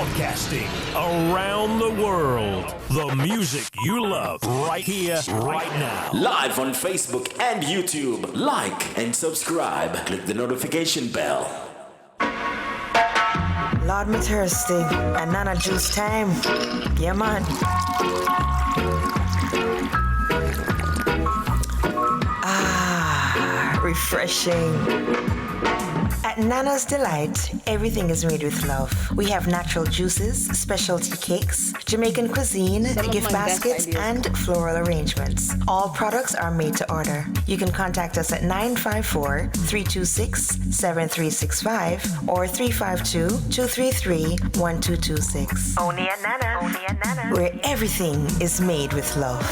Broadcasting around the world. The music you love right here, right now. Live on Facebook and YouTube. Like and subscribe. Click the notification bell. Lord, me thirsty. And Nana juice time. Yeah, man. Refreshing. At Nana's Delight, everything is made with love. We have natural juices, specialty cakes, Jamaican cuisine, gift baskets, and floral arrangements. All products are made to order. You can contact us at 954-326-7365 or 352-233-1226. Only at Nana. Only at Nana. Where everything is made with love.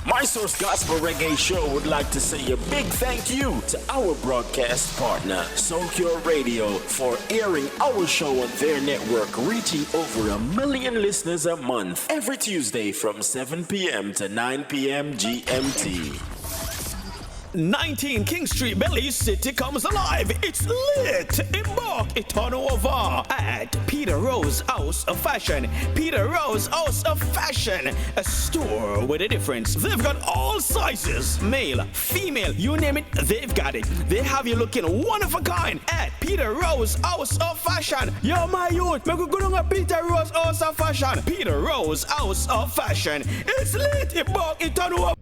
My Source Gospel Reggae Show would like to say a big thank you to our broadcast partner, Soulcure Radio, for airing our show on their network, reaching over 1 million listeners a month, every Tuesday from 7 p.m. to 9 p.m. GMT. 19 King Street, Belize City comes alive. It's lit. Embark it on over at Peter Rose House of Fashion. Peter Rose House of Fashion, a store with a difference. They've got all sizes, male, female, you name it, they've got it. They have you looking one of a kind at Peter Rose House of Fashion. Yo, my youth, make a go on Peter Rose House of Fashion. Peter Rose House of Fashion. It's lit. Embark it on over.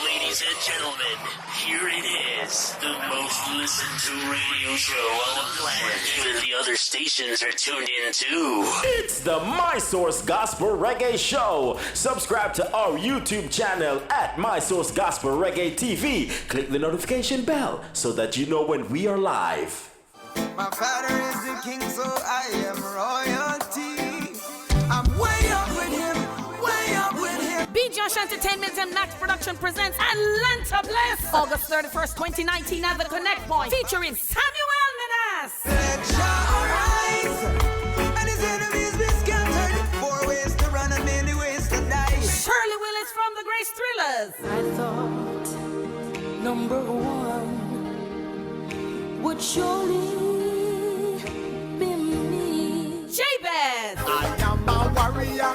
Ladies and gentlemen, here it is, the most listened to radio show on the planet. Even the other stations are tuned in too. It's the My Source Gospel Reggae Show. Subscribe to our YouTube channel at My Source Gospel Reggae TV. Click the notification bell so that you know when we are live. My father is the king, so I am royalty. I'm way up with him, way up with him. B. Josh Entertainment and Max Production presents Atlanta Bliss, August 31st, 2019 at the Connect Point, featuring Samuel Menas. Let Jah arise, and his enemies be scattered. 4 ways to run and many ways to die. Shirley Willis from the Grace Thrillers. I thought number one would surely be me. Jabez. I am a warrior.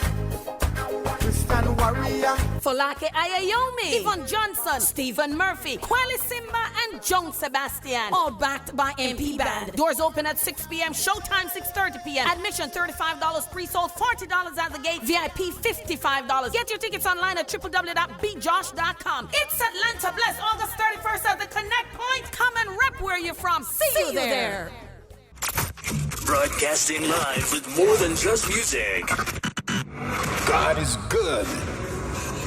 Warrior. Folake Ayayomi, Yvonne Johnson, Stephen Murphy, Kweli Simba, and Joan Sebastian. All backed by MP Band. Doors open at 6 p.m. Showtime 6:30 p.m. Admission $35 pre-sold, $40 at the gate. VIP $55. Get your tickets online at www.bjosh.com. It's Atlanta Bless, August 31st at the Connect Point. Come and rep where you're from. See you there. Broadcasting live with more than just music. God is good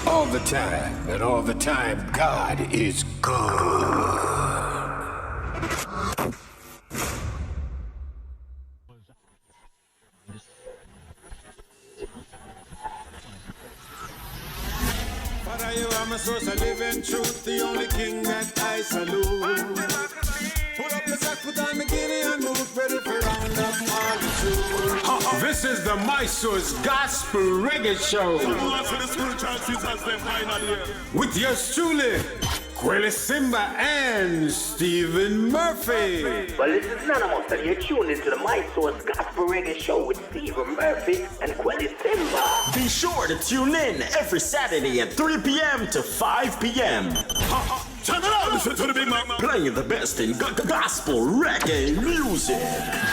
all the time, and all the time God is good. Father, you are my source of living truth, the only king that I salute. Pull up the sack, put on the guinea and move, ready for round up all the truth. This is the My Source Gospel Reggae Show. With yours truly, Kweli Simba and Stephen Murphy. Well, this is Anonymous, and you're tuned into the My Source Gospel Reggae Show with Stephen Murphy and Kweli Simba. Be sure to tune in every Saturday at 3 p.m. to 5 p.m. Turn it on, listen to the big man. Playing the best in gospel reggae music.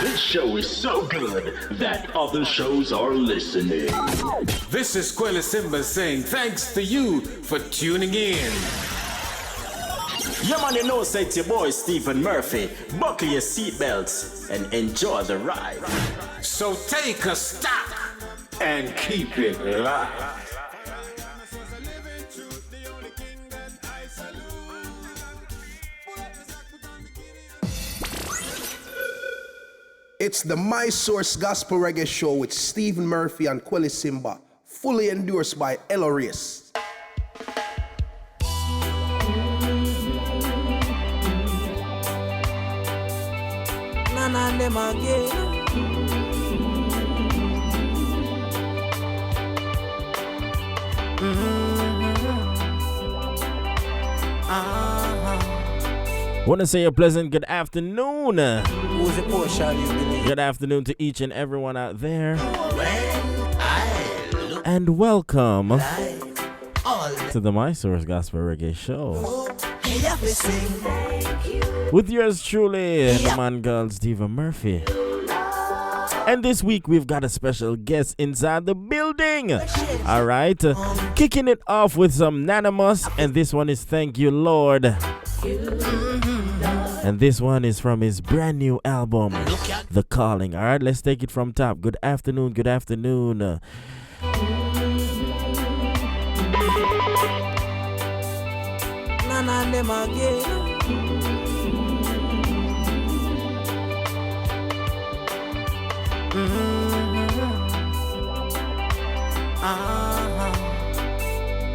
This show is so good that other shows are listening. This is Kweli Simba saying thanks to you for tuning in. Yeah, man, you know, say it's your boy Stephen Murphy. Buckle your seatbelts and enjoy the ride. So take a stop and keep it live. It's the My Source Gospel Reggae Show with Stephen Murphy and Kweli Simba, fully endorsed by Eloris. Nana and them again. Want to say a pleasant good afternoon. Who's the poor shall you believe? Good afternoon to each and everyone out there. And welcome to the My Source Gospel Reggae Show. With yours truly, the man girl Stephen Murphy. And this week we've got a special guest inside the building. Alright, kicking it off with some Nanamus, and this one is Thank You Lord. And this one is from his brand new album, The Calling. Alright, let's take it from top. Good afternoon, good afternoon. Nana them again.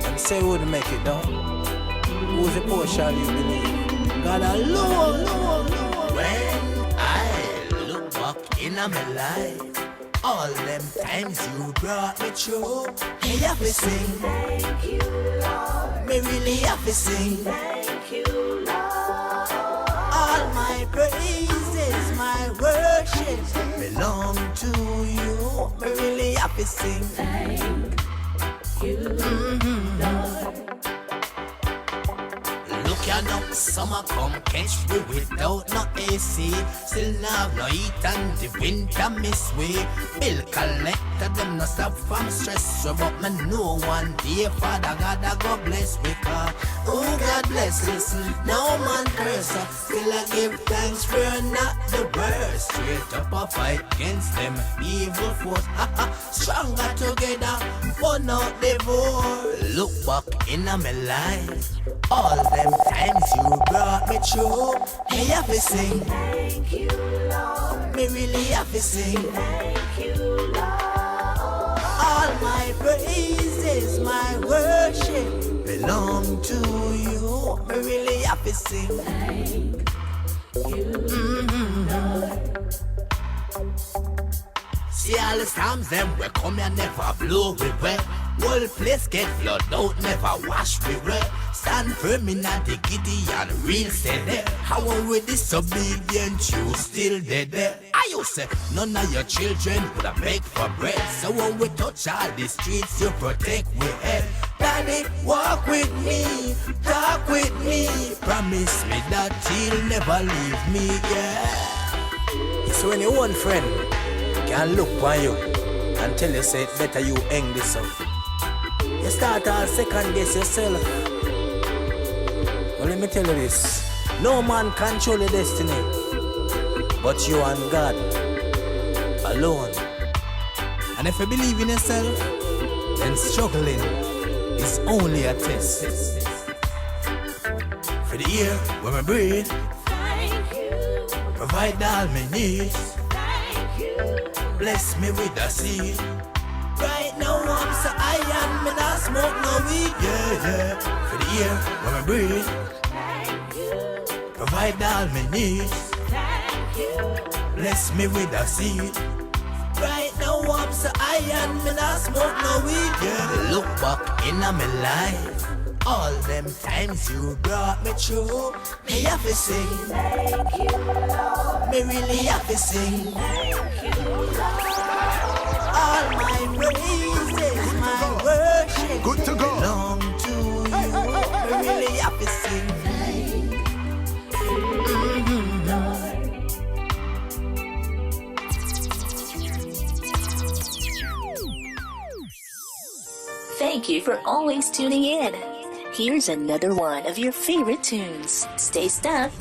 And say who would make it down? Who's the poor shall you believe? God alone. When I look back in my life, all them times you brought me through, me have to sing. Thank you, Lord. Me really have to sing. Thank you, Lord. All my praises, my worship belong to you. Me really have to sing. Thank you, Lord. Look ya now, summer come catch me without no AC. Still now no heat and the winter miss we. Bill collector them no stop from stress. But me know one day Father God I go bless we car. Oh God bless us, no man curse us. Still I give thanks we're not the worst. Straight up a fight against them evil force. Stronger together, one out the war. Look back in my life, all them times you brought me through. Me have to sing. Thank you, Lord. Me really have to sing. Thank you, Lord. All my praises, my worship belong to you. Me really have to sing. Thank you, Lord. See all the storms them we come and never blow we wet. Whole place get flood out, never wash we red. Stand firm in the Gideon, real steady. How with disobedient, you still dead there. I you say, none of your children would have begged for bread. So when we touch all the streets, you protect we head. Daddy, walk with me, talk with me. Promise me that you'll never leave me, yeah. So when you one friend can look on you and tell you say it better you hang this up, you start all second guess yourself. Well, let me tell you this. No man control your destiny but you and God alone. And if you believe in yourself, then struggling is only a test. For the air when I breathe, thank you. Provide all my needs, thank you. Bless me with a seed. Right now I'm so high and me not smoke no weed, yeah. For the air when I breathe, thank you. Provide all my needs, thank you. Bless me with a seed. Right now I'm so high and me not smoke no weed, yeah. Look back in my life, all them times you brought me through. Me have to sing, thank you, Lord. Me really have to sing, thank you, Lord. All my praises, my worship good to go. Belong to you. Me really have to sing, thank you, Lord. Thank you for always tuning in. Here's another one of your favorite tunes. Stay stuck.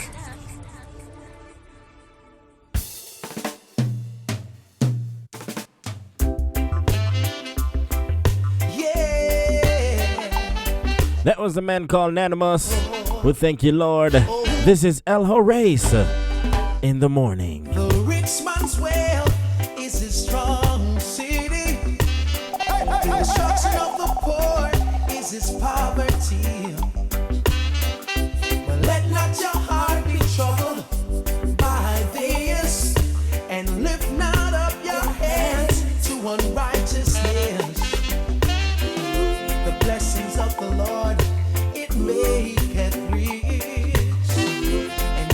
That was the man called Nanamus with Thank You Lord. This is El Horace in the morning. The rich man's wealth is his strong city. The destruction of the poor is his poverty. But let not your heart be troubled by this, and lift not up your hands to unrighteousness. The blessings of the Lord, it maketh rich, and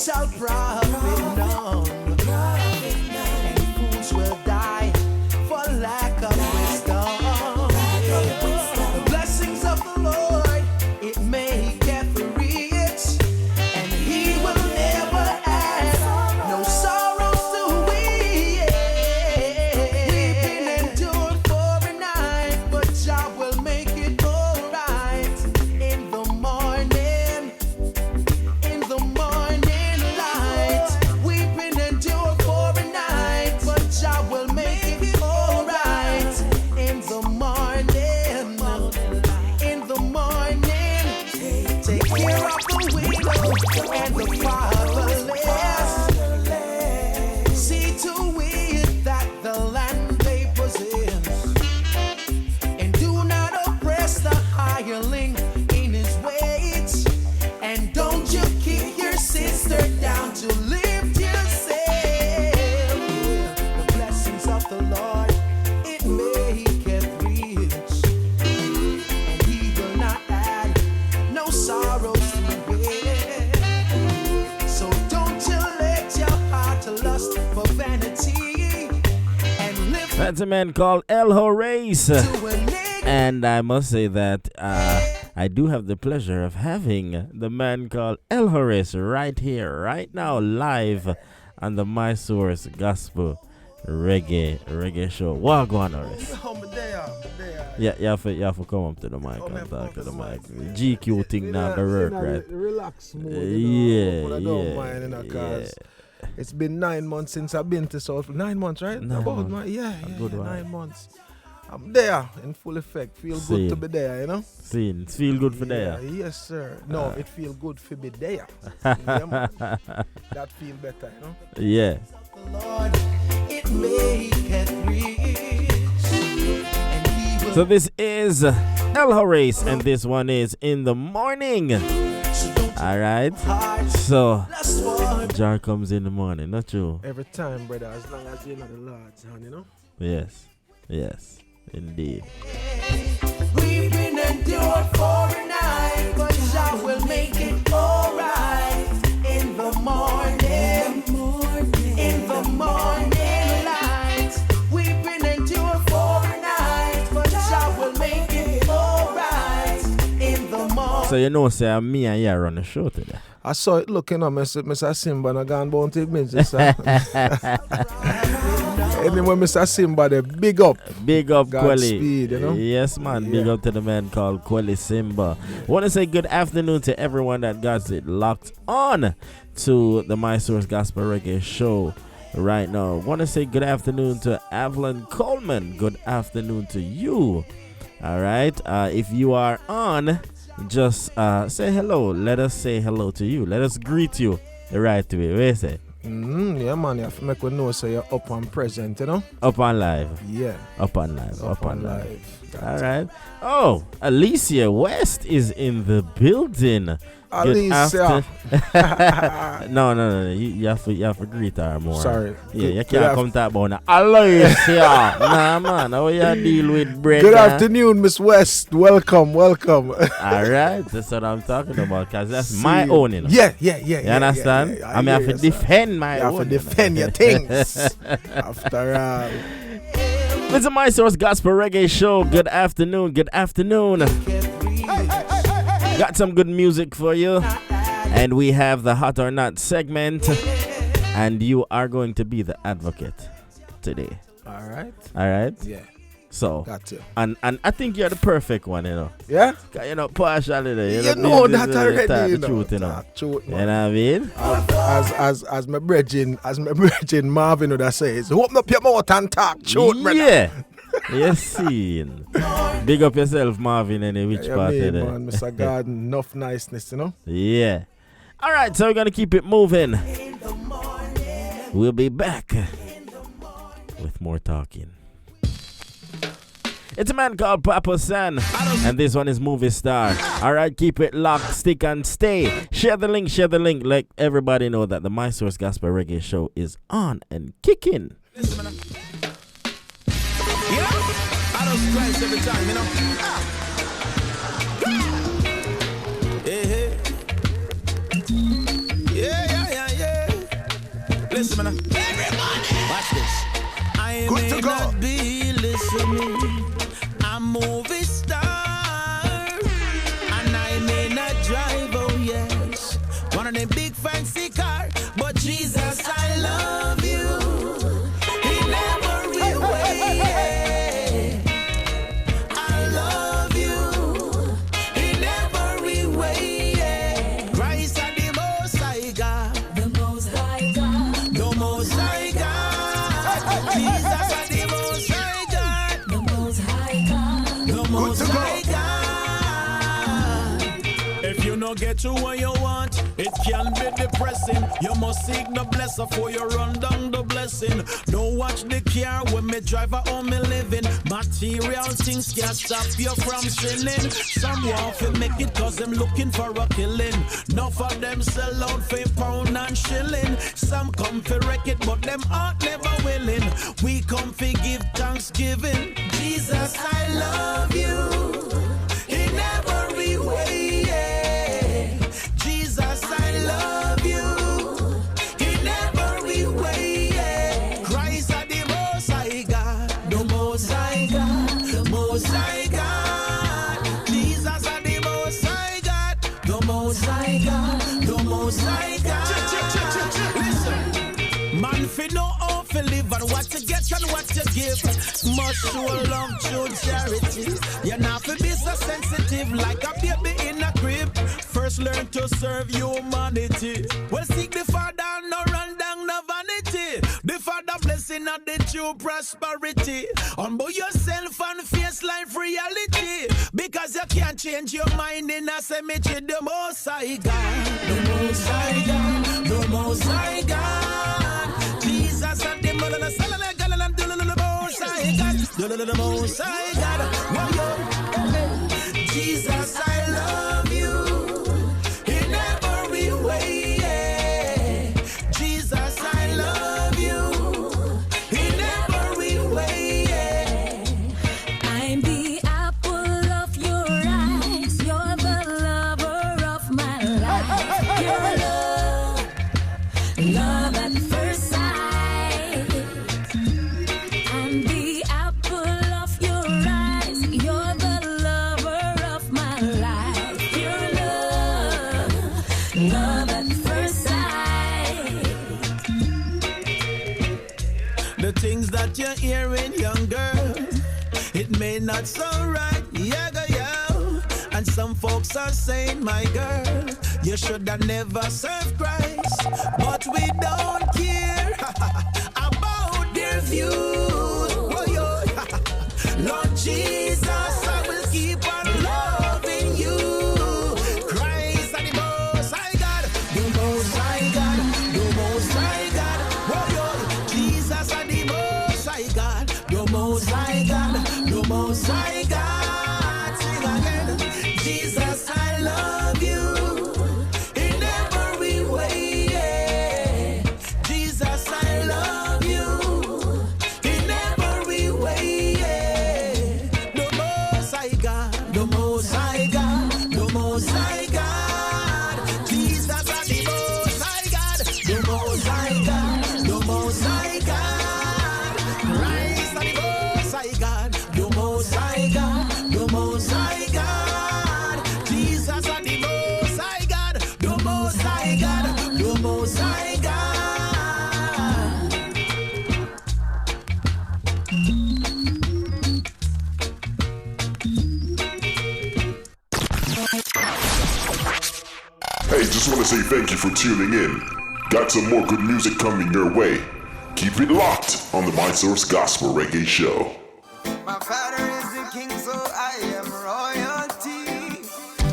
shall profit none. And fools will die for lack of wisdom. The blessings of the Lord, it maketh rich, and he will never add no sorrows to we. Weeping endured for a night, but Jah will make it alright. In the morning light, weeping endured for a night, but Jah will make it alright. In the morning, take care of the widow and the fatherless. See to it that the land they possess, and do not oppress the hireling in his wage. And don't you kick your sister down to lift yourself. The blessings of the Lord, it maketh rich, and he will not add no sorrows to it. So don't you let your heart lust for vanity and live. That's a man called El Horace. And I must say that I do have the pleasure of having the man called El Horace right here, right now, live on the My Source Gospel Reggae Show. What go on, Horace? Yeah, you have to come up to the mic and talk to the mic. GQ thing now the work, right? Relax mode. Yeah. But I don't mind, cause it's been 9 months since I've been to South. 9 months, right? 9 months. Yeah, good one. 9 months. I'm there in full effect. Feel good to be there, you know? It feel good for there. Yes, sir. No, it feel good for be there. Yeah, man. That feel better, you know? Yeah. Lord, it maketh rich, and he will. So this is El Horace, and this one is In the Morning. Alright. So Jar comes in the morning, not true? Every time, brother, as long as you're not the Lord's hand, you know? Yes. Indeed. We've been endured for a night, but Jah will make it alright. In the morning light, we've been endured for a night, but Jah will make it alright. In the morning. So you know, say me and you run the show today. I saw it looking up, Mr. Simba, and I gone bound to business. Anyway, Mr. Simba, the big up. Big up, Quelly. Speed, you know? Yes, man. Big up to the man called Quelly Simba. Want to say good afternoon to everyone that got it locked on to the My Source Gospel Reggae Show right now. Want to say good afternoon to Avalon Coleman. Good afternoon to you. All right. If you are on, just say hello. Let us say hello to you. Let us greet you the right way. What you say? Yeah, man, you have to make one know so you're up and present, you know? Up and live. Yeah. Up and live. All right. Oh, Alicia West is in the building. Alicia. No. You have to greet her more. Sorry. Yeah, you can't come talk about that. Alicia. Nah, man. How you deal with bread? Good afternoon, Miss West. Welcome. All right. That's what I'm talking about, because that's my own, you know. Yeah. You understand? Yeah. I have to defend my own. You have to defend your things. After all. This is My Source Gospel Reggae Show. Good afternoon. Got some good music for you. And we have the Hot or Not segment. And you are going to be the advocate today. All right. Yeah. So, got to. And I think you're the perfect one, you know. Yeah? You know, partially. You know that already, the you know. truth, you know. Truth, you know what I mean? As my brethren Marvin would say, open up your mouth and talk truth, brother. Yeah. Yes, seen. Big up yourself, Marvin, and which part of it? Man, Mr. God, enough niceness, you know? Yeah. All right, so we're going to keep it moving. We'll be back with more talking. It's a man called Papa San, and this one is Movie Star. All right, keep it locked, stick and stay. Share the link. Let everybody know that the My Source Gospel Reggae Show is on and kicking. Yeah, I don't Christ every time, you know. Hey. Yeah. Listen, man. Everybody. Watch this. I may not be listening. I'm movie star. And I may not drive, oh yes, one of them big fancy car. But Jesus, I love you. He never will wait. I love you. He never will wait. Christ are the most high God. The most high God. The most high God. Jesus are the most high God. The most high God. The most high God. If you don't get to what you want, it can be depressing. You must seek the blessing before you run down the blessing. Don't watch the car when me drive a home me living. Material things can't stop you from sinning. Some want to make it cause them looking for a killing. Enough of them sell out for pound and shilling. Some come for wreck it but them heart never willing. We come for give thanksgiving. Jesus, I love you. He never will wait. Jesus, I love you. He never will wait. Christ are the most high God. The most high God. The most high God. Jesus are the most high God. The most high God. The most high God. Listen, man, fi know how to live and what to get and what to give. Must show love, show charity. You're not to be so sensitive like a baby in a crib. First learn to serve humanity. Well, seek the Father, no run down, no vanity. The Father blessing of the true prosperity. Humble yourself and face life reality. Because you can't change your mind in a cemetery. The most high God. The most high God. The most high God. Jesus and the mother of the most high God. The most high God. Jesus, I love you. He never will wait. Jesus, I love you. He never will wait. I'm the apple of your eyes. You're the lover of my life. Your love, love at first sight. I'm the apple of your eyes. You're the lover of my life. Your love, love at first sight. The things that you're hearing, young girl, it may not sound right, yeah. And some folks are saying, my girl, you should have never served Christ. But we don't care about their view. Lord Jesus, I will keep on loving you. Christ and the most high God, the most high God, the most high God. Jesus and the most high God, the most high God, the most high God. Sing again. Jesus, I love you. He never will wait. Jesus, I love you. He never will wait. The most high God, the most high God, the most high God. Jesus and the most high God, the most high God, the most high God. Christ and the most high God, the most high God, the most high God. Jesus and the most high God, the most high God, the most high God. Hey, just want to say thank you for tuning in. Got some more good music coming your way. Keep it locked on the My Source Gospel Reggae Show. My father is the king, so I am royalty.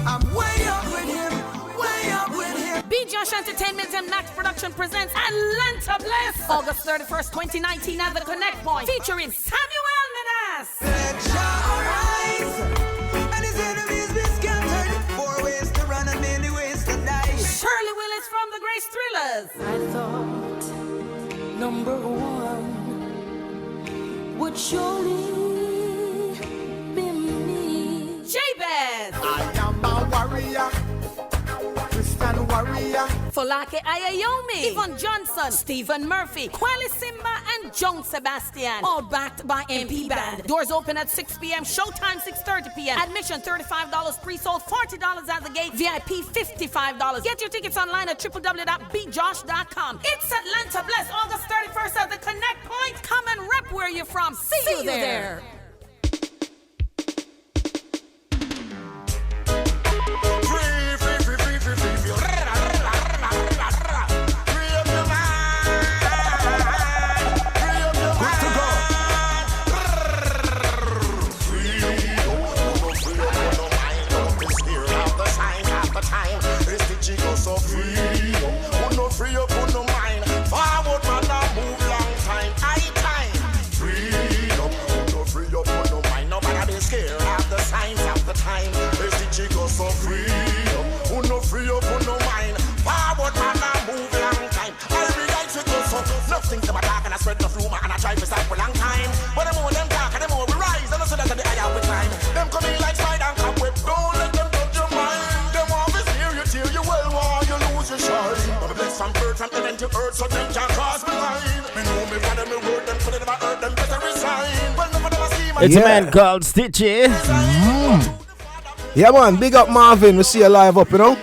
I'm way up with him, way up with him. B. Josh Entertainment and Max Production presents Atlanta Bliss, August 31st, 2019 at the Connect Point, featuring Samuel Minas. Let Jah arise, and his enemies be scattered. 4 ways to run and many ways to die. Shirley Willis from the Grace Thrillers. I thought number one would surely be me. Jabez. I am a warrior, Christian warrior. warrior. Folake Ayayomi, Yvonne Johnson, Stephen Murphy, Kweli Simba, and Joan Sebastian. All backed by MP Band. Doors open at 6 p.m. Showtime 6:30 p.m. Admission $35, pre-sold $40 at the gate. VIP $55. Get your tickets online at www.bjosh.com. It's Atlanta Bless, August 31st at the Connect Point. Come and rep where you're from. See you there. So free, who no free up, who no mind. Forward man, I move long time. I time. Freedom, who no free up, who no mind. Nobody be scared of the signs of the time. It's the chico so freedom, who no free up, who no mind. Forward man, I move long time. I realize it goes so. Nothing to my talk and I spread the rumor and I try to stop for a long time. But the more them talk and the more we rise, and I see that the higher we climb. Them coming like spider and cobweb. Don't let them touch your mind. Them always hear you till you well war, you lose your shine. I'm blessed from birth from heaven to earth, so them can't cross my line. Me know me father, me word them, so they never heard them, better resign. Well, never never see my It's a man called Stitchy. Yeah, man, big up Marvin. We see you live up, you know.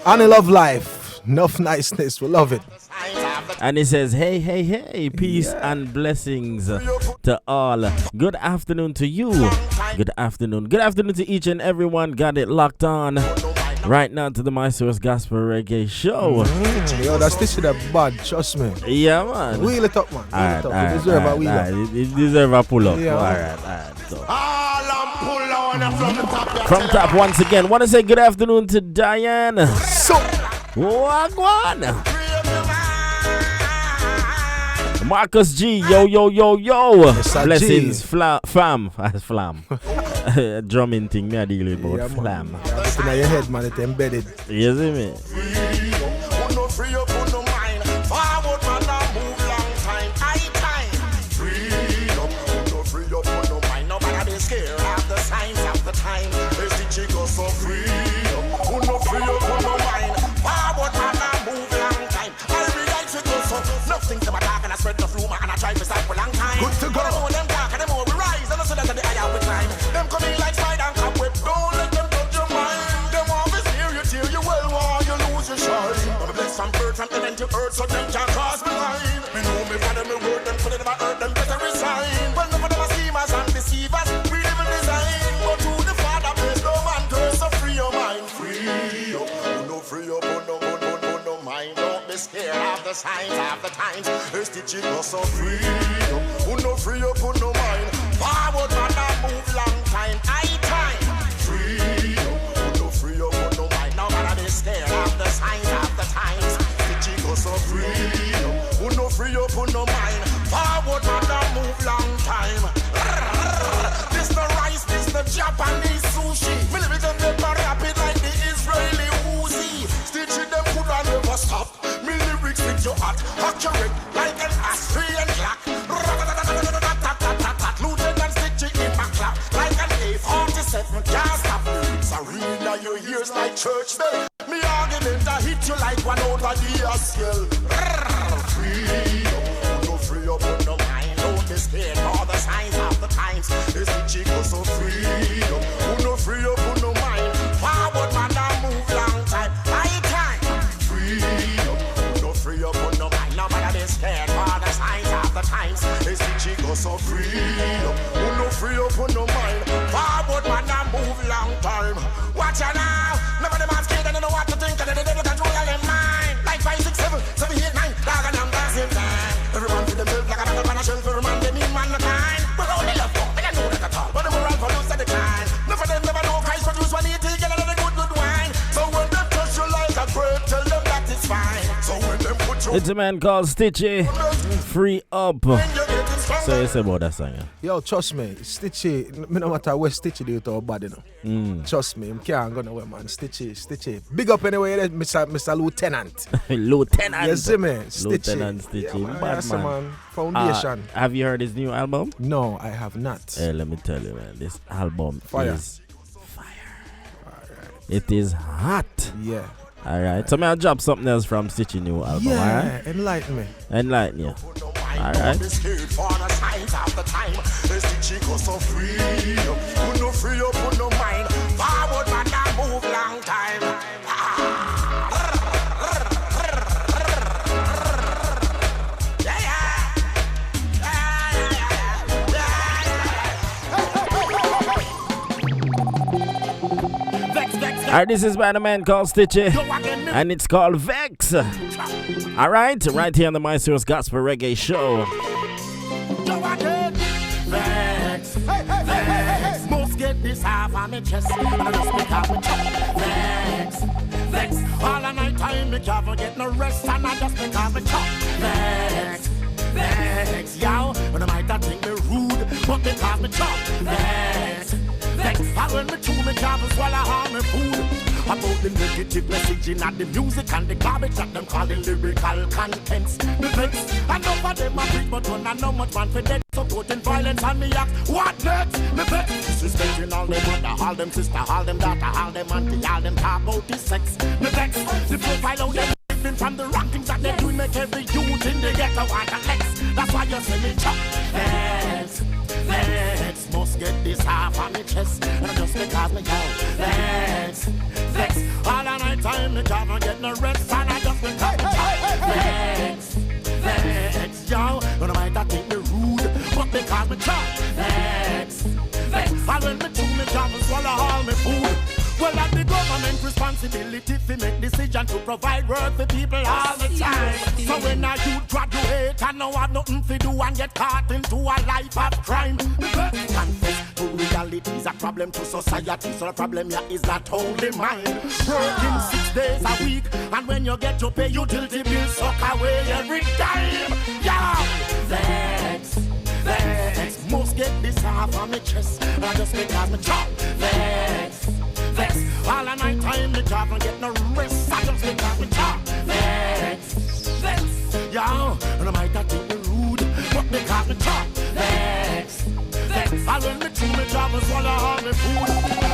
And I love life. Enough niceness. We love it. And he says, hey, hey, hey, peace and blessings to all. Good afternoon to you. Good afternoon. Good afternoon to each and everyone. Got it locked on right now to the My Source Gospel Reggae Show. Yo, that's this shit that bad, trust me. Yeah, man. Wheel it up, man. Alright, You deserve a wheel up. You deserve a pull up. Yeah, Alright. So. From top once again, want to say good afternoon to Diane. So, Wagwan. Marcus G, yo. Blessings, flam. Drumming thing, me I deal with about flam. It's in your head, man, it's embedded. You see me? Nothing to my talk and I spread the rumor and I try to stop for a long time. Good to go. The more them talk and the more we rise, and I see that the higher we climb. Them coming like spider and cobweb. Don't let them touch your mind. Them always hear you till you well war, you lose your shine. I'm blessed from birth from heaven to earth, so them can't cross my line. Me know me father, me word them, so they never heard them, better resign. Well, never never schemers and deceivers, we live in design. Go to the Father, place no man curse, so free your mind. Free up, you know free up, no mind. Don't be scared of the signs of the times. It's the chico so free up, who no free up, who no mind. Forward man, I move long time. I time. Free up, who no free up, who no mind. Nobody be scared of the signs of the times. The chico so free up, who no free up, who no mind. Forward man, I move long time. This the rice, this the Japanese sushi. Me live it on the rapid like the Israeli Uzi. Stitching them could I never stop. Me lyrics with your heart, accurate like an Austrian clock. Lieutenant Stitchy in my clap like an A47. Can't stop lyrics arena your ears like church bell. Me argument I hit you like one over the scale. Free up, no free up, no mind. Don't be scared for the signs of the times. It's the chico so free up, who no free up, who no mind. Forward man, I move long time. I time. Free up, who no free up, who no mind. Nobody be scared for the signs of the times. It's the chico so free up, who no free up, who no mind. Forward man, I move long time. Watch out now. Never the man scared and they know what to think and they don't control your mind. Like 5, 6, 7, 7, 8, 9. Dog and I'm dancing time. Everyone feel themselves like a dog on a shelf. Every man they need man the kind. But only love for me, I know that at all. But the moral produce the decline. None of them never know Christ produce when he take and another good wine. So when them touch you like a grape, tell them that it's fine. So when them put you. It's a man called Stitchy. Free up. So you say about that song, yeah? Yo, trust me, Stitchy, no matter where Stitchy do it or bad, you know. Trust me, I can't go nowhere, man. Stitchy. Big up anyway, Mr. Lieutenant. Lieutenant. You see me? Stitchy. Lieutenant Stitchy. Yeah, man, Bad yes, man. Foundation. Have you heard his new album? No, I have not. Hey, let me tell you, man. This album Fire. is fire. It is hot. Yeah. Alright, so may I drop something else from Stitchie new album, Yeah, alright? enlighten me. Enlighten you. Alright. Alright, this is by the man called Stitchie, and it's called Vex. Alright, right here on the My Source Gospel Reggae Show. Vex, Vex, must get this half on my chest. I just pick up my chest. Vex, Vex, all the night time me can't get no rest, and I just pick up my chest. Vex, Vex, yo, when I might not think me rude, but they call me chop. Vex, Vex, and when me chew me can't swallow all my food. About the negative messaging and the music and the garbage that them calling lyrical contents. Me vex, and none of them a preach, but when I know much man for dead, supporting violence and me act. What next? Me vex, disrespecting all them mother, all them sister, all them daughter, all them auntie, all them talk about the sex. Me vex, the profile out them living from the wrong things that they do make every youth in the ghetto want a lex. That's why you see me chop. Vex, Vex, must get this half on me chest, and just because me go. Vex, Vex, all the night time me can't get no rest, and I just because me chop. Vex, Vex, yo, when I might not think me rude, but because me chop. Vex, Vex, and when me chew me can't swallow all me food. Well, that's the government responsibility to make decision to provide work for people all the time. So when a youth graduate and now have nothing to do and get caught into a life of crime, confess to reality is a problem to society. So the problem here is not only mine. Working 6 days a week, and when you get your pay, utility bills suck away every time. Yeah, Vex, Vex, must get this half on my chest, not just because me chop. Vex, Vex, all the night time me job and get no rest, I just because me chop. Vex, Vex, yo, and I might not think me rude, but because me chop. Vex, Vex, all when me chew me job and swallow all me food.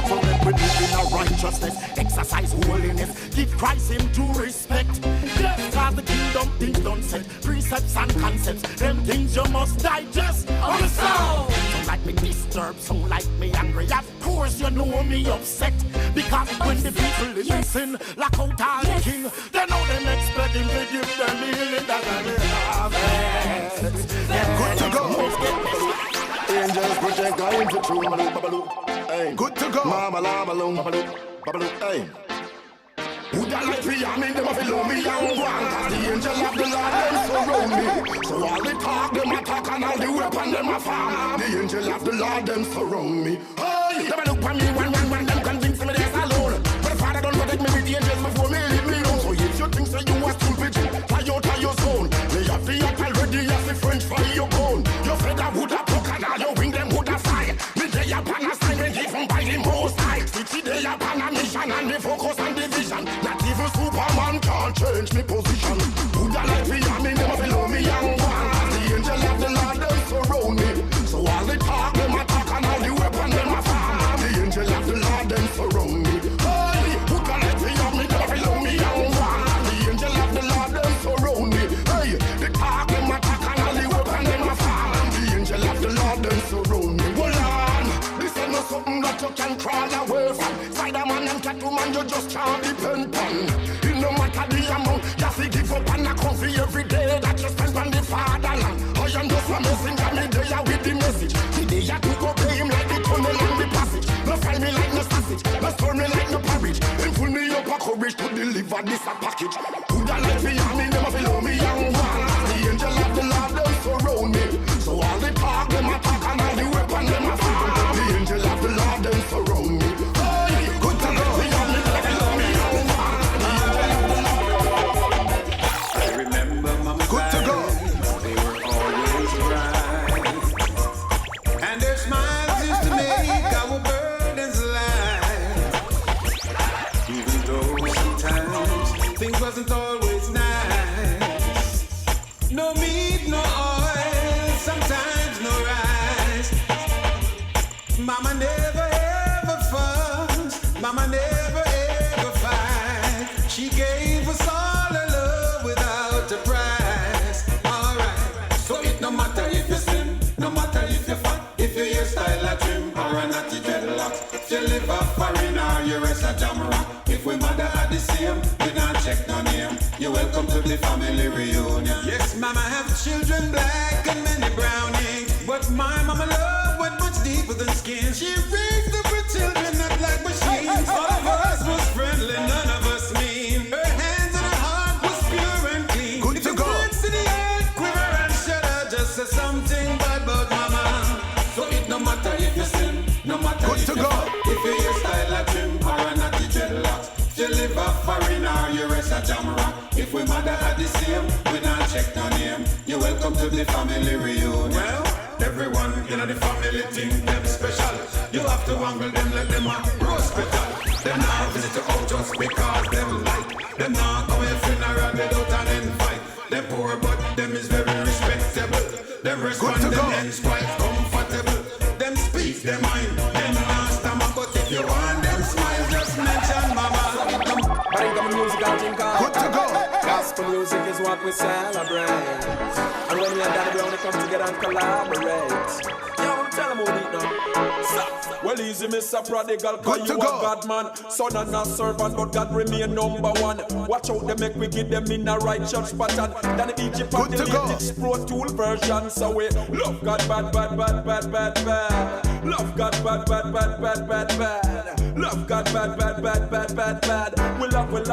So let me live in a righteousness, exercise holiness, give Christ him to respect. Yes, cause the kingdom things don't set, precepts and concepts, them things you must digest on the soul. Some like me disturbed, some like me angry, of course you know me upset, because when the people listen, like out all the king, they know them expect him to give them healing that they have. Good to go. Angels protect going for true, babaloo, hey. Good to go. Mama la balloon, babaloo, hey. Who that like me, I mean them a below me and one, cause the angel of the Lord them surround me. So all the talk them attack and all the weapon them a farm. The angel of the Lord them surround me. Hey, them a look at me one, them convince me they're alone. But the Father don't protect me with the angels before me leave me alone. So if you think so you are stupid, fly out of your zone. Lay up the apple ready as the French fry your bone. Your feather would have poke and all your wing them would have fly. Me day upon a sign and given by the most high. Stitchy day upon a mission and the focus and the vision. Not even Superman can't change me position. Who that like me, I mean them a below me and one. The angel of the Lord them surround me. So all the talk them attack and all the weapon them a farm. The angel of the Lord them surround me. Hey, who that like me, I mean them a below me and one. The angel of the Lord them surround me. Hey, the talk them attack and all the weapon them a farm. The angel of the Lord them surround me. Hold on, this ain't no something that you can crawl away from. Spider-Man and Catwoman, you just can't depend on. It no matter the amount, just to give up and a comfy every day that you spend on the fatherland. I am just a messenger, me there with the message. Today I took obey him like the tunnel and the passage. No find me like no sausage, no store me like no porridge. Then pull me up a courage to deliver this a package. Who that like me, I mean them a below me and one. The angel of the Lord them surround me. So all the talk them attack and all the weapon them a farm. The angel of the Lord them surround me. Good to know. Good to go. They were always right, and their smiles used to make our burdens light. Even though sometimes things wasn't always nice. No meat, no oil, sometimes no rice. Mama never ever fussed, Mama never ever fight. She gave She live a foreigner, you rest a jammer. If we mother are the same, we don't check no name. You're welcome to the family reunion. Yes, mama have children black and many brownie, but my mama love went much deeper than skin. She raised up her children not like machines. All of us was friendly, none of us mean. Her hands and her heart was pure and clean. Good to go. To the earth, quiver and shudder, just say something bad about mama. So it no matter if you sin, no matter good if you fall, if your hairstyle a trim or a natty dreadlock. You live a foreigner, you rest a jammer. If we mother are the same, we not check no name. You're welcome to the family reunion. Well, everyone in the family think them special. You have to wangle them like them a rose petal. Them not visit the out just because them like. Them not come in funeral without an invite. Them poor but them is very respectable. Them respond them ends quite comfortable. Them speak their mind, them not stammer. But if you want them smile, just mention mama. Bring up music and drink on. Good to go. Gospel music is what we celebrate. And when we and Daddy Brown come together and collaborate. Yeah, I'm telling them what we now. Well, easy, Mr. Prodigal, cause you a God man. Son and a servant, but God remain number one. Watch out, they make we give them in a right church pattern. Than the Egypt and the latest Pro Tool version. So we love God bad, bad, bad, bad, bad, bad. Love God bad, bad, bad, bad, bad, bad. Love God bad, bad, bad, bad, bad, bad. We love with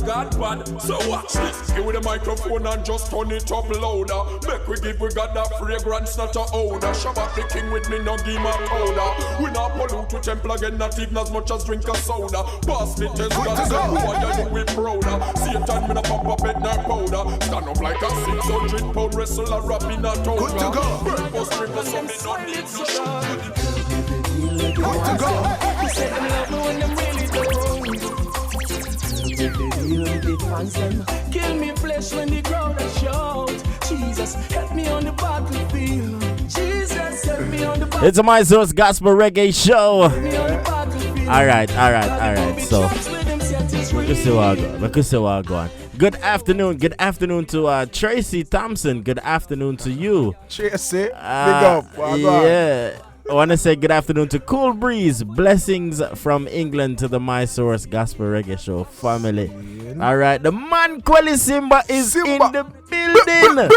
God bad. So watch this. Give me the microphone and just turn it up louder. Make we give we God that fragrance, not a odor. Shabbat the king with me, no give my powder. We not pollute to temple again, not even as much as drink a soda. Pass me test God, say who I do we prouder. Satan me no pop up at no powder. Stand up like a 600 pound wrestler, rap in a toga. Good to go. Bird bus triple, so me not need no shot. Good to go. We say them love me when them really don't. If they deal with it, fans them kill me flesh when the crowd are shout. Jesus, help me on the battlefield. Jesus, help me on the battlefield. It's a My Source Gospel Reggae Show. Alright. So, we can see what going. Good afternoon to Tracy Thompson. Good afternoon to you. Tracy, big up. Yeah. I want to say good afternoon to Cool Breeze. Blessings from England to the My Source Gospel Reggae Show family. All right, the man Kweli Simba is in the building.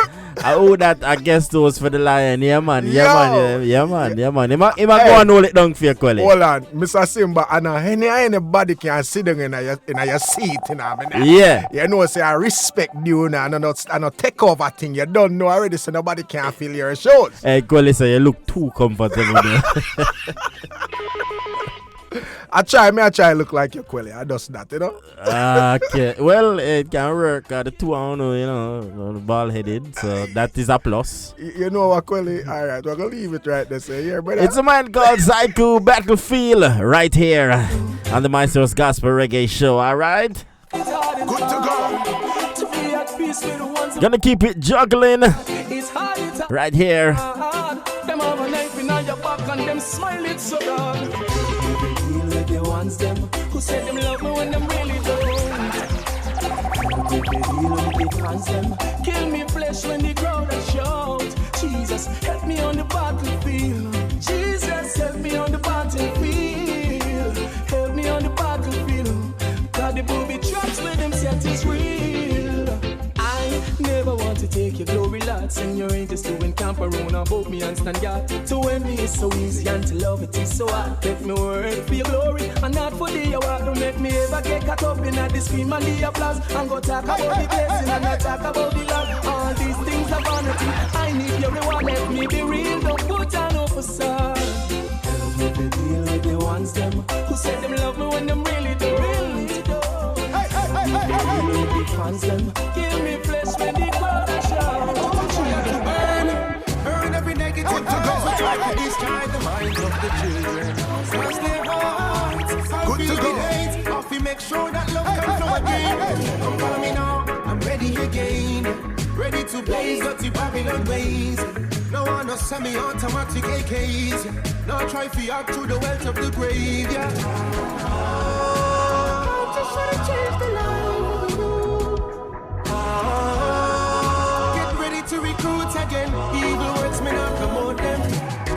I guess those for the lion. Yeah, man. He might go and hold it down for you, Kweli. Hold on, Mr. Simba. And anybody can sit down in your seat. Yeah. You know, say I respect you now. I not take over thing. You don't know already, so nobody can feel your shows. Hey, Kweli, so you look too comfortable. I try look like you, Kweli. I just that, you know. Okay. Well, it can work. The two are bald headed, so that is a plus. You know what, Kweli? All right, we're gonna leave it right there. Say here, brother. It's a man called Psycho Battlefield right here on the My Source Gospel Reggae Show. All right. Good to go. Gonna keep it juggling right here. Them have a knife in your back and them smile it so good. They want them who say them love me when them really don't. Them kill me flesh when the crowd are shout. Jesus, help me on the battlefield. Jesus, help me on the battlefield. Help me on the battlefield. God, the booby traps with them set is real. I never want to take your glory, Lord. Send your angels to encamp around above me and stand guard. To win me is so easy and to love it is so hard. Let me work for your glory and not for the award. Don't make me ever get caught up in the scream and the applause. And go talk about the blessing and not talk about the love. All these things are vanity. I need your reward. Let me be real. Don't put on no facade. Help me to deal with the ones them who say them love me when them really do. Kill me flesh when the crowd are shout. Burn every negative thought. Try to destroy the minds of the children. Cross their hearts. Good to go. Off we make sure that love can flow again. Come for me now, I'm ready again. Ready to blaze dirty Babylon ways. No one no semi-automatic AKs. No try to act through the wealth of the grave. Yeah. I just wanna change the life. Get ready to recruit again. Evil words may not promote them.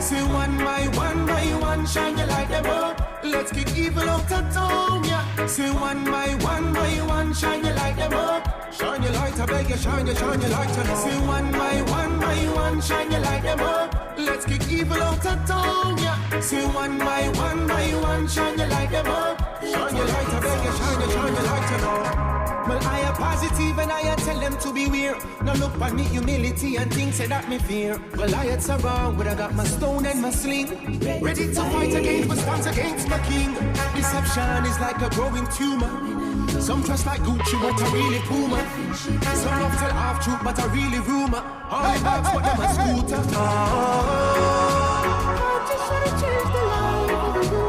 See one by one, shine your light them up. Let Let's kick evil out of town, yeah. Say one by one, shine your light them up. Shine your light, I beg you, shine your light. Say one by one, shine your light them up. Let's kick evil out of town, yeah. Say one by one, shine your light them up. Shine your light, I beg you, shine your light up. Well, I am positive and I tell them to beware. Now look at me humility and things that me fear. Well, I had so wrong, but I got my stone and my sling. Ready to fight against, but stand against my king. Deception is like a growing tumor. Some trust like Gucci, but I really Puma. Some love tell half truth, but I really rumor. All the bags, but I'm a scooter. I just wanna change the life of you.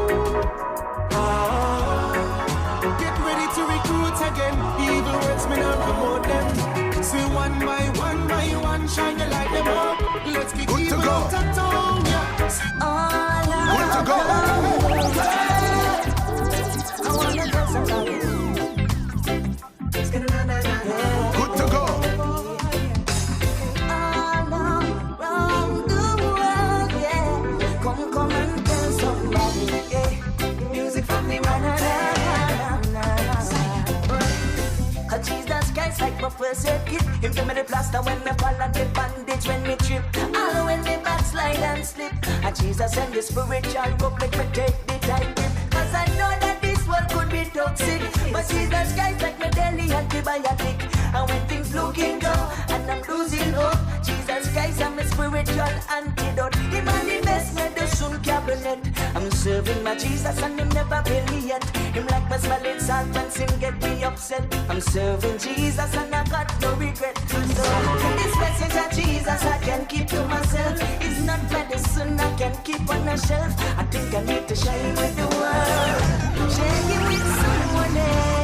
Get ready to recruit again. Evil words, me not promote them. Say one by one, shine your light them up. Let's kick evil out of town, yeah. Good to go. I wanna go somebody. Good to go. All around the world, yeah. Come and tell somebody, yeah. Music from me, Jesus Christ like my first aid kit. Him give me the plaster when me fall and the bandage when me trip. All when me backslide and slip. And Jesus and the spiritual book make me take the time grip. Cause I know that this world could be toxic. But Jesus Christ like my daily antibiotic. And when things looking down and I'm losing hope, Jesus Christ I'm a spiritual antidote. Him and the best medicine cabinet. I'm serving my Jesus and him never pay me yet. Him like my smelling salt when sin get me upset. I'm serving Jesus and I got no regret. So this message of Jesus I can keep to myself. It's not medicine I can keep on a shelf. I think I need to share it with the world. Share it with someone else.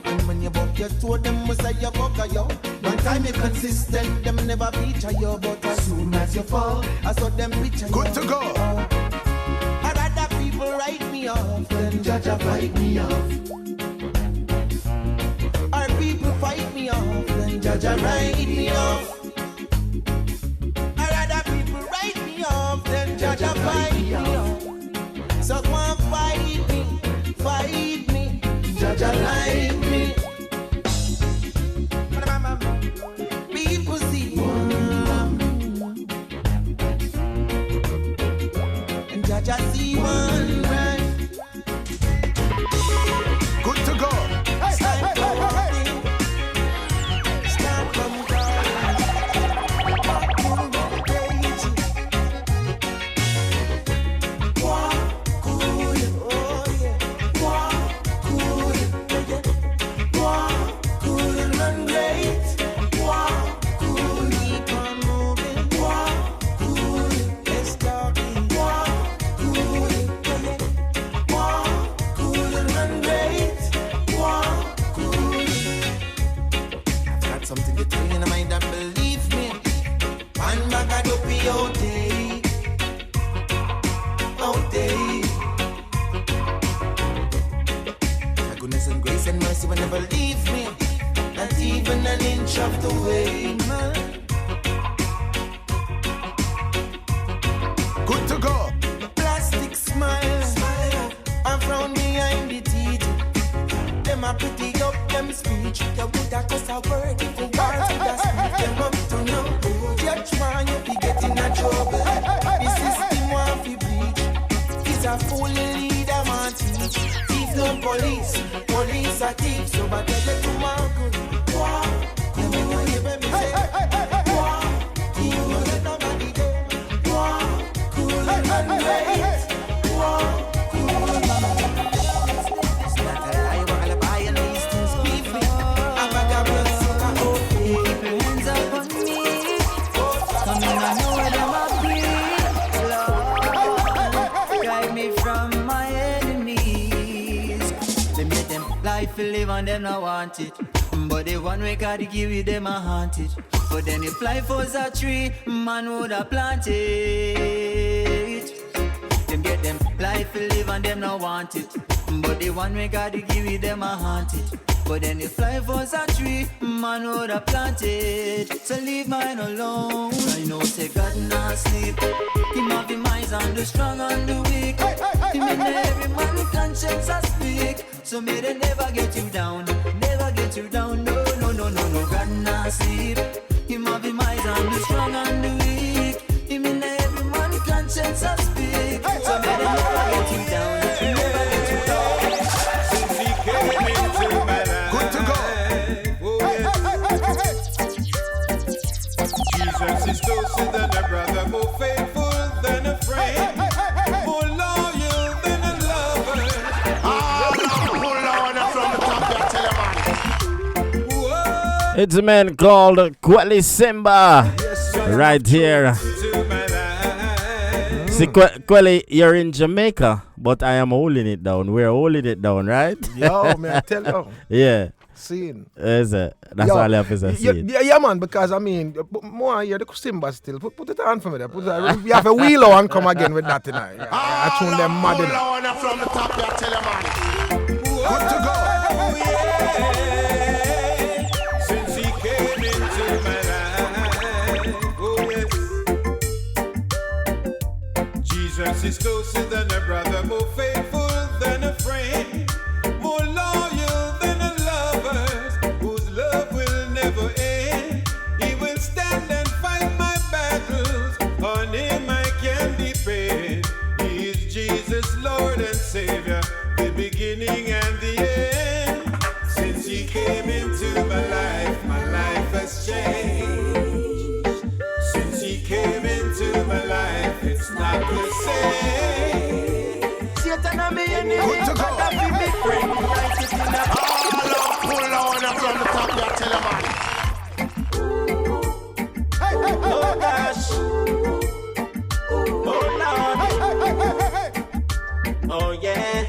And when you buck your toe, them must say you buck a yo. One time you consistent, them never feature you. But as soon as you fall, I saw them picture you. Good to go. I'd rather people write me off than judge a fight me off. Or people fight me off than judge a write me off. I'd rather people write me off than judge a fight me off. So come on, fight me, judge a like me. People see one, and judge a see one, right? Good to go. Hey, hey, hey, hey, hey. Stop from something to tell you in the mind and believe me. Man, back I do be all day. All day. My goodness and grace and mercy will never leave me. Not even an inch of the way, man. Good to go. Plastic smile. I'm frown behind the teeth. Them a pretty up them speech. You woulda cuss a word if you want to speak them up to now. Judge man, you be getting a trouble. The system want to bleach. It's a fool leader man teach. Thief no police, police a thief. So but tell you to my good. You me know you me say. You know that nobody there. Cool and great. Cool. It's not a lie, we're gonna buy and these things be I know where them are free. Lord, guide me from my enemies. Them get them life to live and them not want it. But the one way God give you them a haunt it. But then if life was a tree, man would have planted. Them get them life to live and them not want it. But the one way God give you them a haunt it. But then if life was a tree, man would have planted. So leave mine alone. I know say God not sleep. Him have the minds on the strong and the weak. Him in every man conscience I speak. So may they never get you down. Never get you down. No, no, no, no, no. God not sleep. Him have the minds on the strong and the weak. Him in every man conscience I speak. So may they never get you down. Never get you down. Since he came into my life. Good to go. Oh, yes. Jesus is closer than a brother, more faithful than a friend, more loyal than a lover. It's a man called Kweli Simba. Right here. See, Kweli, you're in Jamaica, but I am holding it down. We're holding it down, right? Yo, man, I tell you. Yeah. Scene. Is it? That's all I have to say. Yeah, man, because I mean, more here, the Simba still. Put it on for me there. We have a wheel and come again with that tonight. Yeah, I tune them mad enough. From the top, I tell you, man. Good to go. Since he came into my life. Oh, yes. Jesus is closer than a brother, more faithful than a friend, more loyal than a lover, whose love will never end. He will stand and fight my battles. On him I can depend. He is Jesus, Lord and Savior, the beginning and the end. Since he came into my life has changed. Since he came into my life, it's not the same. Satan and me enemy. Good to go. That be me friend. Right it in the Pull on from the top, I tell you, man. Oh gosh. Oh yeah.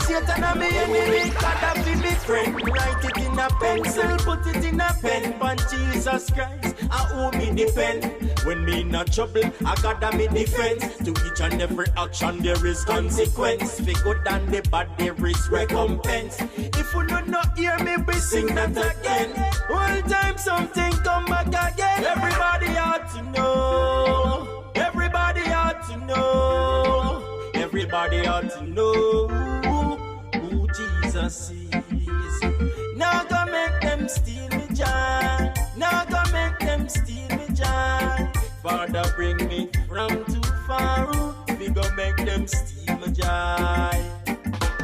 Satan and me enemy. That be me friend. Write it in a pencil, put it in a pen. But Jesus Christ, I owe me depend. When me in a trouble, I got me defense. To each and every action there is consequence. For good and the bad there is recompense. If you do not hear me, we sing that again. One time something come back again. Everybody ought to know. Everybody ought to know. Everybody ought to know who Jesus is. Now go make them steal me joy. Now go make them steal me joy. Father, bring me from too far. We go make them steal my joy.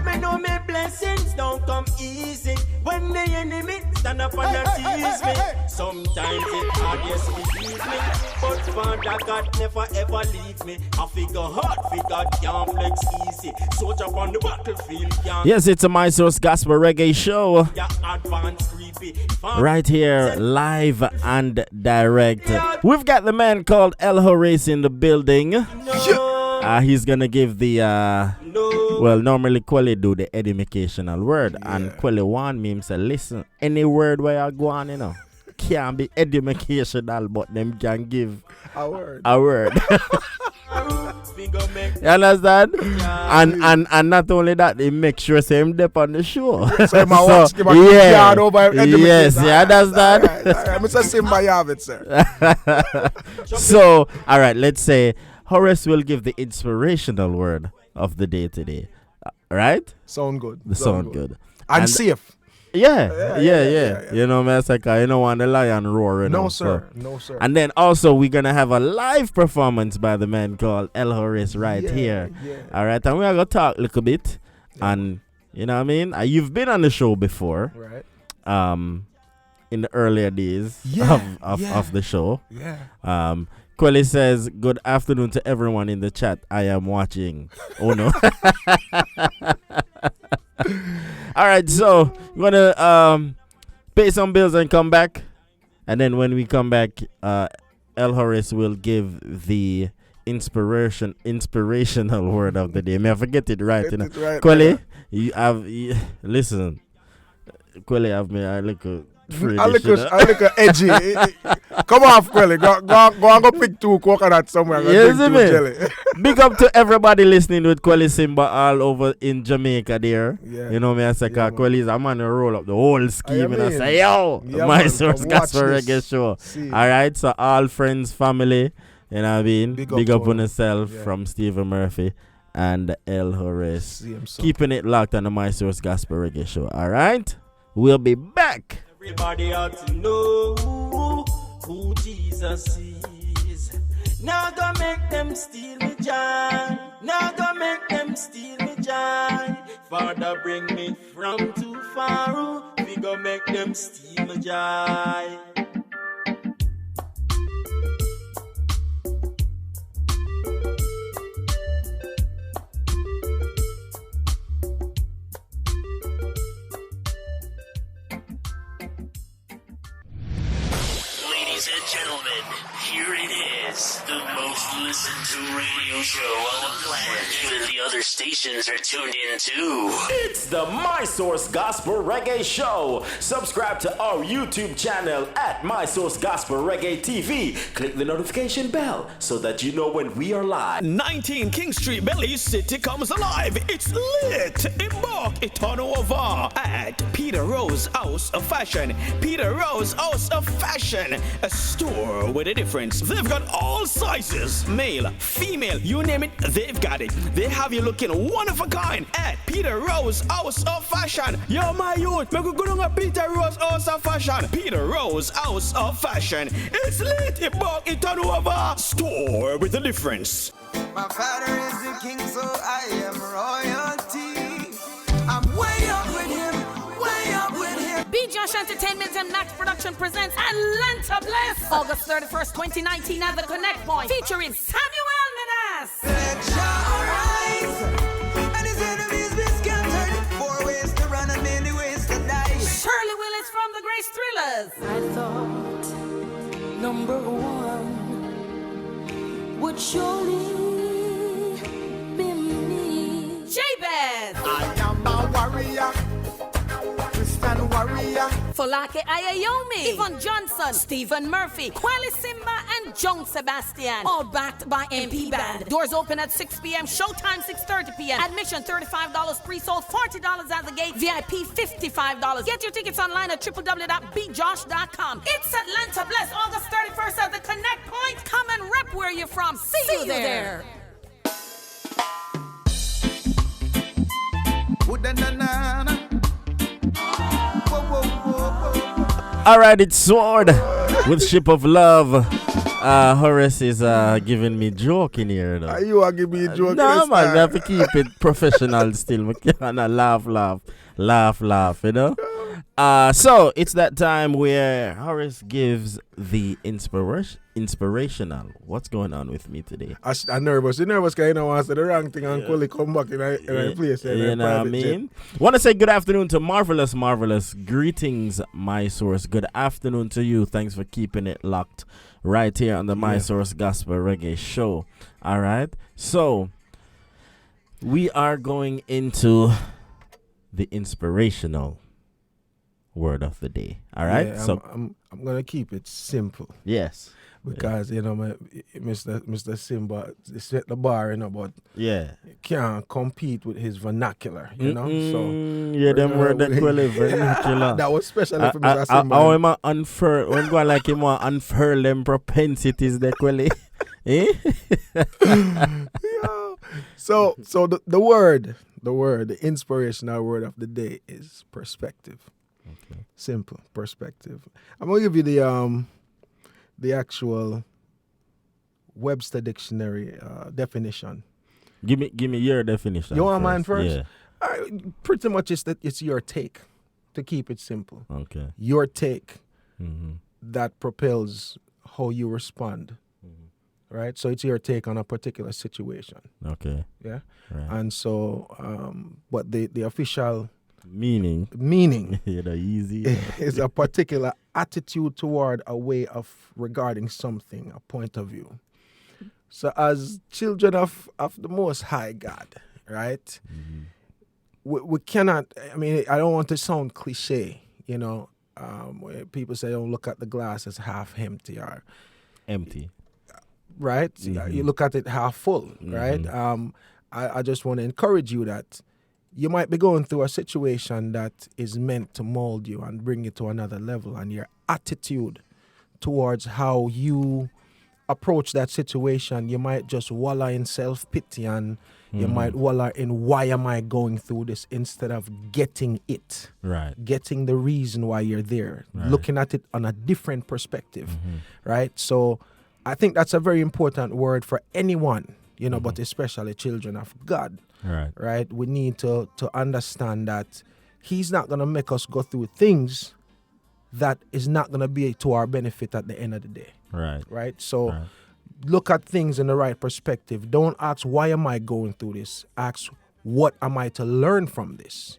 Me know me blessings don't come easy. When the enemy stand up and tease me. Sometimes it hard, yes, believe me. But Father God never ever leave me. I figure hard, figure can't flex easy. Soldier on the battlefield can't. Yes, it's a My Source Gospel Reggae Show. Right here, live and direct. We've got the man called El Horace in the building. He's gonna give the well, normally Kweli do the educational word, and Kweli want me say, listen, any word where I go on, you know, can't be educational, but them can give a word. You understand? And not only that, they make sure him dip on the show. So him watch, give a yard over yes, you understand? Mr. Simba, you have it, sir. So, all right, let's say Horace will give the inspirational word of the day today. Right? Sound good. Sound good. And safe. Yeah. You know, man, like, you don't want the lion roar. No, sir. No, sir. And then also, we're going to have a live performance by the man called El Horace here. Yeah. All right. And we're going to talk a little bit. Yeah. And, you know what I mean? You've been on the show before. Right. In the earlier days of the show. Yeah. Kweli says, good afternoon to everyone in the chat. I am watching. Oh, no. All right, so we're going to pay some bills and come back. And then when we come back, El Horace will give the inspirational word of the day. May I forget it right? You know, Right, Kweli, listen. Kweli have me. I look free. I look edgy. Come off, Quelly. Go and go pick 2 coconuts somewhere. And Yes, drink 2 man. jelly. Big up to everybody listening with Kweli Simba all over in Jamaica there. Yeah. You know me, I say, Kweli's a man to roll up the whole scheme and I say, yo, Yeah, my man, source come watch Gospel this. Reggae Show. See. All right, so all friends, family, you know what I mean? Big up to on them. yourself Yeah. from Stephen Murphy and El Horace. See him so. Keeping it locked on the My Source Gospel Reggae Show. All right, we'll be back. Everybody ought to know who Jesus is. Now go make them steal me joy. Now go make them steal me joy. Father, bring me from too far. We go make them steal me joy. Ladies and gentlemen, here it is, the most listened to radio show on the planet. Even the other stations are tuned in too. It's the My Source Gospel Reggae Show. Subscribe to our YouTube channel at My Source Gospel Reggae TV. Click the notification bell so that you know when we are live. 19 King Street, Belize City comes alive. It's lit. Embark it on over at Peter Rose House of Fashion. Peter Rose House of Fashion, a store with a difference. They've got all sizes, male, female, you name it, they've got it. They have you looking one of a kind at Peter Rose House of Fashion. Yo, my youth, make we go down at Peter Rose House of Fashion. Peter Rose House of Fashion. It's lit. Embark it on over. Store with a difference. My father is the king, so I am royalty. I'm way up with him, way up with him. B. Josh Entertainment and Max Production presents Atlanta Bliss, August 31st, 2019 at the Connect Point, featuring Samuel Menas. Let Jah arise, and his enemies be scattered. 4 ways to run and many ways to die. Shirley Willis from the Grace Thrillers. I thought number one would surely be me. Jabez. I am a warrior, Christian warrior. Folake Ayayomi, Yvonne Johnson, Stephen Murphy, Kweli Simba, and Joan Sebastian. All backed by MP Band. Doors open at 6 p.m. Showtime 6:30 p.m. Admission $35 pre-sold, $40 at the gate. VIP $55. Get your tickets online at www.bjosh.com. It's Atlanta Bless, August 31st at the Connect Point. Come and rep where you're from. See you there. All right, it's Sword with Ship of Love. Horace is giving me joke in here. Though. You are giving me a joke? No, man, we have to keep it professional still. We can't laugh, you know? So, it's that time where Horace gives the inspirational. What's going on with me today? I'm nervous. You're nervous because you know I said the wrong thing and Quelly come back in a place. You know what I mean? Want to say good afternoon to Marvelous. Greetings, My Source. Good afternoon to you. Thanks for keeping it locked right here on the My Source Gospel Reggae Show. All right? So, we are going into the inspirational word of the day. All right? Yeah, so I'm going to keep it simple. Yes. Because, you know, Mr. Simba set the bar, you know, but you can't compete with his vernacular, you know? So yeah, them word that Quelly vernacular. That was special for Mr. Simba. How am I unfurl? When go like him want unfurl them propensities that Quelly. Eh? Yeah. So the word, the inspirational word of the day is perspective. Okay. Simple perspective. I'm gonna give you the actual Webster Dictionary definition. Give me your definition. You want mine first? Yeah. Pretty much it's your take, to keep it simple. Okay. Your take that propels how you respond. Right? So it's your take on a particular situation. Okay. Yeah. Right. And so but the official Meaning. Easy. Is a particular attitude toward a way of regarding something, a point of view. So as children of the Most High God, right? We cannot, I mean, I don't want to sound cliche, you know, where people say, don't look at the glass as half empty or empty. Right? You look at it half full, right? I just want to encourage you that you might be going through a situation that is meant to mold you and bring you to another level, and your attitude towards how you approach that situation, you might just wallow in self-pity and you might wallow in why am I going through this instead of getting it. Right. Getting the reason why you're there. Right. Looking at it on a different perspective. Right? So I think that's a very important word for anyone, you know, but especially children of God. Right. Right? We need to understand that He's not going to make us go through things that is not going to be to our benefit at the end of the day. Right. Right? So look at things in the right perspective. Don't ask, why am I going through this? Ask, what am I to learn from this?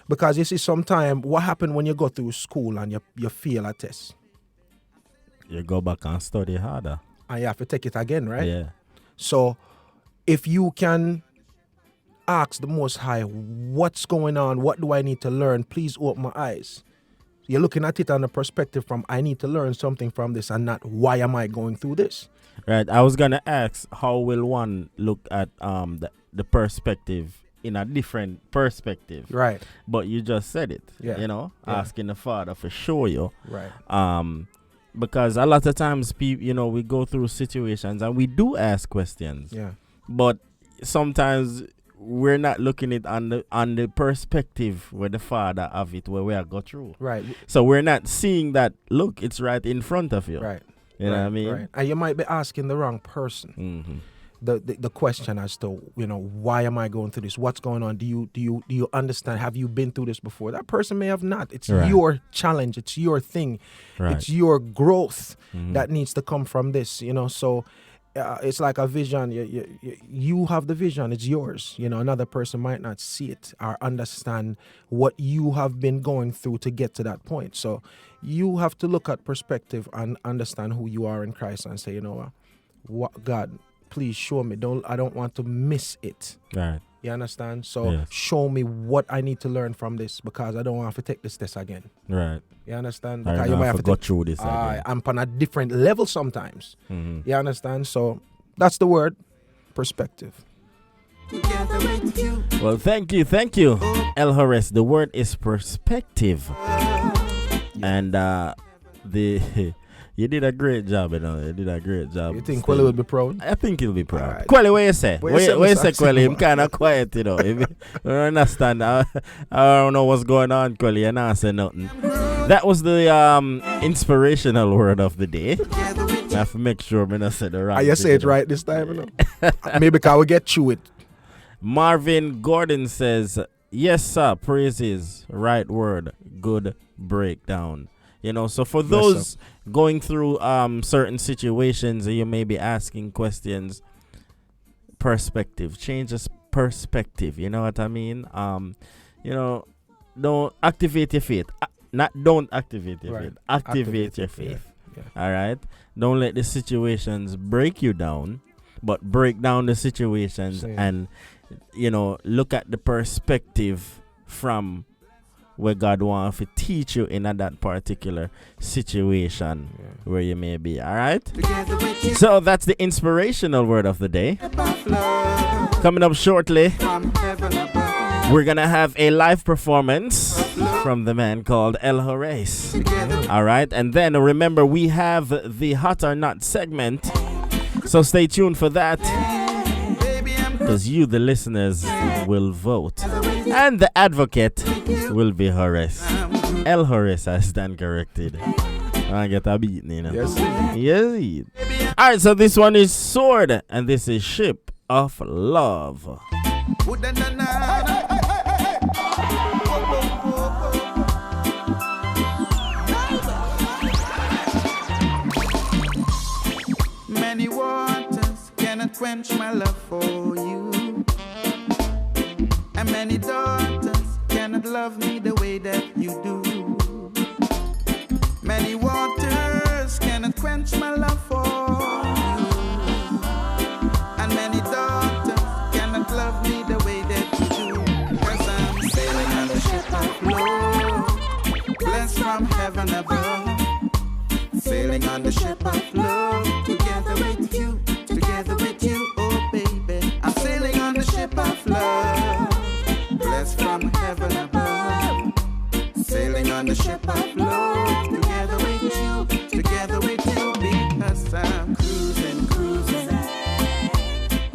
Because you see, sometimes what happens when you go through school and you fail a test? You go back and study harder. And you have to take it again, right? Yeah. So if you can ask the Most High, what's going on? What do I need to learn? Please open my eyes. You're looking at it on a perspective from, I need to learn something from this, and not, why am I going through this? Right. I was going to ask, how will one look at the perspective in a different perspective? Right. But you just said it, you know, asking the Father for show you. Right. Because a lot of times, people, you know, we go through situations and we do ask questions. Yeah. But sometimes we're not looking at on the perspective where the Father have it, where we are go through. Right. So we're not seeing that, look, it's right in front of you. Right. You know what I mean? Right. And you might be asking the wrong person. The question as to, you know, why am I going through this? What's going on? Do you understand? Have you been through this before? That person may have not. It's your challenge. It's your thing. It's your growth that needs to come from this, you know. So it's like a vision. You have the vision. It's yours. You know, another person might not see it or understand what you have been going through to get to that point. So you have to look at perspective and understand who you are in Christ and say, you know what, God, please show me. I don't want to miss it. Right. You understand? So show me what I need to learn from this, because I don't want to take this test again. Right. You understand? Because you might have to go through this again. I'm on a different level sometimes. You understand? So that's the word, perspective. Well, thank you, El Horace. The word is perspective. And you did a great job, you know. You did a great job. You think Quelly will be proud? I think he'll be proud. Right. Quelly, what you say? What you say, Quelly? I'm kind of quiet, you know. I don't understand. I don't know what's going on, Quelly. You're not saying nothing. That was the inspirational word of the day. I have to make sure I said the right thing. You say it right this time, you know? Maybe because we get through it. Marvin Gordon says, yes, sir, praises, right word, good breakdown. You know, so for those going through certain situations, you may be asking questions, perspective, changes perspective. You know what I mean? You know, don't activate your faith. Don't activate your faith. Activate your faith. Yeah. All right? Don't let the situations break you down, but break down the situations and, you know, look at the perspective from where God wants to teach you in that particular situation where you may be. All right? So that's the inspirational word of the day. Coming up shortly, we're going to have a live performance from the man called El Horace. All right? And then remember, we have the Hot or Not segment. So stay tuned for that, because you, the listeners, will vote. And the advocate will be Horace. El Horace, I stand corrected. I get a beat, you know. Yes. Alright, so this one is Sword, and this is Ship of Love. Many waters cannot quench my love for you, and many daughters cannot love me the way that you do. Many waters cannot quench my love for you, and many daughters cannot love me the way that you do. 'Cause I'm sailing on the ship of love, blessed from heaven above. Sailing on the ship of love, together with you, oh baby. I'm sailing on the ship of love, blessed from heaven above. Sailing on the ship of love, together with you, because I'm cruising, cruising,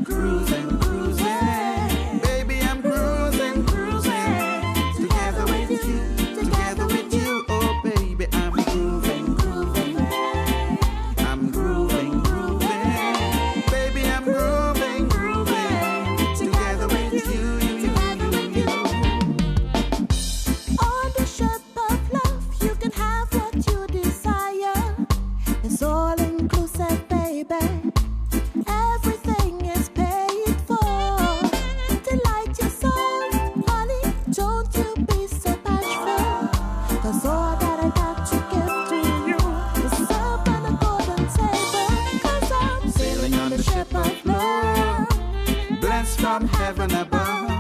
cruising, cruising. Baby, I'm cruising, cruising, together with you, oh baby, I'm grooving, grooving. I'm grooving, grooving. Baby, I'm grooving, grooving, together with you. On the ship of love, you can have what you desire. It's all inclusive, baby. Everything is paid for. Delight your soul, honey. Don't you be so bashful. 'Cause all that I got to give to you is served on a golden table. 'Cause I'm Sailing on the ship of love, blessed from heaven above.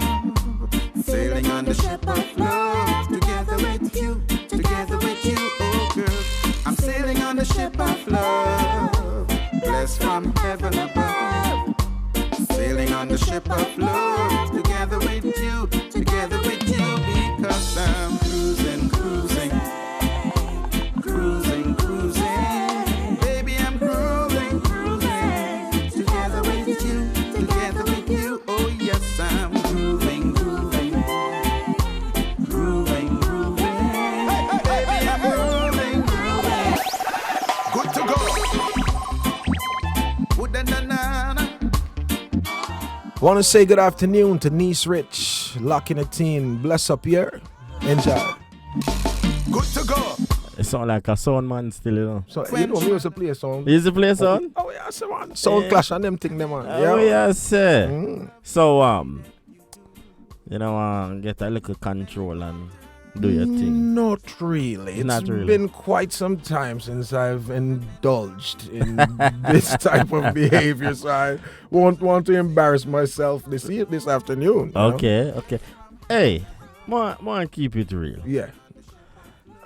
Sailing on the ship of love, together with you, oh girl. I'm sailing on the ship of love, blessed from heaven above. Sailing on the ship of love, together with you, because I'm cruising, cruising, cruising, cruising. Baby, I'm cruising, cruising, together with you, oh yes, I'm grooving, grooving, grooving, grooving. Baby, I'm grooving, grooving. Good to go. Ooh-da-na-na-na. Want to say good afternoon to Niece Rich, locking it in. Bless up here. Enjoy. Good to go. It sound like a sound man still, you know. So, you know, me used to play a song. You used to play a song? Oh, yeah, so man. Sound clash and them thing, them, man. Oh, yeah, sir. So, you know, get a little control and do your thing. Not really. Not It's really. been quite some time since I've indulged in this type of behavior, so I won't want to embarrass myself this afternoon. Okay. Hey, more keep it real. Yeah.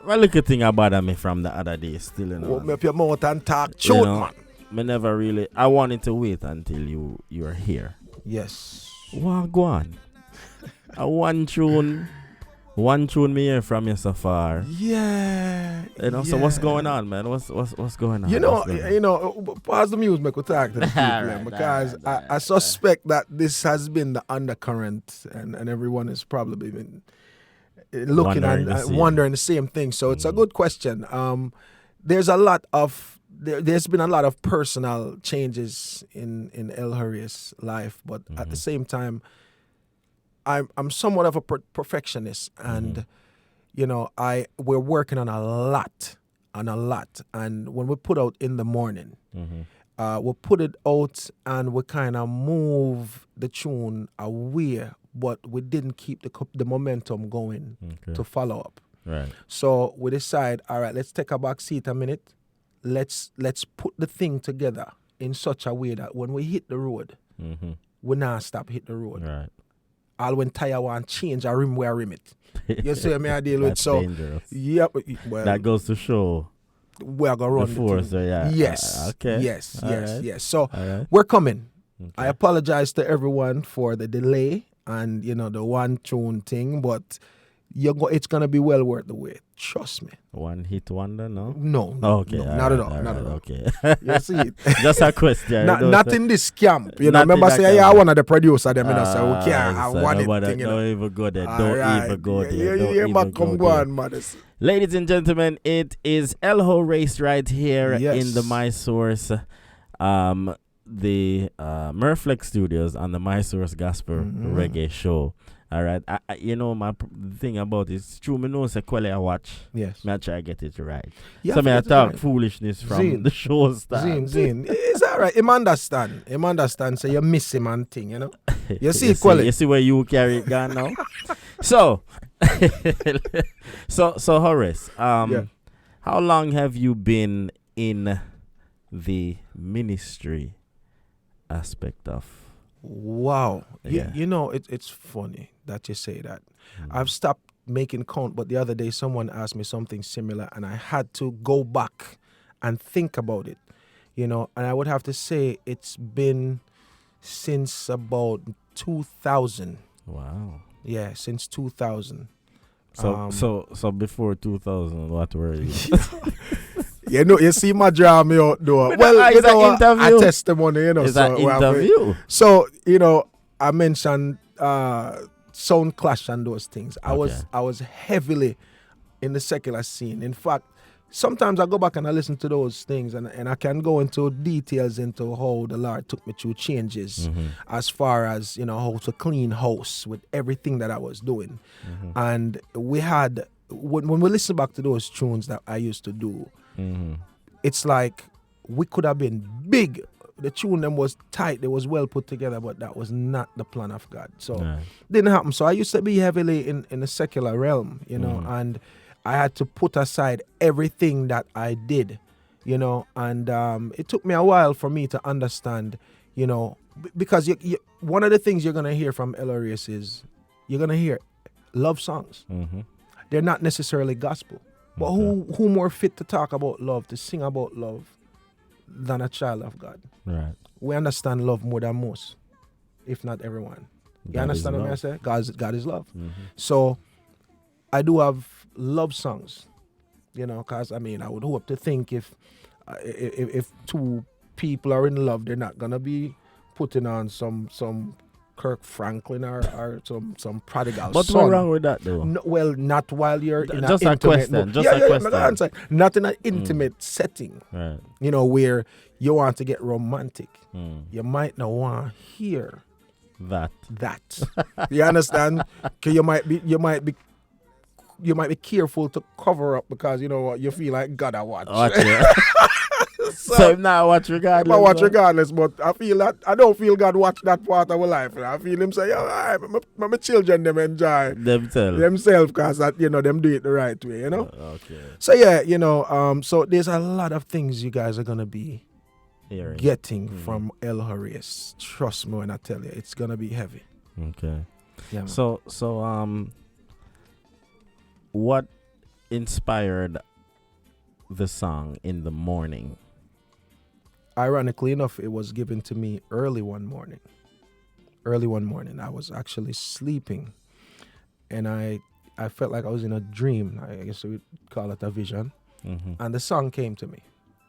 Well, look at thing about me from the other day still, you know. Open up your mouth and talk truth, man. Me never really, I wanted to wait until you're here. Yes. What go on? One tune me hear from you so far. Yeah. You know, so what's going on, man? What's going on? You know, pause the music, we talk to the people, Alright, because I suspect that this has been the undercurrent, and everyone has probably been looking wondering the same thing. So it's a good question. There's been a lot of personal changes in El Hurriyah's life, but at the same time, I'm somewhat of a perfectionist, and you know, we're working on a lot, and when we put out in the morning, we'll put it out and we kind of move the tune away, but we didn't keep the momentum going to follow up. Right. So we decide, all right, let's take a back seat a minute. Let's put the thing together in such a way that when we hit the road, we not stop hit the road. Right. All when tire want change, I rim where I rim it. You see what I deal with? That's So dangerous. Yep. Well, that goes to show we're gonna run the force. thing. Yeah. Yes. Okay. Yes. All Yes. right. Yes. So All right. we're coming. Okay. I apologize to everyone for the delay and the one tune thing, but it's gonna be well worth the wait. Trust me. One hit wonder, no? No. Okay. No, all not right, at all. Not at all. Okay. You see it. Just a question. Not in this camp. You know, Not remember in that say, camp. I one of the producer them, so we can't so I want it nobody- thing, Don't even go there. All Don't right. even go there. Yeah, Don't yeah, but even come go go there. on, mothers. Ladies and gentlemen, it is Elho Race right here Yes. in the My Source, the Merflex Studios on the My Source Gospel Reggae Show. All right, my thing about it, it's true. Me know say quality I watch. Yes, me I try to get it right. Yeah, So me I get it talk right. foolishness from Zine. the show start. Zine. It's all right. Him understand. So you miss him and thing, you know. You see, quality. You see where you carry it gone now. So So Horace, Yeah. how long have you been in the ministry aspect of? Wow. Yeah. You know, it's funny that you say that. I've stopped making count, but the other day someone asked me something similar and I had to go back and think about it. You know, and I would have to say it's been since about 2000. Wow. Yeah, since 2000. So before 2000, what were you? You know, you see my drama out though. But Well, you it's an know, interview. a testimony, you know. It's an interview. So, you know, I mentioned sound clash and those things. I was heavily in the secular scene. In fact, sometimes I go back and I listen to those things and I can go into details into how the Lord took me through changes as far as, you know, how to clean house with everything that I was doing. And we had, when we listen back to those tunes that I used to do, it's like we could have been big. The tune them was tight, they was well put together, but that was not the plan of God. So didn't happen. So I used to be heavily in the secular realm, you know, and I had to put aside everything that I did, you know, and it took me a while for me to understand, you know, because one of the things you're going to hear from LRS is you're going to hear love songs. They're not necessarily gospel, but who more fit to talk about love, to sing about love than a child of God? Right. We understand love more than most, if not everyone. You God understand is what I love. say? God is love. So I do have love songs, you know, because I mean, I would hope to think if two people are in love, they're not gonna be putting on some Kirk Franklin or some prodigal But son. what's wrong with that though? No, well, not while you're in Just an a intimate question, mood. just a question. I'm gonna answer. Not in an intimate setting, Right. you know, where you want to get romantic. You might not want to hear that. You understand? Because you might be careful to cover up because you know what, you feel like God I watch. So now watch regardless. I watch regardless, but I feel that I don't feel God watch that part of our life. I feel Him say, "All right, my children them enjoy themselves because that you know them do it the right way, you know." Okay. So yeah, you know, so there's a lot of things you guys are gonna be getting from El Horace. Trust me when I tell you, it's gonna be heavy. Okay. Yeah. Man. So what inspired the song In the Morning? Ironically enough, it was given to me early one morning. I was actually sleeping, and I felt like I was in a dream. I guess we would call it a vision. And the song came to me.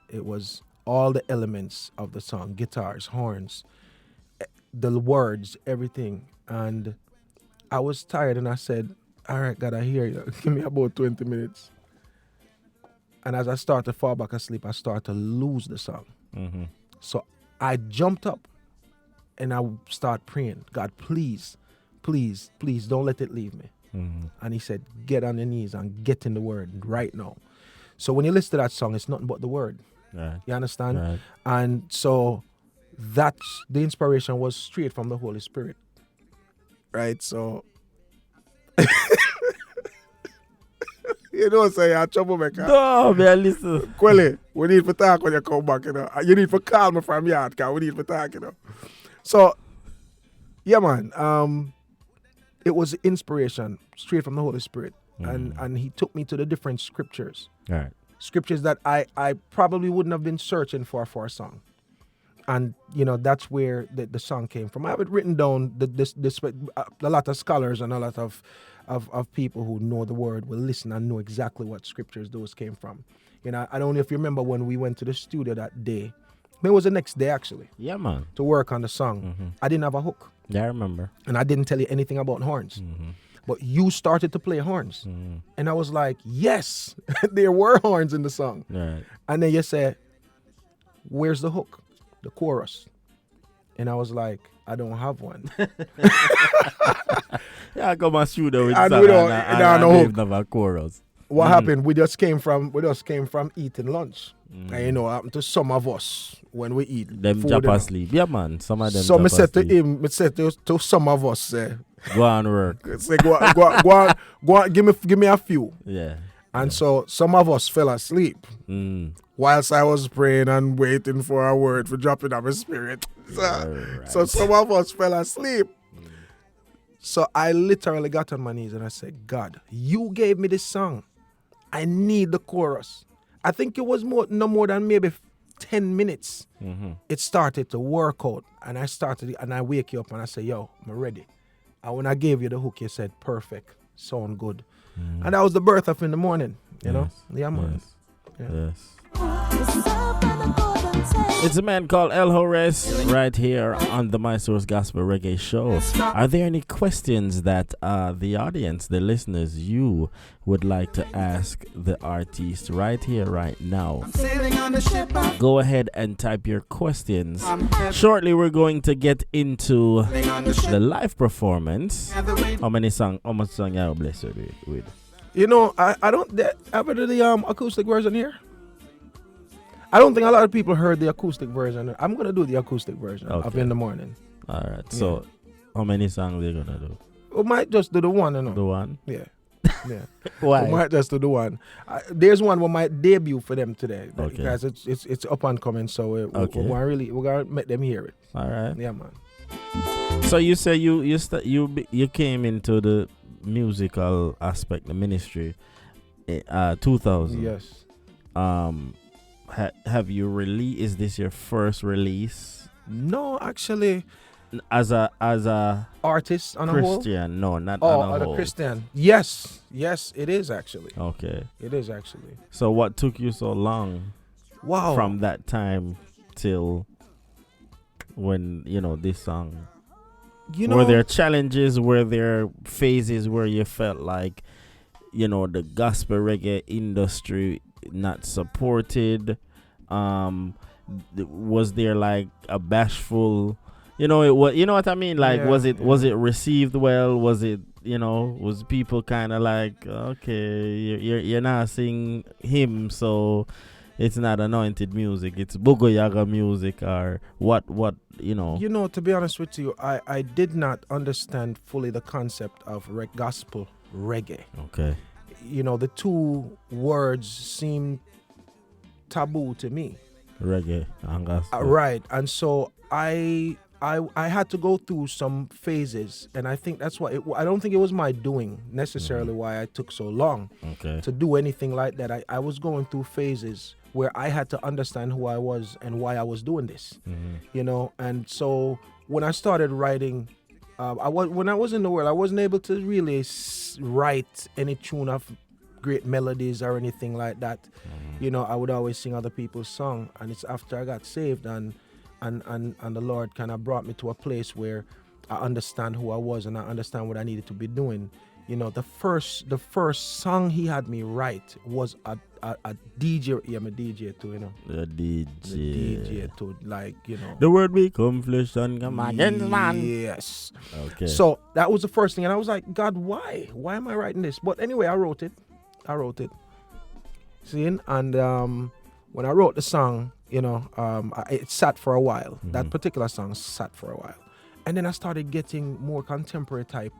It was all the elements of the song: guitars, horns, the words, everything. And I was tired, and I said, "All right, God, I hear you. Give me about 20 minutes." And as I start to fall back asleep, I start to lose the song. So I jumped up and I start praying, "God, please, please, please don't let it leave me." And He said, "Get on your knees and get in the word right now." So when you listen to that song, it's nothing but the word. Right. You understand? Right. And so the inspiration was straight from the Holy Spirit. Right? So you know, say you're a troublemaker. No, man, listen. Quelly, we need to talk when you come back, you know. You need to call me from yard, because we need to talk, you know. So, yeah, man. It was inspiration straight from the Holy Spirit. And He took me to the different scriptures. All right. Scriptures that I probably wouldn't have been searching for a song. And, you know, that's where the song came from. I have it written down, a lot of scholars and a lot of people who know the word will listen and know exactly what scriptures those came from. You know, I don't know if you remember when we went to the studio that day. It was the next day, actually. Yeah, man. To work on the song. I didn't have a hook. Yeah, I remember. And I didn't tell you anything about horns. But you started to play horns. And I was like, yes, there were horns in the song. Right. And then you said, "Where's the hook? The chorus?" And I was like, "I don't have one." Yeah, I got my studio with And song we don't- and no hook. have a chorus. What happened? We just came from eating lunch. And you know, happened to some of us when we eat Them food, drop you know. asleep. Yeah, man. Some of them So I drop said to asleep. him, I said to some of us, Go on work. Say, go on, give me a few. Yeah. And so some of us fell asleep whilst I was praying and waiting for a word for dropping of a spirit. So some of us fell asleep. So I literally got on my knees and I said, God, you gave me this song. I need the chorus. I think it was no more than maybe 10 minutes. It started to work out. And I wake you up and I say, yo, I'm ready. And when I gave you the hook, you said, perfect, sound good. And that was the birth of In the Morning, you know? Yeah, man. Yes. It's a man called El Horace right here on the My Source Gospel Reggae Show. Are there any questions that the audience, the listeners, you would like to ask the artist right here, right now? Go ahead and type your questions. Shortly, we're going to get into the live performance. How much song you are blessed with? You know, I don't ever do the acoustic version here. I don't think a lot of people heard the acoustic version. I'm going to do the acoustic version of In the Morning. All right. So, how many songs are you going to do? We might just do the one, you know. The one? Yeah. Yeah. Why? We might just do the one. There's one we might debut for them today. Because it's up and coming, so we're going to make them hear it. All right. Yeah, man. So you say you came into the musical aspect, the ministry, 2000. Yes. Have you released? Is this your first release? No, actually. As a artist on Christian, a whole? no, not on a a whole. Christian. Yes, it is actually. Okay. It is actually. So what took you so long? Wow. From that time till when this song. Were there challenges? Were there phases where you felt like, the gospel reggae industry not supported? Was there like a bashful, you know what I mean? Like, was it received well? Was it, was people kind of like, okay, you're not singing him, so it's not anointed music, it's Bogo Yaga music, or what, to be honest with you, I did not understand fully the concept of gospel reggae. Okay. The two words seem taboo to me. Reggae and gospel. Right. And so I had to go through some phases, and I think that's why I don't think it was my doing necessarily why I took so long to do anything like that. I was going through phases where I had to understand who I was and why I was doing this, and so when I started writing, when I was in the world, I wasn't able to really write any tune of great melodies or anything like that. I would always sing other people's song, and it's after I got saved and the Lord kind of brought me to a place where I understand who I was and I understand what I needed to be doing. The first song he had me write was a DJ. Yeah, I'm a DJ too, The DJ. The DJ too, like, The word become flesh and come against man. Yes. Okay. So that was the first thing, and I was like, God, why? Why am I writing this? But anyway, I wrote it. See, and when I wrote the song, it sat for a while. That particular song sat for a while. And then I started getting more contemporary type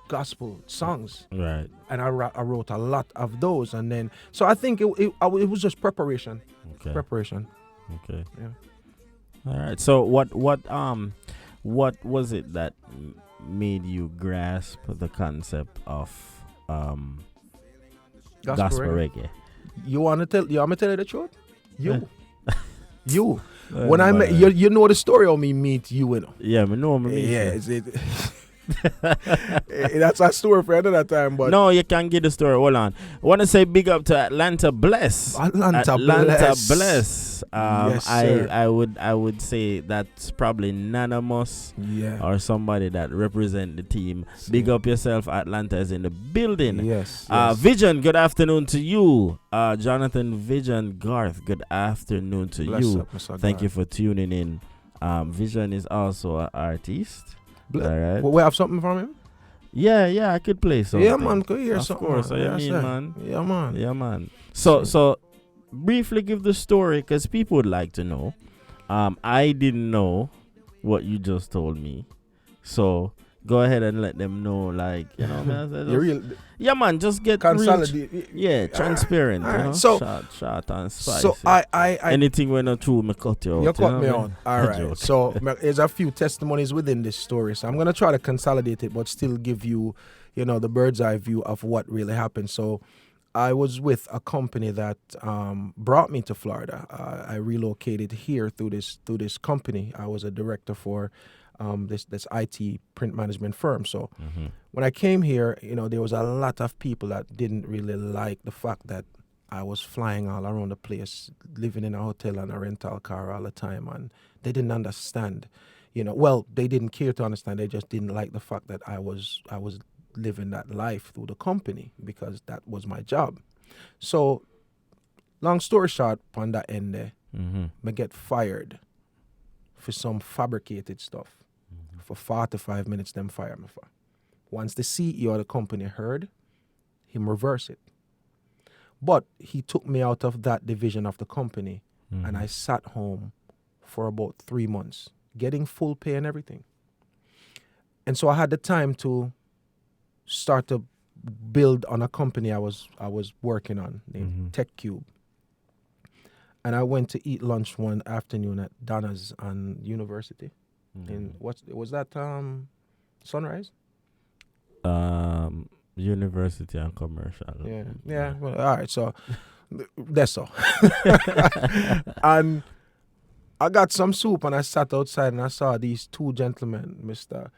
gospel songs. Right. And I wrote a lot of those. And then, so I think it was just preparation. Okay. Preparation. Okay. Yeah. All right. So what was it that made you grasp the concept of gospel reggae? You want me to tell you the truth? You. When I met you know the story of me meet you, Yeah, I know me. Yeah, that's a story for another time. But no, you can get the story. Hold on. I want to say big up to Atlanta Bless. Atlanta Bless. Yes, sir. I would say that's probably Nanamus, or somebody that represent the team. Big up yourself. Atlanta is in the building. Yes. Vision, good afternoon to you. Jonathan Vision Garth, good afternoon to you. Thank you for tuning in. Vision is also an artist. All right. We have something from him? Yeah, I could play something. Yeah, man, could hear something. Of course, man. Yeah, man. So briefly give the story, because people would like to know. I didn't know what you just told me. So go ahead and let them know, like, you know, man, yeah, man, just get consolidate. Transparent. Right. You know? So short and spicy. So I anything when not true, me cut you out. You cut me know? on. All right. So there's a few testimonies within this story. So I'm gonna try to consolidate it, but still give you, you know, the bird's eye view of what really happened. So I was with a company that brought me to Florida. I relocated here through this company. I was a director for this IT print management firm. So when I came here, you know, there was a lot of people that didn't really like the fact that I was flying all around the place, living in a hotel and a rental car all the time, and they didn't understand. You know, well, they didn't care to understand. They just didn't like the fact that I was living that life through the company because that was my job. So, long story short, on that end there, I get fired for some fabricated stuff. For 45 minutes, them fire me for. Once the CEO of the company heard, him reverse it. But he took me out of that division of the company, and I sat home for about 3 months, getting full pay and everything. And so I had the time to start to build on a company I was working on named TechCube. And I went to eat lunch one afternoon at Donna's on University. In was that Sunrise? University and Commercial. Yeah. Well, all right. So that's so. And I got some soup and I sat outside and I saw these two gentlemen, Mr.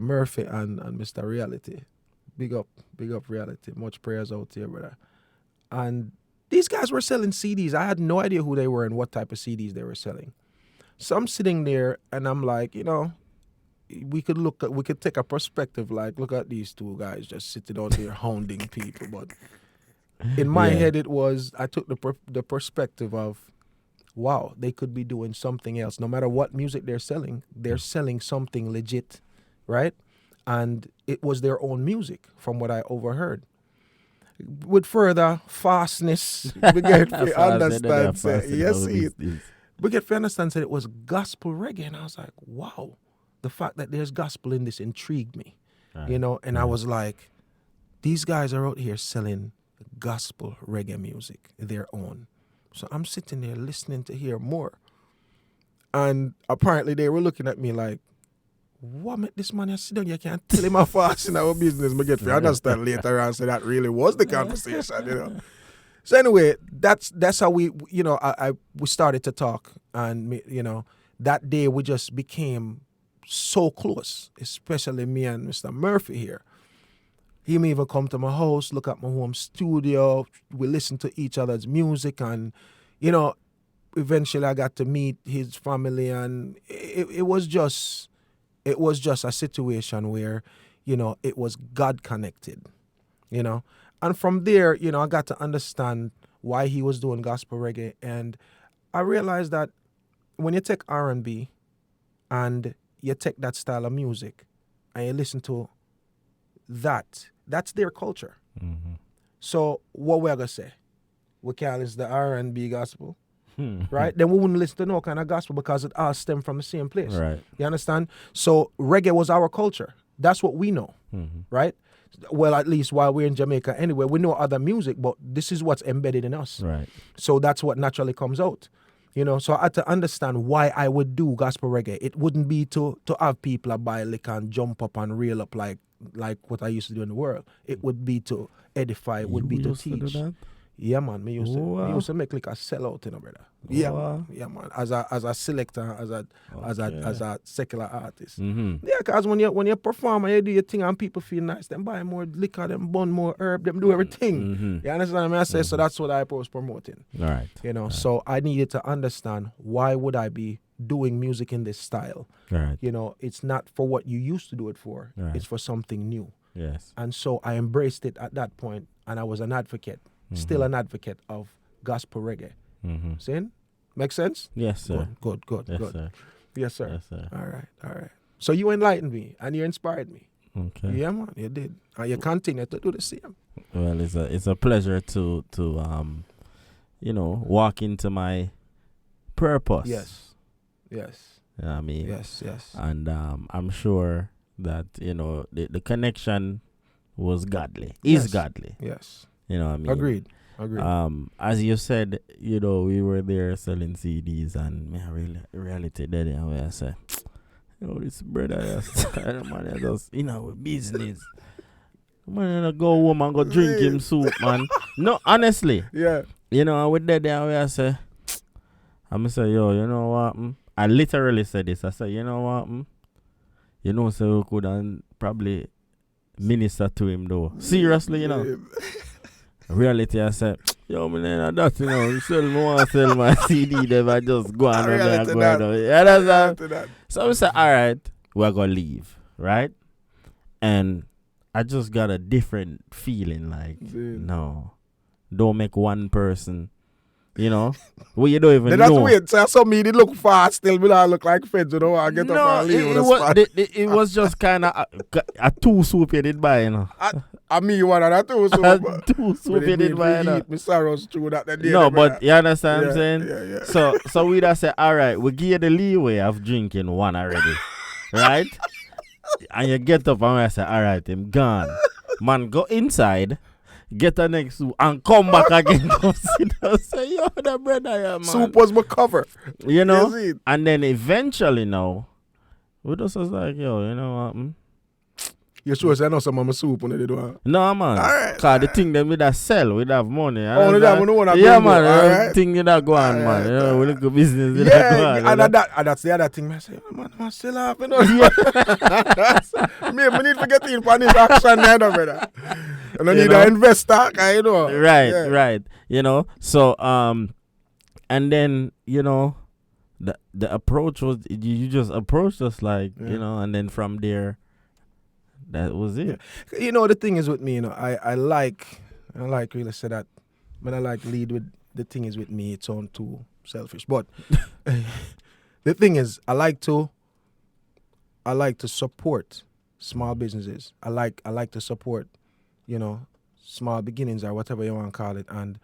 Murphy and Mr. Reality. Big up Reality. Much prayers out here, brother. And these guys were selling CDs. I had no idea who they were and what type of CDs they were selling. So I'm sitting there and I'm like, you know, we could take a perspective, like, look at these two guys just sitting out there hounding people. But in my head, I took the perspective of, wow, they could be doing something else. No matter what music they're selling something legit, right? And it was their own music, from what I overheard. With further fastness, we get to understand. We get to understand that it was gospel reggae, and I was like, wow, the fact that there's gospel in this intrigued me, you know. And I was like, these guys are out here selling gospel reggae music, their own. So I'm sitting there listening to hear more, and apparently they were looking at me like, what make this man sit down? You can't tell him how fast in our business. We get to understand later on. So that really was the conversation, you know. So anyway, that's how we, you know, we started to talk, and you know, that day we just became so close, especially me and Mr. Murphy here. He may even come to my house, look at my home studio. We listen to each other's music, and you know, eventually I got to meet his family, and it was just a situation where, you know, it was God connected, you know. And from there, you know, I got to understand why he was doing gospel reggae. And I realized that when you take R&B and you take that style of music and you listen to that's their culture. So what we're going to say? We can't listen to R&B gospel, right? Then we wouldn't listen to no kind of gospel because it all stem from the same place. Right. You understand? So reggae was our culture. That's what we know, right? Well, at least while we're in Jamaica anyway, we know other music, but this is what's embedded in us. Right. So that's what naturally comes out. You know, so I had to understand why I would do gospel reggae. It wouldn't be to have people buy liquor and jump up and reel up like what I used to do in the world. It would be to edify, it would be to teach. Yeah, man. Me used to make like a sellout, you know, brother. Yeah, man. As a selector, as a secular artist. Yeah, because when you perform and you do your thing and people feel nice, them buy more liquor, them burn more herb, them do everything. You understand what I say? So that's what I was promoting. All right. You know, so I needed to understand, why would I be doing music in this style? Right. You know, it's not for what you used to do it for. Right. It's for something new. Yes. And so I embraced it at that point, and I was an advocate. Still an advocate of gospel reggae. See? Make sense? Yes, sir. Good. Yes, sir. Yes, sir. Yes, sir. All right. So you enlightened me and you inspired me. Okay. Yeah, man, you did. And you continue to do the same. Well, it's a pleasure to you know, walk into my purpose. Yes. You know what I mean? Yes. And I'm sure that, you know, the connection was godly. Is godly. Yes. You know what I mean? Agreed. As you said, you know, we were there selling CDs, and man, reality that where I say, you know, this brother man, just, you know, business. Man, go home and go drink him soup, man. No, honestly. Yeah. You know, I was there where I say, I'm going to say, yo, you know what? I literally said this. I said, you know what? You know, so we could probably minister to him, though. Seriously, you know. Reality, I said, yo, man, that's, you know, you want to sell my CD, then I just go on and go on. Yeah, that's so we said, all right, we're going to leave, right? And I just got a different feeling, like, no, don't make one person, you know, well, you don't even know. That's weird. So I saw me, they look fast still, but I look like Feds, you know, I get up and leave. It was just kind of a two soup you did buy, you know. I mean, one of that two soup. Two soup you did buy, you know. My sorrows through that day. No, but you understand what I'm saying? Yeah. So we just say, all right, we give you the leeway of drinking one already, right? And you get up and I say, all right, I'm gone. Man, go inside, get the next soup, and come back again. Come sit down. Say, yo, the brother, yeah, man. Soup was my cover. You know? And then eventually now, we just was like, yo, you know what? You sure say I know some of my soup when they do it? No, man. Because the thing them with that sell, we have money. Oh, we have money. Yeah, man. The thing you that go on, man. You know, we look at business. Yeah, and that's the other thing. Man, I say, man, I'm still up. You know? Me need to get in for this action now, brother. And I need an investor, you know. Right. You know, so, and then, you know, the approach was, you just approached us like, you know, and then from there, that was it. Yeah. You know, the thing is with me, you know, I like really say that when I like lead with the thing is with me, it's on too selfish. But the thing is, I like to support small businesses. I like to support, you know, small beginnings or whatever you want to call it. And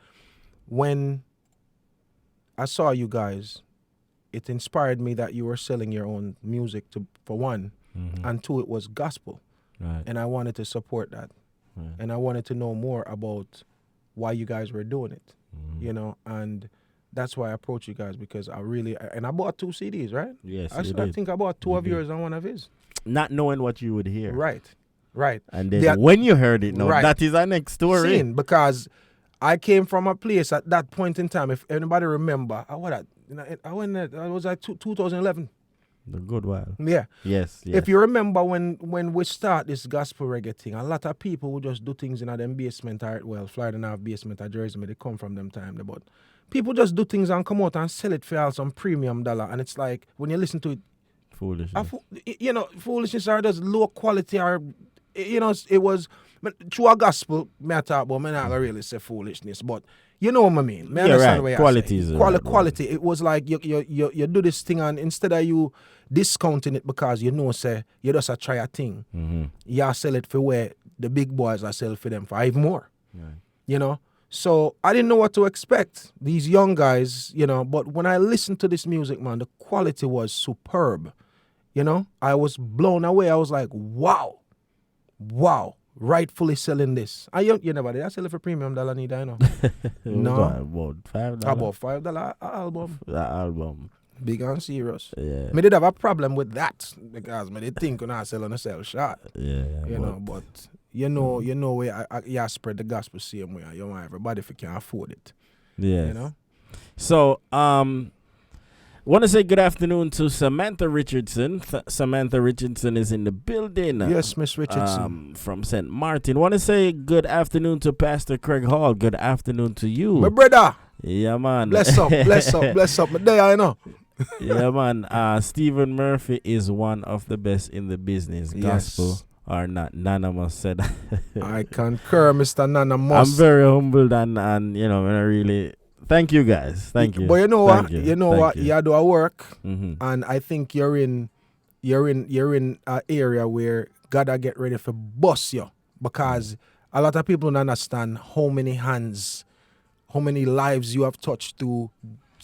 when I saw you guys, it inspired me that you were selling your own music for one, and two, it was gospel. Right. And I wanted to support that. Right. And I wanted to know more about why you guys were doing it, you know, and that's why I approached you guys, because I bought 2 CDs, right? Yes, I think I bought 2 of yours and 1 of his. Not knowing what you would hear. Right. And then when you heard it, that is our next story. Because I came from a place at that point in time, if anybody remember, I went there, I was like 2011. The good while. Yeah. Yes. If you remember when we start this gospel reggae thing, a lot of people would just do things in them basement. Florida now have basement or Jersey, they come from them time. But people just do things and come out and sell it for some premium dollar. And it's like, when you listen to it, foolishness. You know, foolishness or just low quality or, you know, it was, through a gospel, I talk about, I not really say foolishness, but you know what I mean. Quality. It was like you do this thing, and instead of you discounting it because you know, say, you just try a thing, you sell it for where the big boys are selling for them for even more. Right. You know? So I didn't know what to expect. These young guys, you know, but when I listened to this music, man, the quality was superb. You know? I was blown away. I was like, wow. Rightfully selling this. You never did. I sell it for premium dollar need, I know. No. About $5. About $5 album. That album. Big and serious. Yeah. Me did have a problem with that because me did think when I sell on a sell shot. Yeah. You know, but you know where I spread the gospel same way. You want everybody if you can afford it. Yeah. You know? So, want to say good afternoon to Samantha Richardson. Samantha Richardson is in the building. Yes, Miss Richardson. From St. Martin. Want to say good afternoon to Pastor Craig Hall. Good afternoon to you. My brother. Yeah, man. Bless up. My day, I know. Yeah, man. Stephen Murphy is one of the best in the business. Gospel or not. Nana must said. I concur, Mr. Nana must. I'm very humbled and you know, I really... Thank you guys. Thank you. But you know what? You know what? You do a work, and I think you're in an area where gotta get ready for bust you, because a lot of people don't understand how many hands, how many lives you have touched to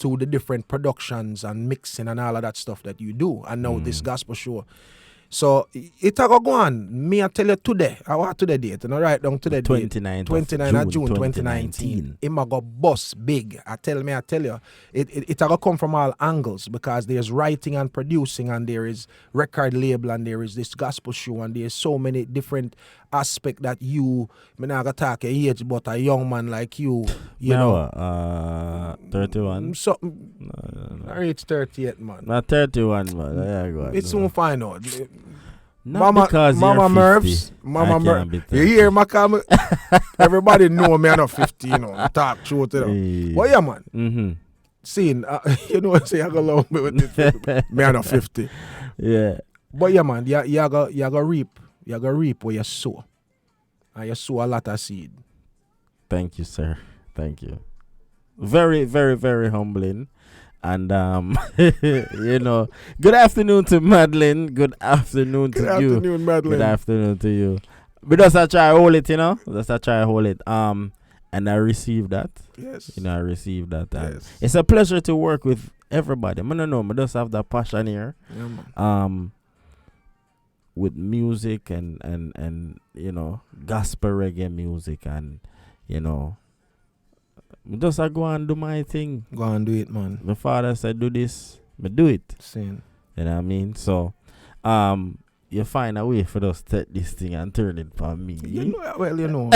the different productions and mixing and all of that stuff that you do. And now this gospel show, So it a go on. Me I tell you today. I want today date. And I write down today date. 29th of June 2019. It a go bust big. I tell you. It a go come from all angles because there's writing and producing and there is record label and there is this gospel show and there's so many different aspects that you me not gonna talk your age but a young man like you know 31. So I reach 38 man. Not 31 man. It's soon find out. Not because Mama you're 50. Mervs, Mama Mervs. You hear my comment? Everybody know me. I'm not 50, you know. Talk true to them. But yeah, man. Mm-hmm. Seeing, you know, say I go along with this. Me, I'm not 50. Yeah. But yeah, man. You go reap. You go reap where you sow. And you sow a lot of seed. Thank you, sir. Thank you. Very, very, very humbling. And you know, good afternoon to Madeline. Good afternoon to you. Good afternoon, Madeline. Good afternoon to you. But just I try hold it, you know. Just I try hold it. And I received that. Yes. You know, I received that. Yes. It's a pleasure to work with everybody. I don't know. I just have that passion here. Yeah, man. With music and you know, gospel reggae music and you know. Just I go and do my thing. Go and do it, man. The father said do this, but do it. Same. You know what I mean? So, you find a way for us to take this thing and turn it for me. You know, well, you know.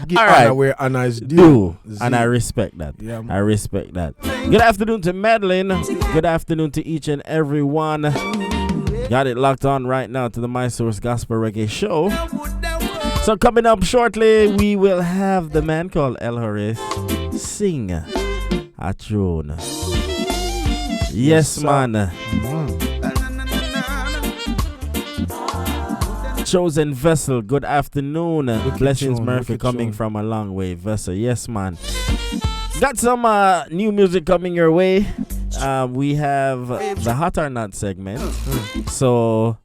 Give all right. Anna where Anna is due. And I respect that. Yeah, man. I respect that. Good afternoon to Madeline. Good afternoon to each and every one. Got it locked on right now to the My Source Gospel Reggae Show. So coming up shortly, we will have the man called El Horace sing a tune. Yes, man. Chosen Vessel, good afternoon. Blessings Murphy coming from a long way. Vessel, yes, man. Got some new music coming your way. We have the Hot or Not segment. So,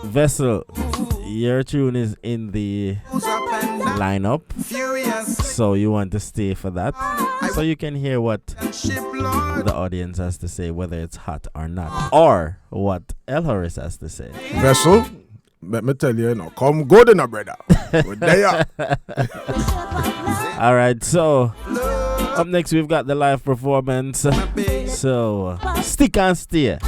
Vessel, your tune is in the lineup, so you want to stay for that, so you can hear what the audience has to say, whether it's hot or not, or what El Horace has to say. Vessel, let me tell you, come good in a brother. We're there. All right, so up next we've got the live performance. So stick and stay.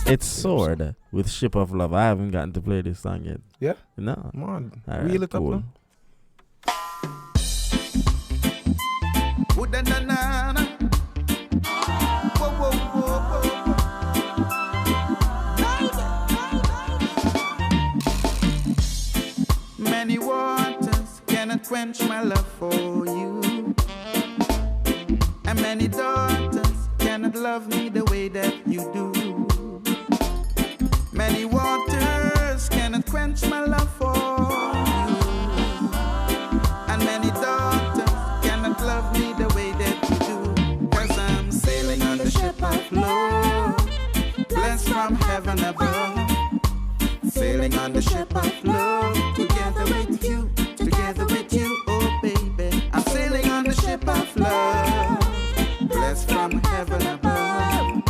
It's Sword with Ship of Love. I haven't gotten to play this song yet. Yeah? No. Come on. All Reel right, it up cool. now. Many waters cannot quench my love for you, and many daughters cannot love me the way that you do. Many waters cannot quench my love for you, and many daughters cannot love me the way that you do. 'Cause I'm sailing on the ship of love, blessed from heaven above. Sailing on the ship of love, together with you, oh baby. I'm sailing on the ship of love, blessed from heaven above.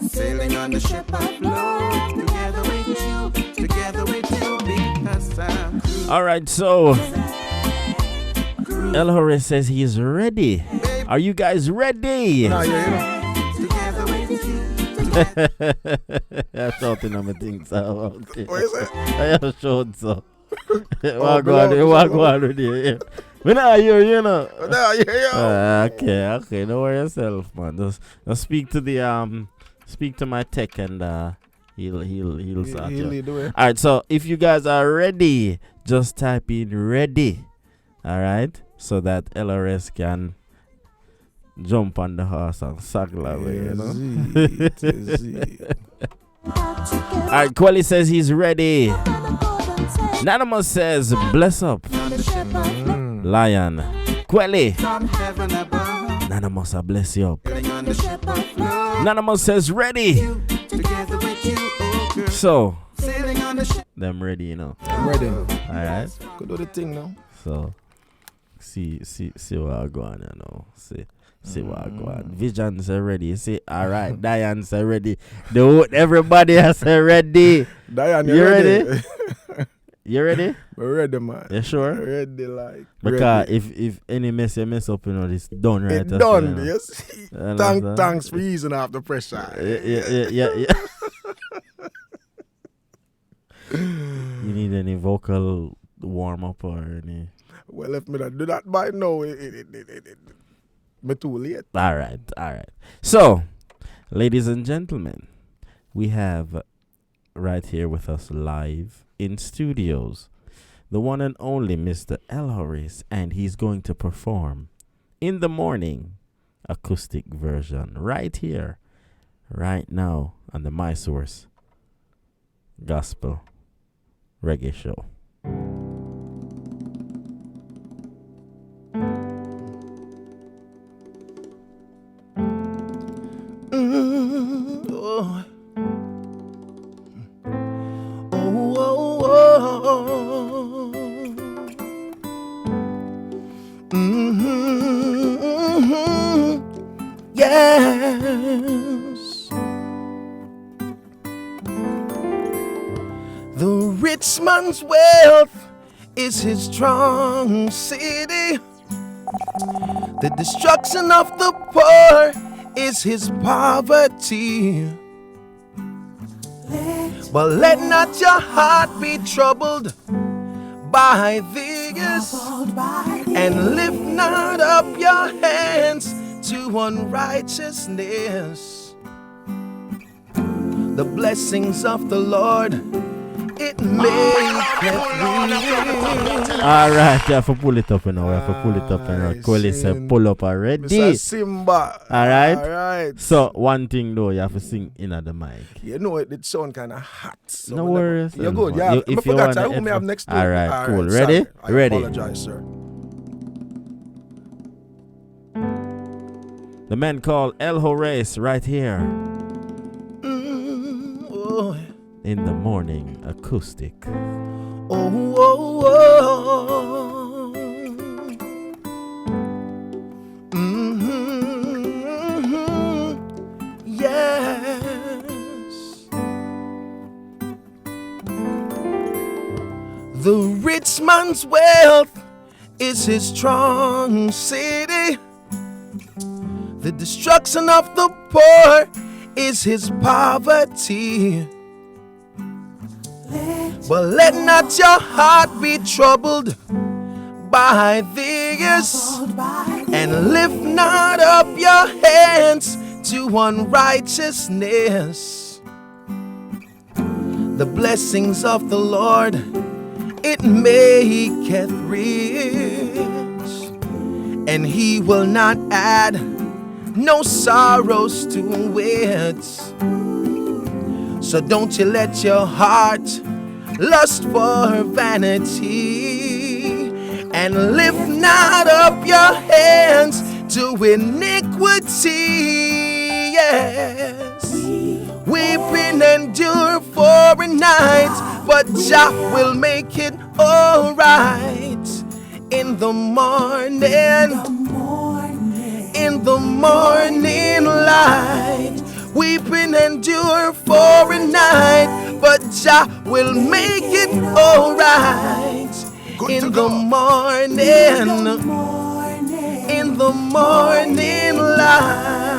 Sailing on the ship of love, together with you, because I'm cool. All right, so El Horace says he's ready. Are you guys ready? Nah, yeah. I'm shouting on my things. What is it? I have showed so. Walk on with you. We not hear you know. Okay. Don't worry yourself, man. Just speak to the speak to my tech and he'll sort you. All right. So if you guys are ready, just type in ready. All right, so that LRS can jump on the horse and circle away, you know. Alright, Quelly says he's ready. Nanama says bless up. Lion. Quelly. Nanama says bless you up. Nanama says ready. So them ready, you know. I'm ready. Alright. Could do the thing now. So see what I go on, you know. See what go on. Visions are ready. See, all right. Diane's are ready. Everybody has ready. Diane, you ready? You ready? We're ready, man. You sure? Ready, like. Because ready. if any mess you mess up, you know, it's done right. It's done, you know. yes. Thanks for easing off the pressure. Yeah. You need any vocal warm up or any? Well, if me not do that by now, me too late. All right. So, ladies and gentlemen, we have right here with us live in studios the one and only Mr. L. Horace, and he's going to perform In the Morning acoustic version right here, right now on the My Source Gospel Reggae Show. Yes. The rich man's wealth is his strong city. The destruction of the poor is his poverty. But let not your heart be troubled by this, and lift not up your hands to unrighteousness. The blessings of the Lord, it maketh rich. All right, you have to pull it up now. You have to pull it up now. Cole said, pull up already. Mr. Simba. All right. All right. So one thing though, you have to sing in at the mic. You know it sound kind of hot. So no worries. You're good. Yeah. If you want who may have next all right. All Cool. right, Ready? Sorry. I Ready. apologize, sir. The man called El Horace right here. In the Morning acoustic. Yes. The rich man's wealth is his strong city. The destruction of the poor is his poverty. But let not your heart be troubled by this, and lift not up your hands to unrighteousness. The blessings of the Lord, it maketh rich, and he will not add no sorrows to it. So don't you let your heart lust for vanity, and lift not up your hands to iniquity. Yes, weeping endure for a night, but Jah will make it all right in the morning. In the morning light, weeping endure for a night, but Jah will make it all right in the morning. In the morning light.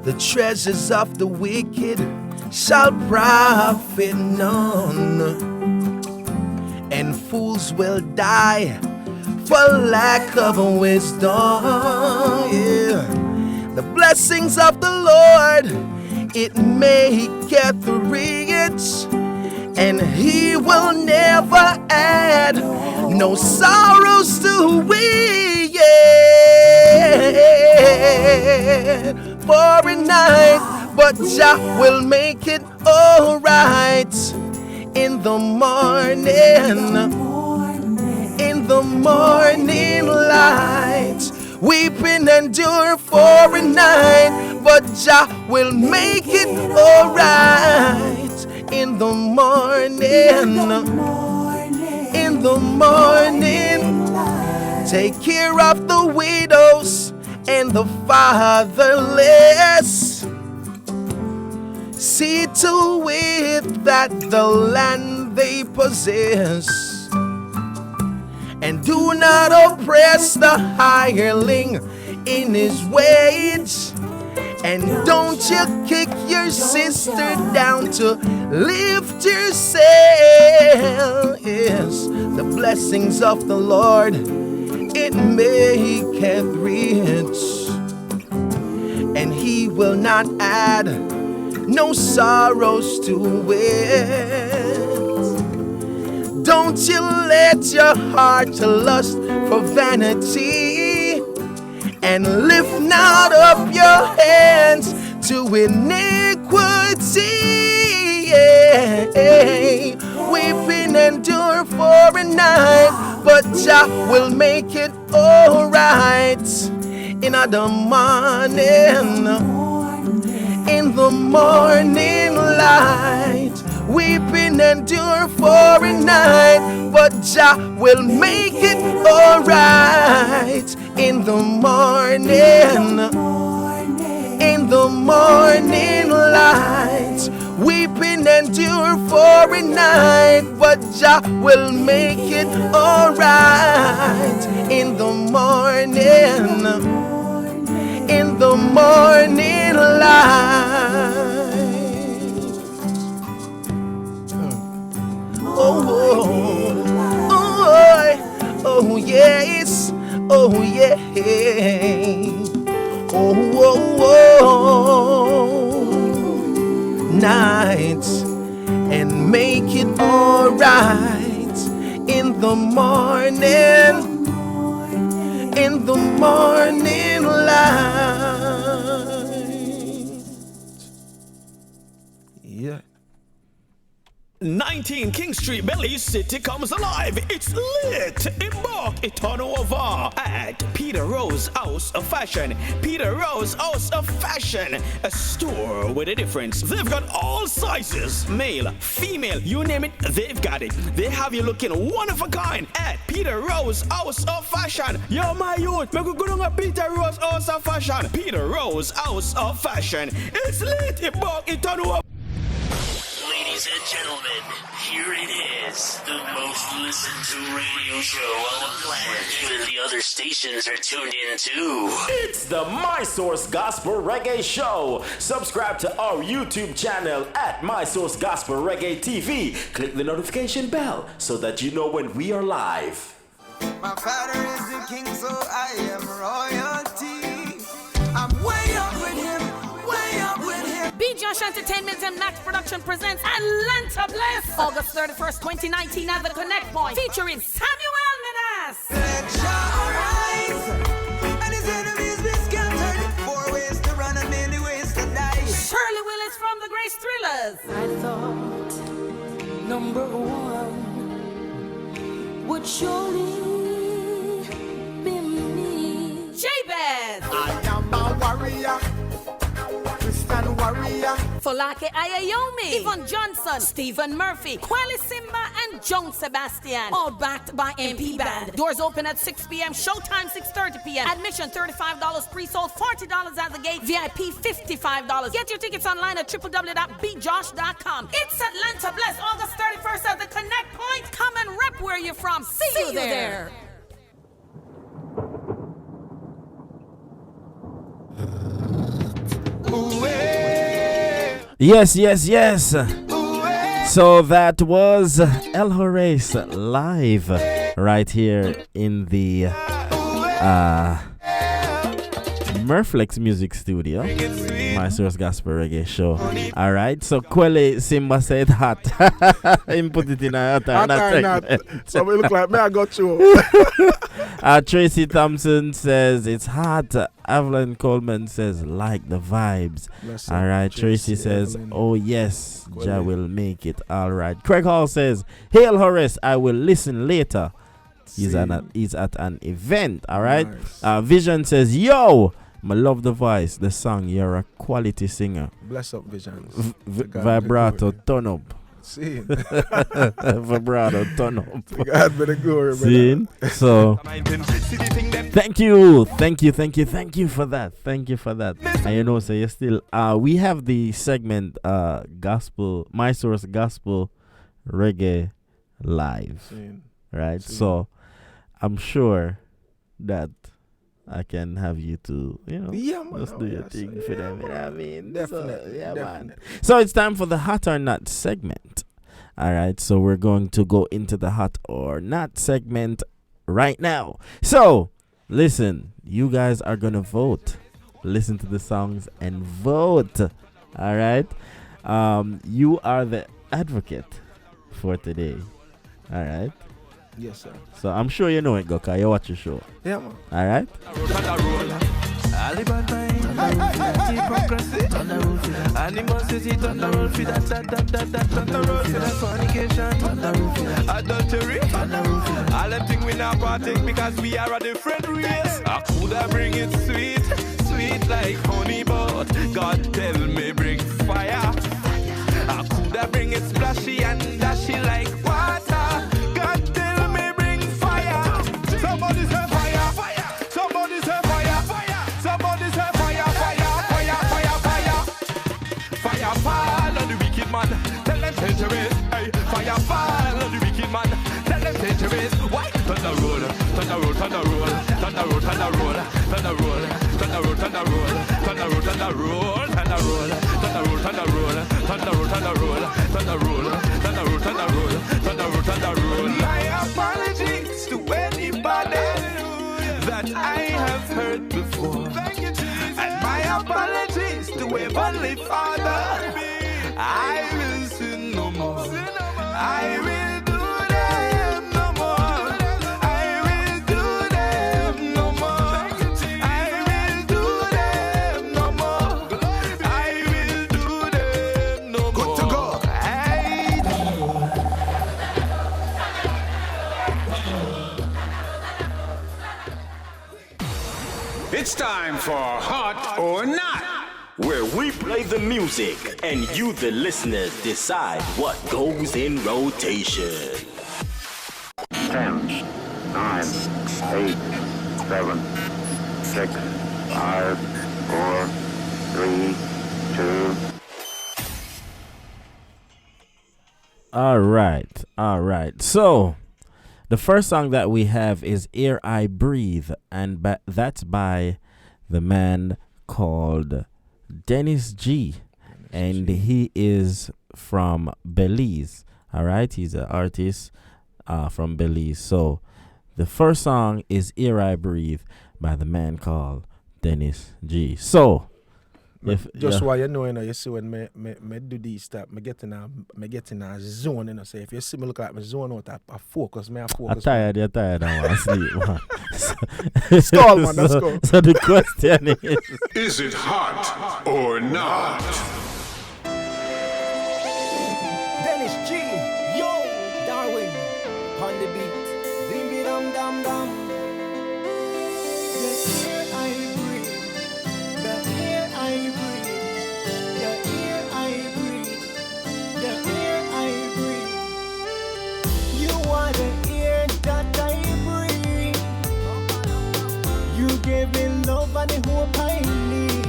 The treasures of the wicked shall profit none, and fools will die for lack of wisdom. Yeah. The blessings of the Lord, it maketh rich, and he will never add no sorrows to it. Yeah. For a night, but Jah will make it all right in the morning. In the morning light, Weeping endure for a night, but Jah will make it alright. In the morning, in the morning, take care of the widows and the fatherless. See to it that the land they possess, and do not oppress the hireling in his wage. And don't you kick your sister down to lift yourself. Yes, the blessings of the Lord, it maketh rich, and he will not add no sorrows to it. Don't you let your heart lust for vanity, and lift not up your hands to iniquity. Yeah. Weeping endure for a night, but Jah will make it alright. In the morning, in the morning light, weeping endure for a night, but Jah will make it alright. In the morning, in the morning light, weeping endure for a night, but Jah will make it alright. In the morning, in the morning light. Oh, oh, oh, yes, oh, yeah. Oh, night, and make it alright. In the morning, in the morning light. Yeah. 19 King Street, Belize City comes alive. It's lit. Embark it on over at Peter Rose House of Fashion. Peter Rose House of Fashion, a store with a difference. They've got all sizes, male, female, you name it, they've got it. They have you looking one of a kind at Peter Rose House of Fashion. Yo, my youth, make we go down at Peter Rose House of Fashion. Peter Rose House of Fashion. It's lit. Embark it on over. Ladies and gentlemen, here it is, the most listened to radio show on the planet. Even the other stations are tuned in too. It's the My Source Gospel Reggae Show. Subscribe to our YouTube channel at My Source Gospel Reggae TV. Click the notification bell so that you know when we are live. My father is the king, so I am royalty. I'm way up with him, way up with him. B. Josh Entertainment and Max Production presents Atlanta Bliss, August 31st, 2019 at the Connect Point, featuring Samuel Minas. Let Jah arise, and his enemies be scattered. 4 ways to run and many ways to die. Shirley Willis from the Grace Thrillers. I thought number one would surely be me. Jabez. I am a warrior, Christian warrior. Folake Ayayomi, Yvonne Johnson, Stephen Murphy, Kweli Simba, and Joan Sebastian. All backed by MP Band. Doors open at 6 p.m. Showtime 6:30 p.m. Admission $35, pre-sold $40 at the gate. VIP $55. Get your tickets online at www.bjosh.com. It's Atlanta Bless, August 31st at the Connect Point. Come and rep where you're from. See you there. Yes, yes, yes. So that was El Horace live right here in the Murflex Music Studio. My Source Gospel Reggae Show. Alright, so Kweli Simba said hot. Him put it in a hot. So we look like me, I got you. Tracy Thompson says it's hot. Evelyn Coleman says like the vibes. Alright, Tracy says, oh yes, Jah will make it. Alright. Craig Hall says, Hail Horace, I will listen later. He's at an event. All right. Nice. Vision says, "Yo, I love the voice, the song. You're a quality singer. Bless up, Vision. Vibrato, turn up. See, vibrato, turn up. To God be the glory, see, so thank you for that. Thank you for that. And you know, so you still we have the segment gospel, My Source Gospel Reggae Live, right? So I'm sure that I can have you to, just do your thing for them. You know what I mean? Definitely. Man. So it's time for the hot or not segment. All right. So we're going to go into the hot or not segment right now. So listen, you guys are going to vote. Listen to the songs and vote. All right. You are the advocate for today. All right. Yes, sir. So I'm sure you know it, Goka. You watch your show. Yeah, man. All right. Animosity, thunder roll for that, thunder roll for that fornication, adultery, all them things we not partake because we are a different race. I coulda bring it sweet like honey, but God tell me bring fire. I coulda bring it splashy and dashy like water. God tell me bring fire. Somebody say fire, fire. Somebody say fire, fire. Somebody say fire, fire, fire, fire, fire. Fire fall on the wicked man. Tell them change your ways. Hey, fire fall on the wicked man. Tell them change your ways. Why? Thunder roll, thunder roll, thunder roll, thunder roll, thunder roll, thunder roll, thunder roll, thunder roll, thunder roll, thunder roll, thunder roll, thunder roll, thunder roll, thunder roll, thunder roll, thunder roll, thunder roll, thunder roll, thunder roll, thunder roll. My apologies to anybody that I have hurt before. And my apologies to Heavenly Father. I will sin no more. I will do them no more. I will do them no more. I will do them no more. I will do them no more. Good to go. It's time for Hot or Not, where we play the music and you, the listeners, decide what goes in rotation. 10, 9, 8, 7, 6, 5, 4, 3, 2. All right. So the first song that we have is Air I Breathe, and that's by the man called Dennis G. And he is from Belize. All right. He's an artist from Belize. So the first song is Air I Breathe by the man called Dennis G. So why you know, you see when me do these stuff, me get in a zone, you know. So if you see me look like me zone out, I focus, I focus. You're tired, I want to sleep, man. Skull, man, that's cool. So the question is it hot or not? Dennis G, yo, Darwin, on the beat, dim dum dum dum. The air I breathe, the air I breathe, the air I breathe, the air I breathe. You are the air that I breathe. You gave me love and the hope I need.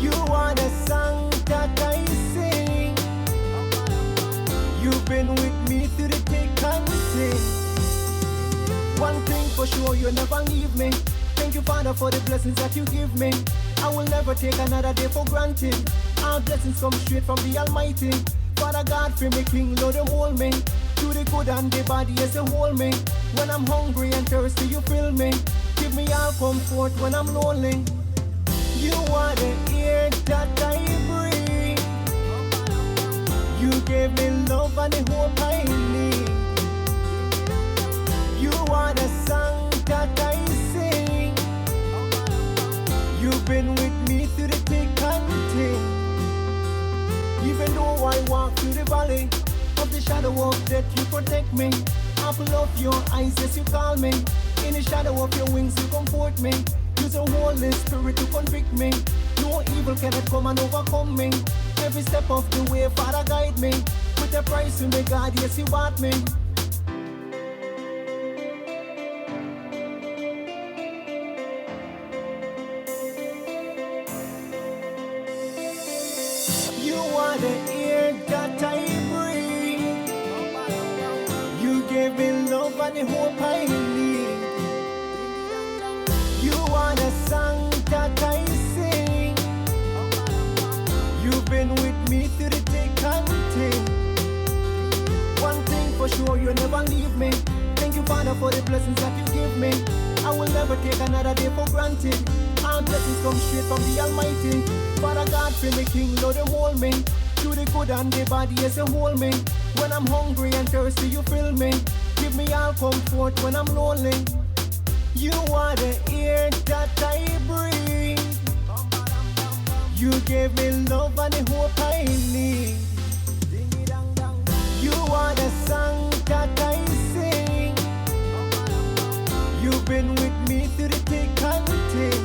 You are the song that I sing. You've been with me through the thick and thin. One thing for sure, you never leave me. Thank you, Father, for the blessings that you give me. I will never take another day for granted. Our blessings come straight from the Almighty. Father God, for me, King, Lord, them hold me. Do the good and the bad, yes, you hold me. When I'm hungry and thirsty, you fill me. Give me all comfort when I'm lonely. You are the air that I breathe. You gave me love and the hope I need. You are the song that I sing. You've been with me through the thick and thin. Even though I walk through the valley of the shadow of death, you protect me. apple of your eyes, yes, you call me. In the shadow of your wings, you comfort me. Use your Holy Spirit to convict me. No evil cannot come and overcome me. Every step of the way, Father, guide me. With the price you make, God, yes, you bought me. You are the air that I breathe. You gave me love and the hope I need. You are the song that I sing. You've been with me through the thick and thin. One thing for sure, you never leave me. Thank you, Father, for the blessings that you give me. I will never take another day for granted. All blessings come straight from the Almighty. Father God, feel me King, Lord, you hold me. Through the good and the bad, yes, you hold me. When I'm hungry and thirsty, you fill me. Give me all comfort when I'm lonely. You are the air that I breathe. You gave me love and the hope I need. You are the song that I sing. You've been with me through the thick and thin.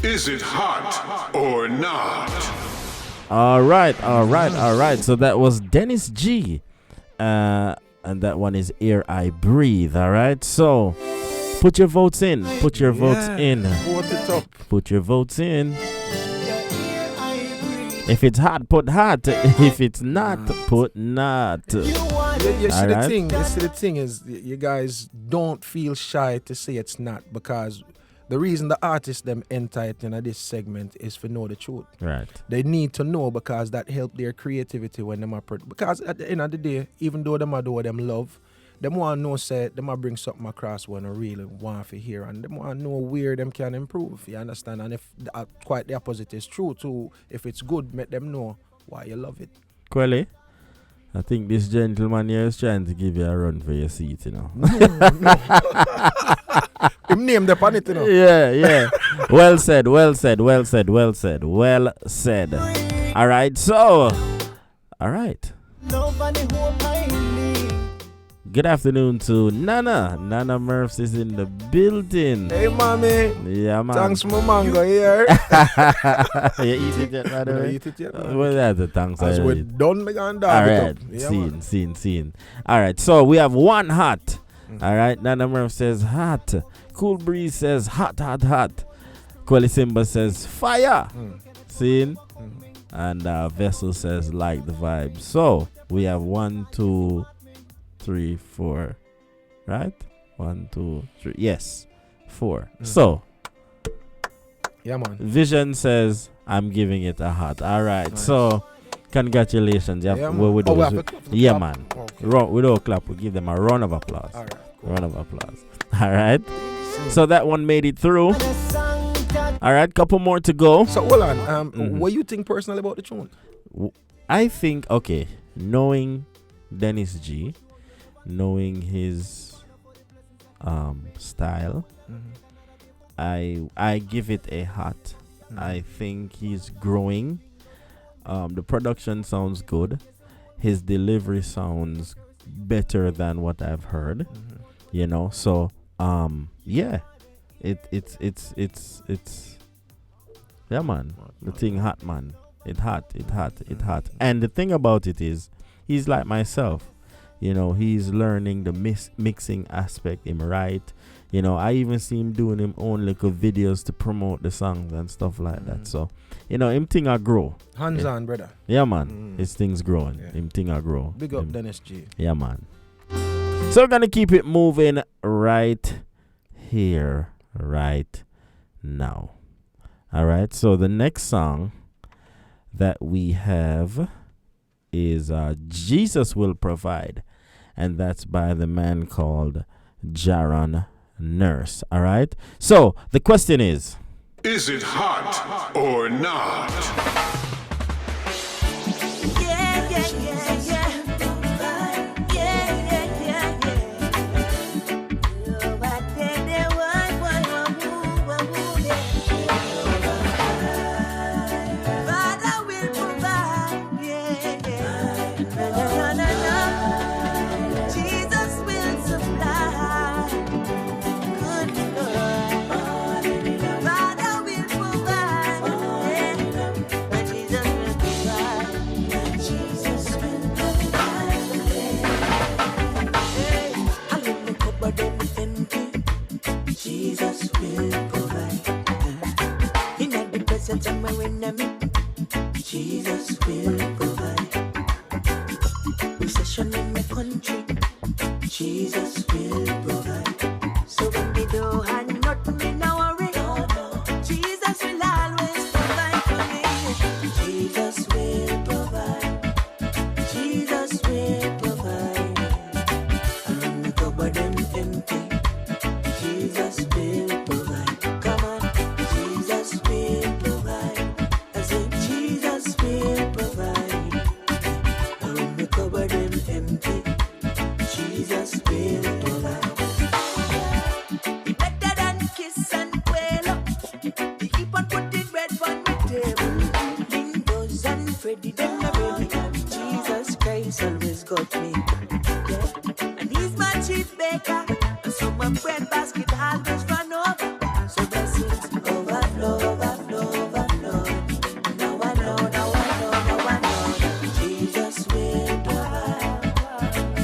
Is it hot or not? All right. So that was Dennis G. And that one is Air I Breathe. All right. So put your votes in. Vote it up. Put your votes in. If it's hot, put hot. If it's not, put not. You see the thing is, you guys don't feel shy to say it's not, because the reason the artists them enter it in this segment is for know the truth. Right. They need to know, because that help their creativity when them are because at the end of the day, even though them are do what them love, them want to know say them are bring something across when they really want to hear, and them want to know where them can improve. You understand? And if quite the opposite is true too, if it's good, make them know why you love it. Quelly, I think this gentleman here is trying to give you a run for your seat, you know. No. Him named the pan it, you know. Yeah. Well said. All right, so. All right. Good afternoon to Nana. Nana Murphs is in the building. Hey, mommy. Yeah, man. Thanks for my mango here. You eat it yet, by the way? Eat it yet, man. Well, that's the thanks. As we're done, we can all right. Scene. All right, so we have one hot. All right, Nana Murph says hot. Cool Breeze says hot. Kweli Simba says fire. Scene. And Vessel says like the vibe. So we have 1, 2, 3, 4, right? 1, 2, 3. Yes, 4. So, yeah, man. Vision says I'm giving it a hot. All right. Nice. So, congratulations. Yeah, man. Yeah, man. Okay. We don't clap. We give them a round of applause. All right. Cool. Round of applause. All right. So that one made it through. All right. Couple more to go. So hold on. What do you think personally about the tune? I think knowing Dennis G, knowing his style, I give it a hot. I think he's growing. The production sounds good. His delivery sounds better than what I've heard. You know, so yeah, it's yeah, man. The thing hot, man. It hot. And the thing about it is, he's like myself. You know, he's learning the mixing aspect, him right. You know, I even see him doing him own little videos to promote the songs and stuff like that. So, you know, him thing I grow. Hands on, brother. Yeah, man. His thing's growing. Yeah. Him thing I grow. Big up Dennis G. Yeah, man. So we're gonna keep it moving right here, right now. All right. So the next song that we have is Jesus Will Provide, and that's by the man called Jaron Nurse. All right. So the question is it hot or not? Recession in the country, Jesus will provide. So when we don't have nothing in our worry, Jesus will always provide for me. Jesus will provide. Jesus will provide. And when the cupboard them empty, Jesus will provide. Come on, Jesus will provide. I said Jesus will provide. And when the cupboard them empty, Jesus will provide. Better than kiss and quail. He keep on putting bread on the table. Lingos and Freddy, them are ready. Jesus Christ always got me. Yeah. And he's my chief baker. And so my bread basket always run over. So blessings overflow, overflow, overflow. Now I know, now I know, now I know. Jesus will provide.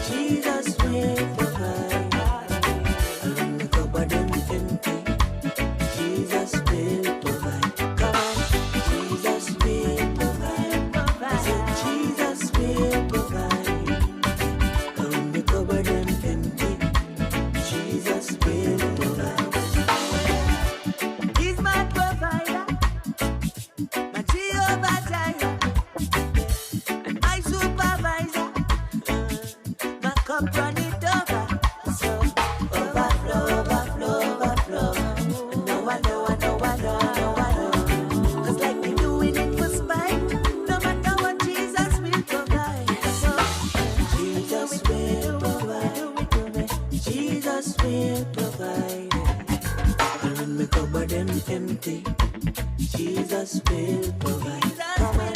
Jesus will provide. And when the cupboard them empty, Jesus will provide. Come on, Jesus will provide. I said Jesus will provide. And when the cupboard them empty, Jesus will provide. He's my provider, my Jehovah Jireh, and my supervisor. My cup run it over, so overflow, overflow, overflow. And now I know, I know, I know, I know, I know. 'Cause like we doing it for spite, no matter what Jesus will provide. So Jesus will provide. Jesus will provide. And when the cupboard them empty, Jesus will provide. Come on,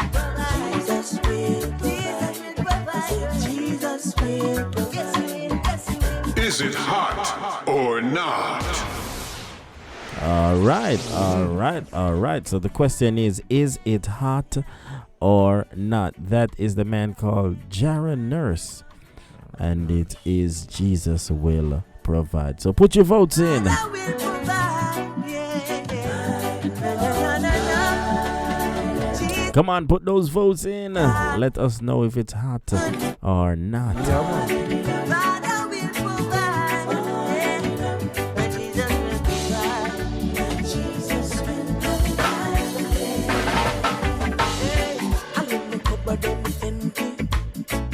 Jesus will provide. I said Jesus will provide. Is it hot or not? All right. So the question is it hot or not? That is the man called Jara Nurse. And it is Jesus will provide. So put your votes in. Come on, put those votes in. Let us know if it's hot or not.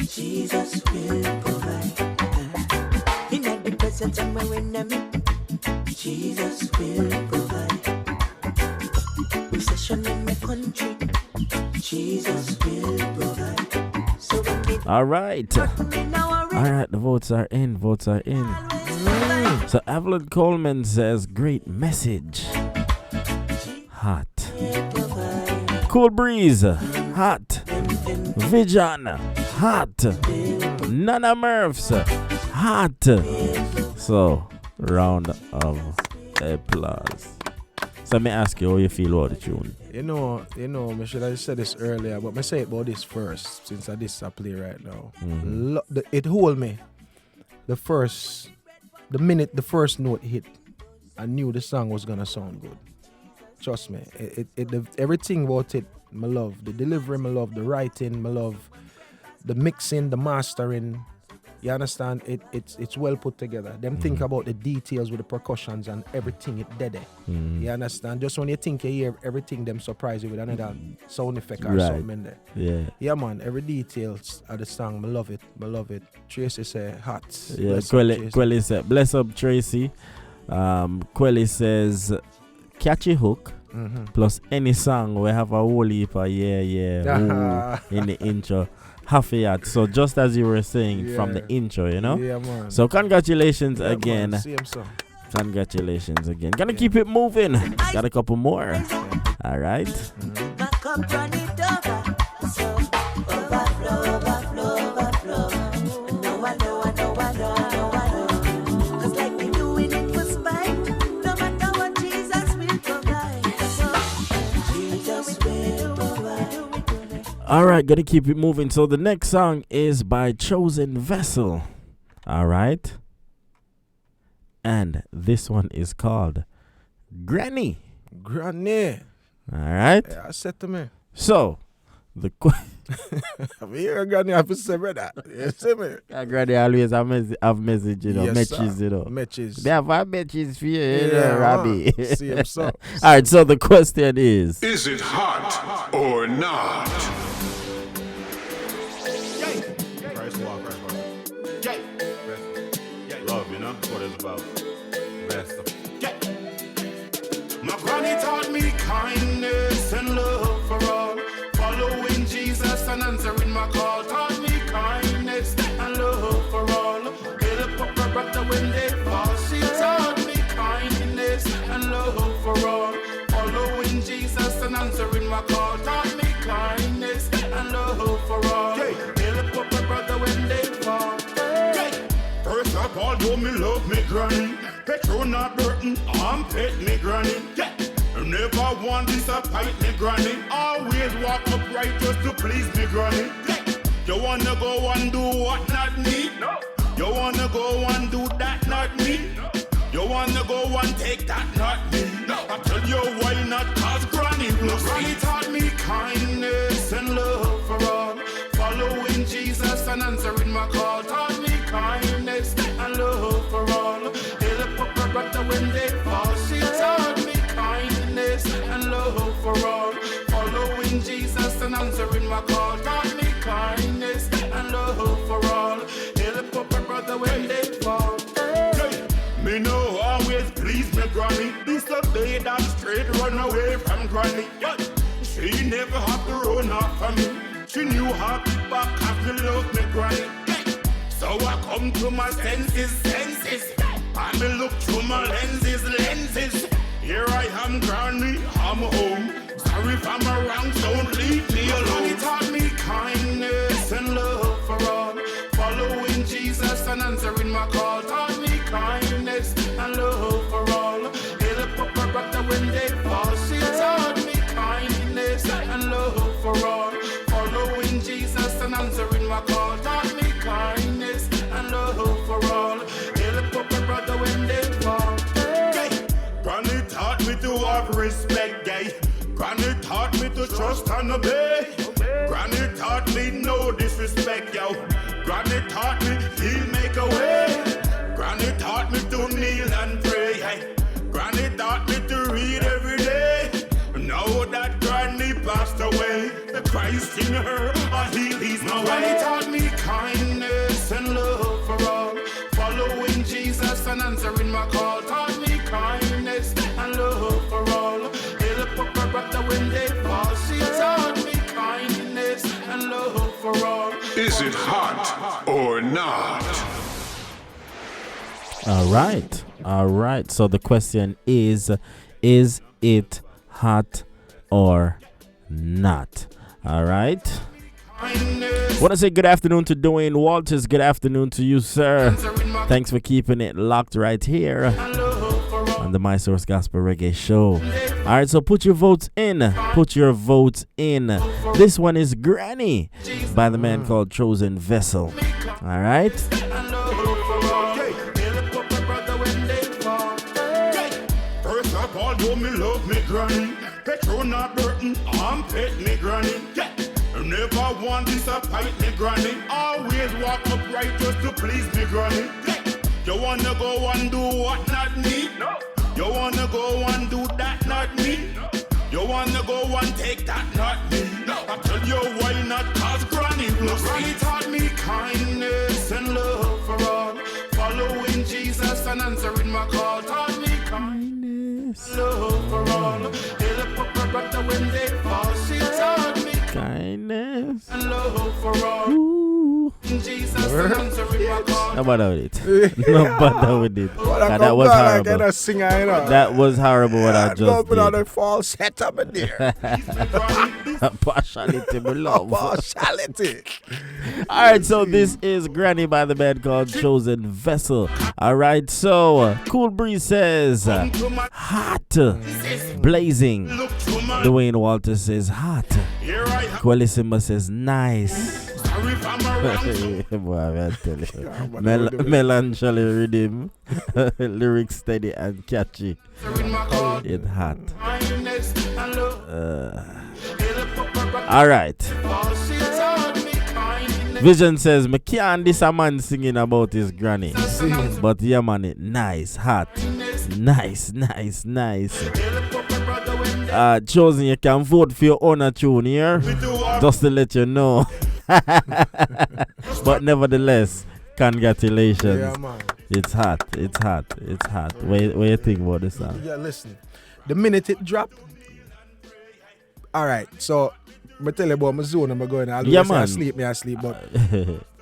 Jesus will provide. In the presence of my enemy, Jesus will provide. Recession in the country, Jesus will provide. So All right, the votes are in. So Evelyn Coleman says, great message. Hot. Cool breeze. Hot. Vision. Hot. Nana Murphs. Hot. So, round of applause. So let me ask you how you feel about the tune. You know, I should have said this earlier, but I say about this first, since this I play right now. It hold me. The minute the first note hit, I knew the song was gonna sound good. Trust me. Everything about it, I love. The delivery, I love. The writing, I love. The mixing, the mastering. You understand? It's well put together. Them think about the details with the percussions and everything it did there. You understand? Just when you think you hear everything, them surprise you with another sound effect or something in there. Yeah, man. Every details of the song, I love it. Tracy say hot. Yeah, Quelly said, bless up Tracy. Quelly says, catchy hook. Plus any song we have a whole heap of ooh, in the intro. Half a yard. So just as you were saying from the intro, you know? Yeah, man. So congratulations again. Man. Same song. Congratulations again. Gonna keep it moving. Got a couple more. All right. All right, gonna keep it moving. So the next song is by Chosen Vessel. All right. And this one is called Granny. Granny. All right. Yeah, I said to me. So Your granny have to say that. You see me? Granny always have message, Yes, matches, sir. Matches. They have matches for you, Yeah, Robbie. see him so. All right, so the question is it hot or not? Price walk. Love, you know what it's about. Best of. My granny taught me kindness and love for all. Following Jesus and answering my call. Taught me kindness and love for all. Help up my brother when they fall. She taught me kindness and love for all. Following Jesus and answering my call. Taught me kindness and love for all. Help up my brother when they fall. First of all, do me love me granny. Petrona Burton, I'm pet me granny. Yeah. Never want disappoint me granny. Always walk upright just to please me granny. Yeah. You wanna go and do what not me? No. You wanna go and do that not me? No. You wanna go and take that not me? No. I tell you why not, cause granny will Granny taught me kindness and love for all. Following Jesus and answering my call. Taught me kindness and love for all. Help up my brother when they fall. She taught me kindness and love for all. Following Jesus and answering my call. Taught me kindness and love for all. Help up my brother when they fall. Me know always please me granny. Disobey that straight, run away from granny. She never have to run off from me. She knew how to back have to love me granny. So I come to my senses. I me look through my lenses. Here I am granny, I'm home. Sorry if I'm around, don't leave me alone. Granny taught me kindness and love for all. Following Jesus and answering my call. Taught me kindness and love for all. Help up my brother when they fall. She taught me kindness and love for all. Following Jesus and answering my call. Taught me kindness and love for all. Help up my brother when they fall. Granny taught me to have respect, gay. Granny taught me to trust and obey. Granny taught me no disrespect, yo. Granny taught me he'll make a way. Granny taught me to kneel and pray, hey. Granny taught me to read every day. Now that Granny passed away, the Christ in her, he's my way. Granny taught me kindness and love for all. Following Jesus and answering my call. Taught me kindness and love for all. Help up my brother when they fall. She taught me kindness and love for all. Is it hot or not? All right. So the question is it hot or not? All right. Want to say good afternoon to Dwayne Walters. Good afternoon to you, sir. Thanks for keeping it locked right here on the My Source Gospel Reggae Show. All right, so put your votes in. This one is Granny by the man called Chosen Vessel. All right. First of all, do me love me granny. Petrona Burton, I'm pet me granny. Never want disappoint me granny. Always walk upright just to please me granny. You wanna go and do what not me? No. You wanna go and do that not me? No. You wanna go and take that not me? No. I tell you why not, cause granny will Granny taught me kindness and love for all. Following Jesus and answering my call. Taught me kindness, love for all. Help up my brother when they fall. She taught me kindness and love for all. Ooh. Jesus and answering my call. No bother with it. No bother with it. That was horrible. That was horrible what I just did. On the false setup in there. Partiality, below. Partiality. All right, so this is Granny by the man called Chosen Vessel. All right, so Cool Breeze says hot, blazing. Dwayne Walters says hot. Quelissima says nice. Boy, I tell you. Melancholy rhythm, lyrics steady and catchy. It's hot. All right. Vision says, me can't this a man singing about his granny. But yeah, man, it nice, hot. Nice. Chosen, you can vote for your own tune here. Just to let you know. But nevertheless, congratulations. Yeah, man. It's hot. What you think about this song? Yeah, listen. The minute it dropped. Alright, so I tell you about my zone. I'm going. I sleep. But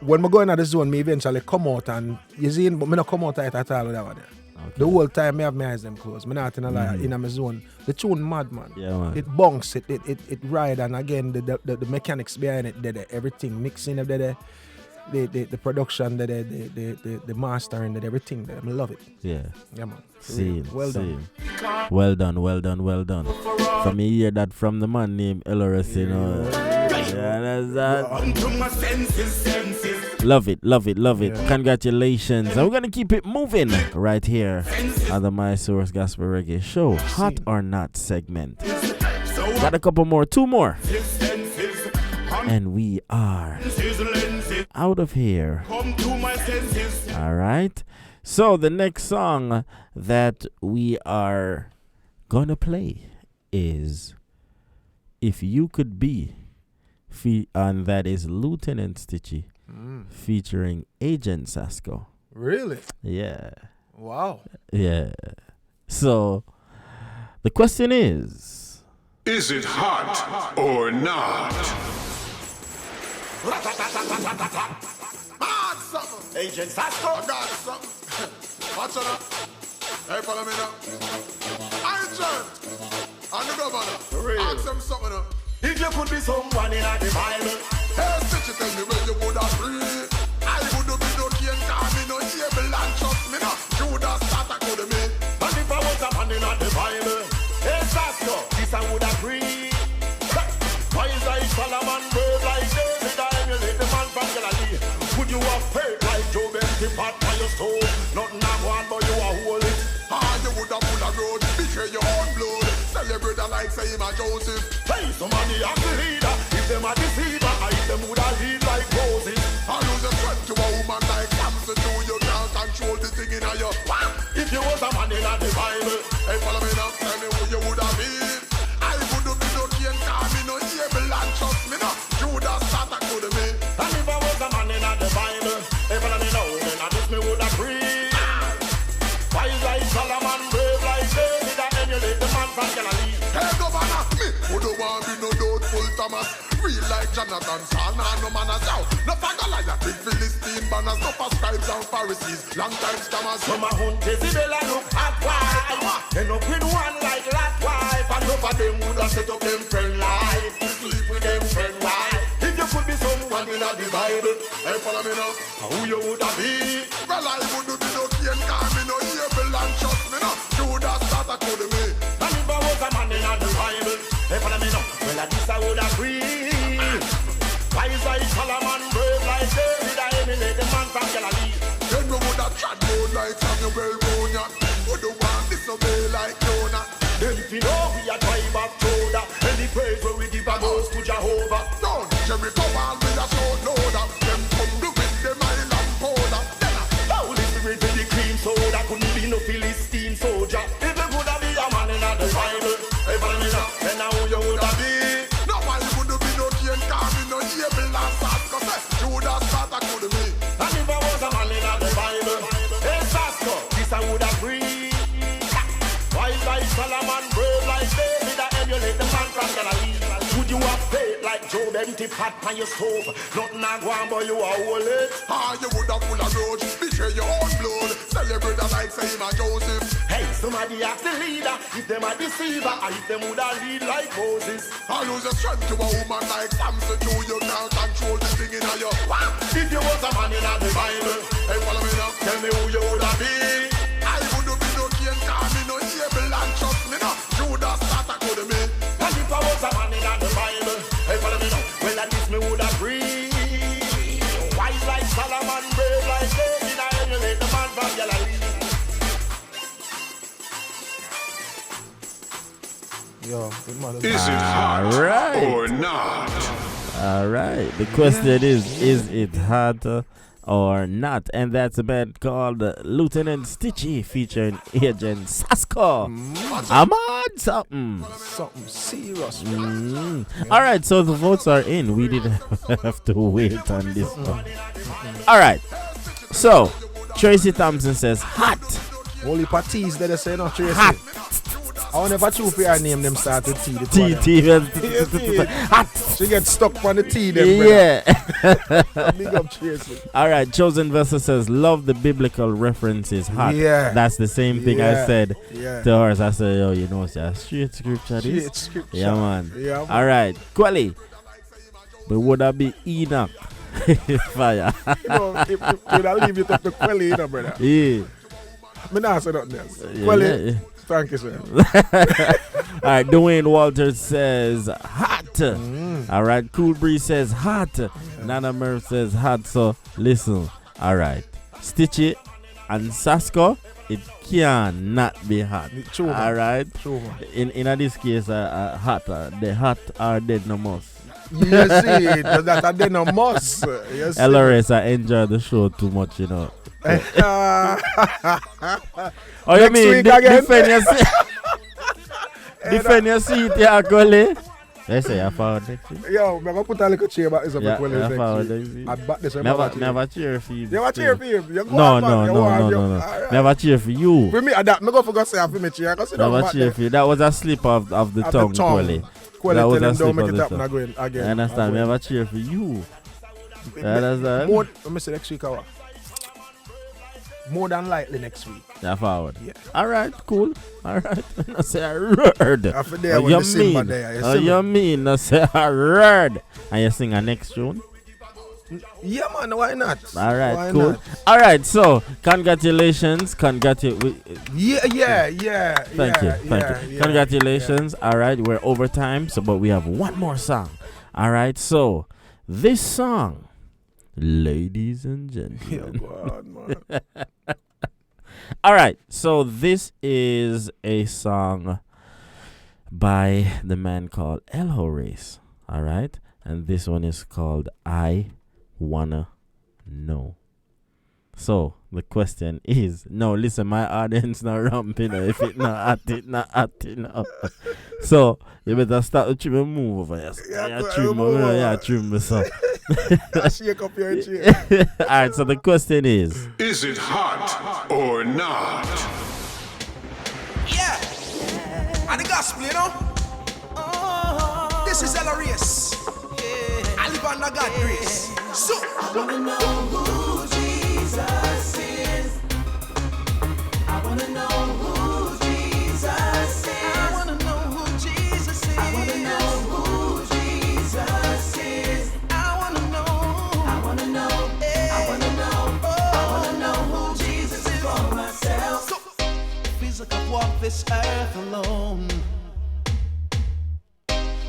when I go in the zone, I eventually come out and you see, but I don't come out at all with that one. Okay. The whole time I have my eyes them closed. I'm not in a lie. In my zone, the tune mad, man. Yeah, man. It bunks, it ride, and again the mechanics behind it, everything mixing of the production, the mastering, everything. I love it. Yeah, man. Well done. From me hear that from the man named Elores, you know. Yeah, that's that. Love it. Yeah. Congratulations. And we're gonna keep it moving right here on the My Source Gospel Reggae Show. Hot or Not segment. Got a couple more, 2 more. And we are out of here. All right. So the next song that we are gonna play is If You Could Be, and that is Lieutenant Stitchie featuring Agent Sasko. Really? Yeah. Wow. Yeah. So the question is it hot or not? Agent Sasko. I got something. Watch it up. Hey, follow me now. Agent. And the governor. Ask them something now. If you could be someone in the Bible. Hey, Stitchie, tell me where you would have free. I would have been no king, call me no able and trust me now. You would have started to me. And if I was a man in the Bible. Hey, Sasko. This I would have free. Wise like Solomon, brave like David. I emulate the man from Galilee. Would you have faith like Job empty pot by your stove? Nothing I want but you are hold it. You would have pulled a road, betray your own blood. Celebrate like say him a Joseph. Hey, somebody have the leader. If them a deceiver, if them would have lead like Moses. I lose the strength to a woman like Samson. Do you can't control the thing in your. If you was a man in the Bible, hey, follow me now, tell me who you would have been. I would have been no king, call me no able and trust me now. You would have started to me. And if I was a man in the Bible, if I me know, then I just me would agree. Wise like Solomon, brave like David, I emulate the man from Galilee. Hey, governor, me would have want be no doubtful Thomas. Real like Jonathan, son, no man as out. No Goliath, big Philistine banners, no for scribes and Pharisees. Long time scammers. From a hunt, Jezebel and look at wife. End up with one like that wife. And over them would have set up them friend life. Sleep with them friend wife. If you could be someone in the Bible, hey, follow me now. Who you would have be? Well, I would be no king, call me no able and trust me now. You would have started to me. And if I was a man in the Bible, hey, follow me now. Well, at least I would agree. Wise like Solomon, brave like David, I emulate the man from Galilee. Then we would have tried road like Samuel Ronya. Would have want disobey like Jonah. Then if you know we are tribe of Judah, and the praise where we give a goes to Jehovah. Don't Jericho while we are so loader. Them come to with them island powder. Holy Spirit with the cream soda. Couldn't be no Philistine soldier. If you could have be a man in the Bible, hey, follow me now, then now who you would have be? No, why you would be no king, call me no able and Sasko. You would have started to me. And if I was a man in the Bible, hey, Sasko, this I would agree. Wise like Solomon, brave like David, I emulate the man from Galilee. Would you have faith like Job empty pot on your stove? Nothing I go on but you are hold it. You would have full of grudge, betray your own blood. Celebrate like say him a Joseph. Hey, somebody ask the leader if them a deceiver, or if them would have lead like Moses. I lose the strength to a woman like Samson. Do you can't control the thing in your. If you was a man in the Bible, hey, follow me now, tell me who you would have been. I would have been no king, call me no able and trust me now. You would have started to me. And if I was a man in the Bible, hey, follow me now, well at least me would agree. Wise like Solomon, brave like David, I emulate the man from Galilee. Yo, Is it hot or not? All right. The question is it hot or not? And that's a band called Lieutenant Stitchy featuring Agent Sasko. I'm on something. Something serious. All right, so the votes are in. We didn't have to wait on this one. All right. So, Tracy Thompson says hot. Only parties that they say no, Tracy. Hot. I will never choose for her name them start with T. Hot. She gets stuck on the T them. Yeah. Big up Tracy. All right, Chosen Vessel says love the biblical references. Hot. Yeah. That's the same thing I said to hers. I said, yo, you know, it's a straight scripture. Straight scripture. Yeah, man. Yeah, man. All right, Quelly. But would that be Enoch? Fire. You know, if I leave it up to Quelly, you know, brother. Yeah. I'm not saying nothing else. Quelly. Yeah. Thank you, sir. All right, Dwayne Walters says hot. All right, Cool Breeze says hot. Nana Murph says hot. So listen. All right, Stitchy and Sasko, it cannot be hot. True, all right. True, in this case, hot. The hot are dead no most. You see, that are dead no most. Yes. LRS, I enjoy the show too much, you know. Oh, you Next mean week again? defend your seat, yeah, Gully. They say I found next week. Yo, I'm going to put a little chair back this up Yeah, for I found next week. I back this up. Never cheer for you. You never cheer for him? You go No. on, Right. Never cheer for you. For me, I go for say for me cheer. Never cheer for you. That was a slip of the tongue, Gully. That was a slip of the tongue. Again. I understand. Never cheer for you. Understand? More, let me say next week, more than likely next week. Yeah, forward. Yeah. All right, cool. All right. I say a word. After there, when you mean? You mean? I say a word. And you sing a next tune? Yeah, man. Why not? All right, why cool. Not? All right, so congratulations. Yeah. Thank you. Congratulations. Yeah. All right, we're over time, but we have one more song. All right, so this song. Ladies and gentlemen. Oh, God, man. All right, so this is a song by the man called El Horace. All right, and this one is called I Wanna Know. So the question is, no, listen, my audience not ramping. If it not at it. So you better start to trim and move over here. Trim so. Shake up your chair. All right, so the question is it hot or not? Yeah. And the gospel, you know? This is Ella Race. I live under God's grace. So, I wanna know who Jesus is. I wanna know who Jesus is. I wanna know who Jesus is. I wanna know who Jesus is. I wanna know. I wanna know. I wanna know. I wanna know who Jesus is for myself. So, physical walk this earth alone.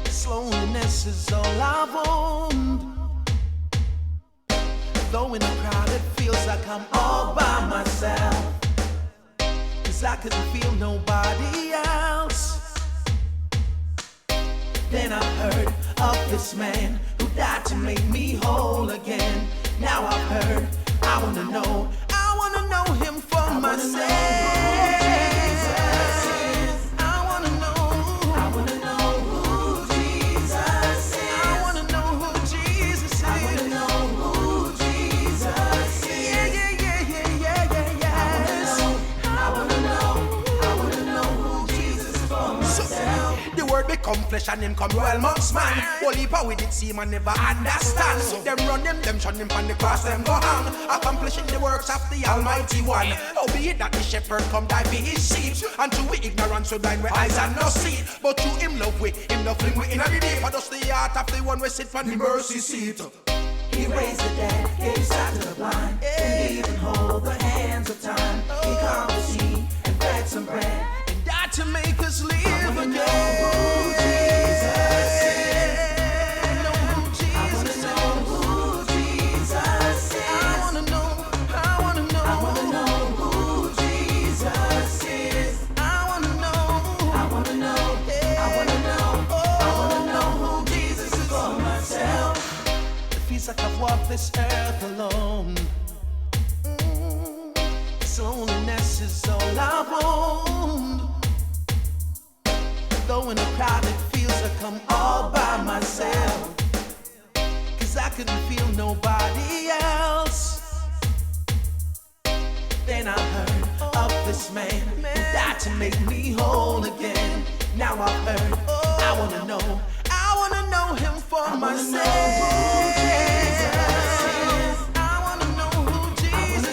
This loneliness is all I've owned. Though in a crowd it feels like I'm all by myself, 'cause I couldn't feel nobody else. Then I heard of this man who died to make me whole again. Now I've heard, I wanna know him for myself. Come flesh and him come royal monks man. Holy power with it seem and never understand. So them run them shun him on the cross them go hang. Accomplishing the works of the Almighty One. How be it that the shepherd come die for his sheep, and to we ignorance so blind with eyes and no see. But to him love we, him no fling we in every day. For just the heart of the one we sit on the mercy seat. He raised the dead, gave sight to the blind, and even hold the hands of time. He calmed the sea and fed some bread, and died to make us live again. I wanna know this earth alone. This loneliness is all I want. Though in a crowded fields I come all by myself, 'cause I couldn't feel nobody else. Then I heard of this man who died to make me whole again. Now I've heard, I wanna know him for myself. I wanna know who Jesus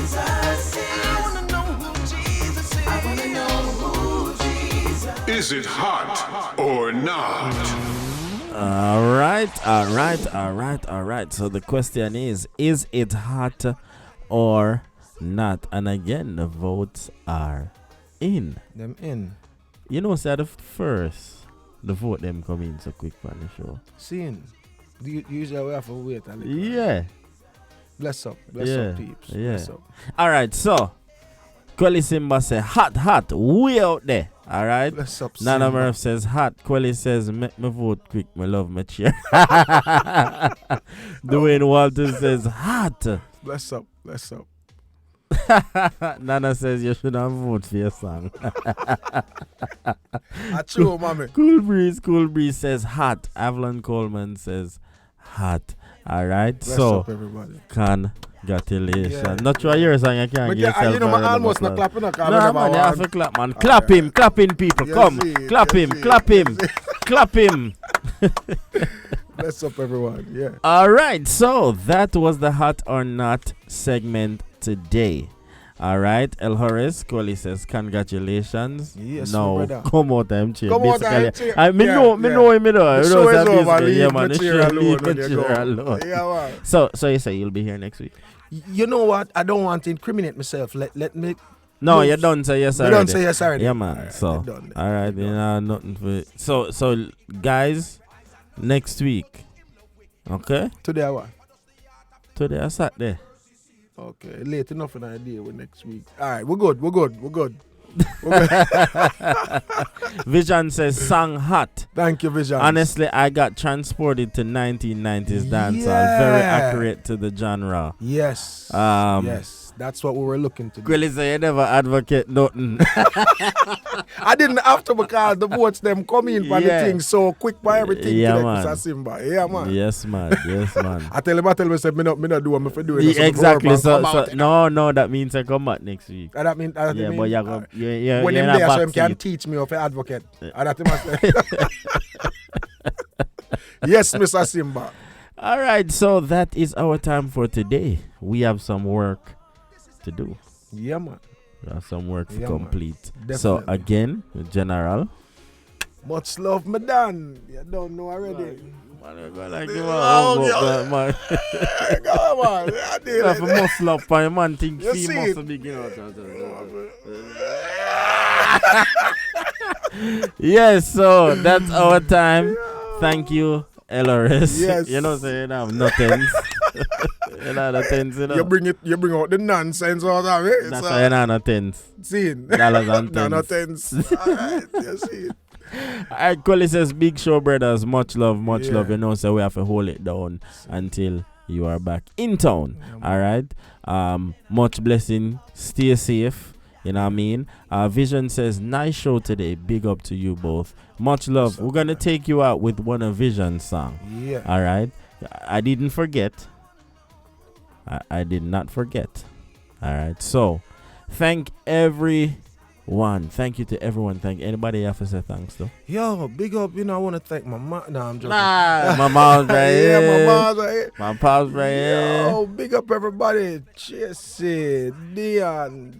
is. I wanna know who Jesus is. I wanna know who Jesus is. Is it hot or not? All right. So the question is it hot or not? And again, the votes are in. Them in. You know, say the first, the vote them come in so quick on the show. Seeing. Usually we have to wait a little. Yeah. Bless up, peeps. Yeah. Bless up. All right, so Quelly Simba say hot, way out there. All right. Bless up, Nana Simba. Murph says hot. Quelly says make me vote quick. Me love my chair. Dwayne Walters says hot. Bless up. Nana says you should have voted for your song. True, mommy. Cool Breeze says hot. Avalon Coleman says hot. All right. Bless so up, everybody. Congratulations. Yeah. Not try your song, you can't get yourself. You know, I almost not clapping. No, man, you have to clap, man. Clap him, people. Yes, Come, see, clap yes, him, see, clap yes, him, see. clap him. Bless up, everyone. Yeah. All right, so that was the hot or not segment today. All right, El Horace Coley says congratulations. Yes, no, my brother. come out time chair. Come out time chair. I know him. The show is over. Leave man. the chair alone when you go. Alone. Yeah, man. So you say you'll be here next week? You know what? I don't want to incriminate myself. Let me. No, you don't say yes already. You don't say yes already. Yeah, man. Right, so all right, you know nothing for it. So guys, next week, okay? Today what? Today I sat there. Okay, late enough an idea with next week. All right, we're good. Vision says song hot. Thank you, Vision. Honestly, I got transported to 1990s dancehall. Very accurate to the genre. Yes. Yes. That's what we were looking to do. Quilly say you never advocate nothing. I didn't have to because the votes them come in for the thing so quick by everything. Yeah, today, man. Mr. Simba. Yeah, man. Yes, man. I tell him, say, me not do what I'm doing. Yeah, exactly. So no, that means I come back next week. That mean, but you're when him there, so him can teach me of an advocate. And that must. Yes, Mr. Simba. All right, so that is our time for today. We have some work to do. Yeah, man. We have some work to complete. Man. So again, General. Much love, madam. You don't know already. Man, give a man. Come on. If you must love for a man, think he must be Yes, so that's our time. Thank you, LRS. Yes. You know, saying I have nothing. You know the tens, you know. You bring out the nonsense all that, right? That's why you know no tens. Seen. Dollars and tens. No tens. Alright, you see it. Alright, Coley says big show brothers, much love. You know, so we have to hold it down until you are back in town. Alright. Much blessing. Stay safe. You know what I mean? Vision says nice show today. Big up to you both. Much love. We're gonna take you out with one of Vision's song. Yeah. Alright. I didn't forget. I did not forget. Alright. So thank everyone. Thank you to everyone. Thank anybody have to say thanks to. Yo, big up, I want to thank my mom. No, I'm joking. My mom's right here. Yeah, my mom's right here. My pop's right here. Yo, big up everybody. Jesse, Dion.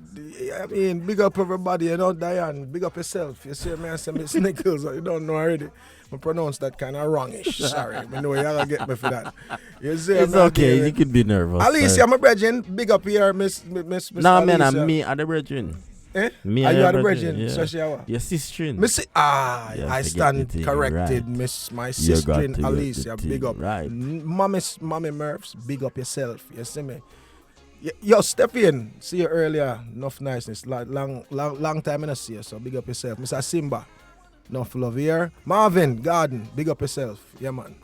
I mean, big up everybody. Diane, big up yourself. You see me, I say Miss Nichols. You don't know already. I pronounce that kind of wrongish. Sorry. I know you're going to get me for that. You see, it's okay. You could be nervous. Alicia, my brethren. Big up here, Miss nah, Alicia. man, I'm me at the brethren. Eh? Me are you at the brethren? Yeah. Your sister. I stand corrected, right. My sister Alicia. Big up. Right. Mommy Murphs, big up yourself. You see me? Yo, step in. See you earlier. Enough niceness. Long time I don't see you, so big up yourself. Mr. Simba, enough love here. Marvin, Garden, big up yourself. Yeah, man.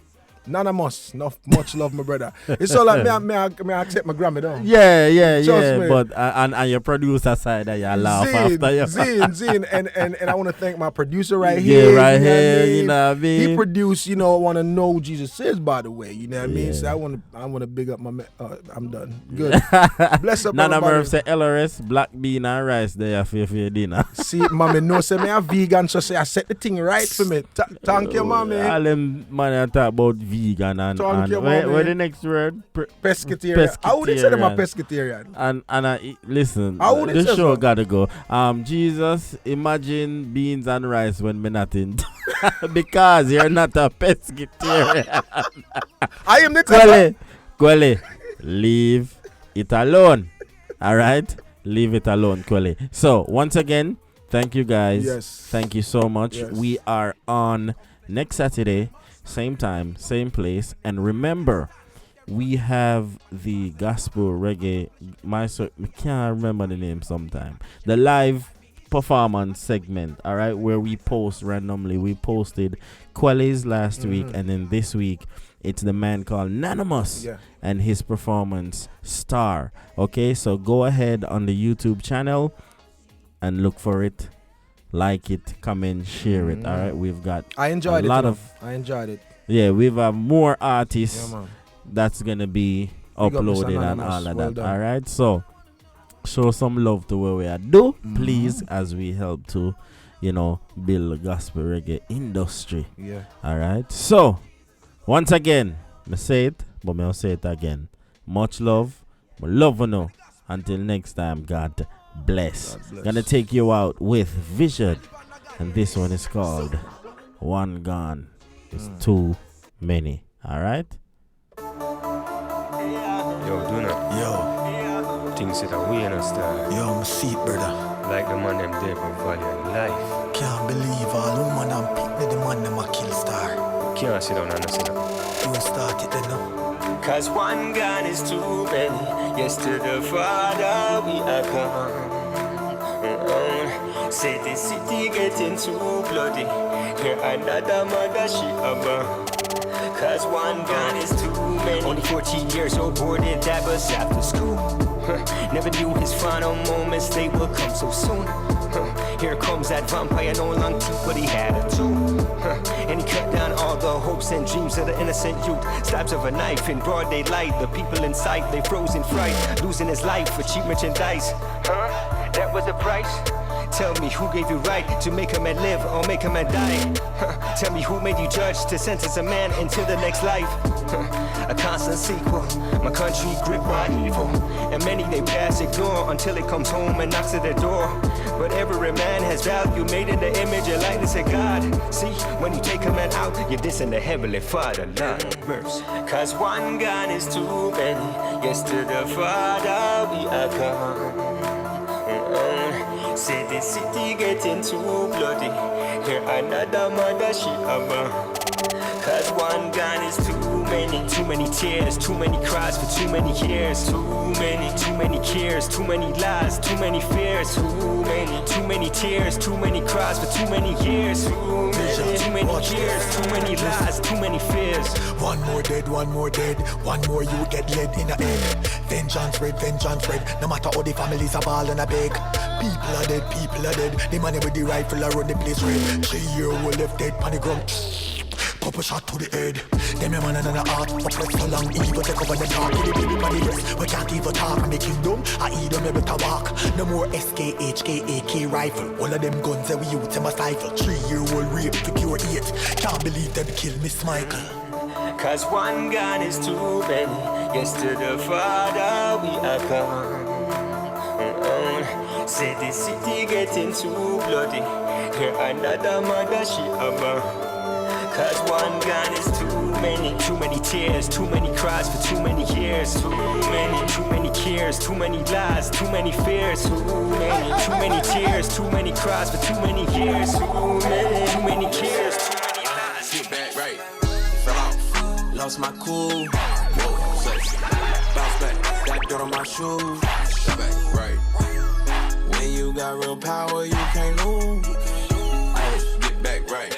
Anonymous, much love, my brother. It's all like me I accept my Grammy down. Yeah. Me. But and your producer side that you laugh after you. Zine, and I want to thank my producer right here. You know what I mean? He produced, I want to know who Jesus is, by the way. You know what I mean? So I want to big up my. I'm done. Good. Bless up. Nana Murph say LRS, black bean and rice there for your dinner. See, mommy, no say me a vegan, so say I set the thing right for me. Thank you, mommy. All them man talk about vegan and where the next word? Pescatarian. I wouldn't say them a pescatarian. And listen, the show gotta go. Jesus, imagine beans and rice when me not in. Because you're not a pescatarian. I am the Kwele, leave it alone. All right? Leave it alone, Kwele. So, once again, thank you guys. Yes. Thank you so much. Yes. We are on next Saturday, same time, same place. And remember, we have the Gospel Reggae. I can't remember the name sometime. The live performance segment, all right, where we post randomly. We posted Kwele's last week, and then this week it's the man called Anonymous and his performance Star. Okay, so go ahead on the YouTube channel and look for it, like it, comment, share it. All right, we've got I enjoyed it. Yeah, we've more artists that's gonna be uploaded and all of that. All right, so show some love to where we are. Please, as we help to, build the gospel reggae industry. Yeah. All right. So, once again, I say it, but I'll say it again. Much love. Love you know. Until next time, God bless. Gonna take you out with Vision, and this one is called One Gone. It's too many. All right. Yo, do not. Yo. Things that are way in a style. Yo, I'm seat, brother. Like the man them dead with value life. Can't believe all woman and pick the man them a kill star. Can't sit down and sit down. You start it then now. Cause one gun is too many. Yes, to the Father we are come. Say the city getting too bloody. Here another mother she above. Cause one gun is too many. Only 14 years old, boarded that bus after school. Never knew his final moments, they will come so soon. Here comes that vampire, no long teeth, but he had a too. And he cut down all the hopes and dreams of the innocent youth. Stabs of a knife in broad daylight. The people in sight, they froze in fright. Losing his life for cheap merchandise. That was the price. Tell me who gave you right to make a man live or make a man die. Tell me who made you judge to sentence a man into the next life. A constant sequel, my country gripped by evil. And many they pass ignore until it comes home and knocks at their door. But every man has value made in the image and likeness of God. See, when you take a man out, you're dissing the heavenly Father, Lord of mercy. Cause one gun is too many. Yes, to the Father we are come. Say the city getting too bloody. Here another mother she above. Cause one gun is too many. Too many tears, too many cries for too many years. Too many cares, too many lies, too many fears. Too many tears, too many cries for too many years. Too many years, too many lies, too many fears. One more dead, one more you get led in the end. Vengeance red, no matter how the families are ball and a beg. People are dead, the man with the rifle are run the place red. 3-year-old left dead on the ground. Couple shot to the head. Them a man and a heart oppressed so long evil take over the dark. The baby body rest. We can't even talk. Me kingdom, I eat them able to walk. No more SK, HK, AK rifle. All of them guns that we use them a rifle. 3-year-old rape to pure 8. Can't believe them kill Miss Michael. Cause one gun is too many. Yes, to the Father we are come. Say the city getting too bloody. Here another mother she above. Cause one gun is too many. Too many tears, too many cries for too many years. Too many cares, too many lies, too many fears. Too many tears, too many cries for too many years. Too many cares, too many lies. Get back right, fell off, lost my cool. Whoa, sexy, bounce back, that dirt on my shoes. Get back right, when you got real power, you can't lose. Get back right.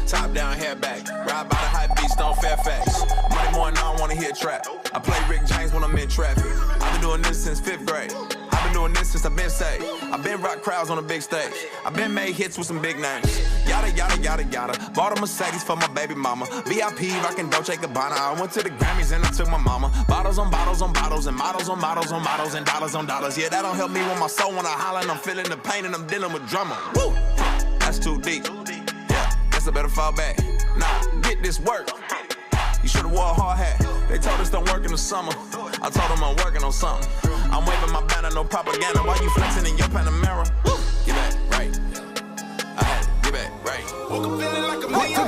Top down hair bareback. Ride by the high beach, on Fairfax. Money more than I don't wanna hear trap. I play Rick James when I'm in traffic. I've been doing this since 5th grade. I've been doing this since I've been saved. I've been rock crowds on a big stage. I've been made hits with some big names. Yada, yada, yada, yada. Bought a Mercedes for my baby mama. VIP, rockin' Dolce Gabbana. I went to the Grammys and I took my mama. Bottles on bottles on bottles and models on models on models and dollars on dollars. Yeah, that don't help me when my soul wanna holler and I'm feeling the pain and I'm dealing with drama. Woo! That's too deep. Yeah, guess I better fall back. Nah, get this work. You should've wore a hard hat. They told us don't work in the summer. I told them I'm working on something. I'm waving my banner, no propaganda. Why you flexing in your Panamera? Woo! Get back, right. I had to get back, right. Woke up feeling like $1 million.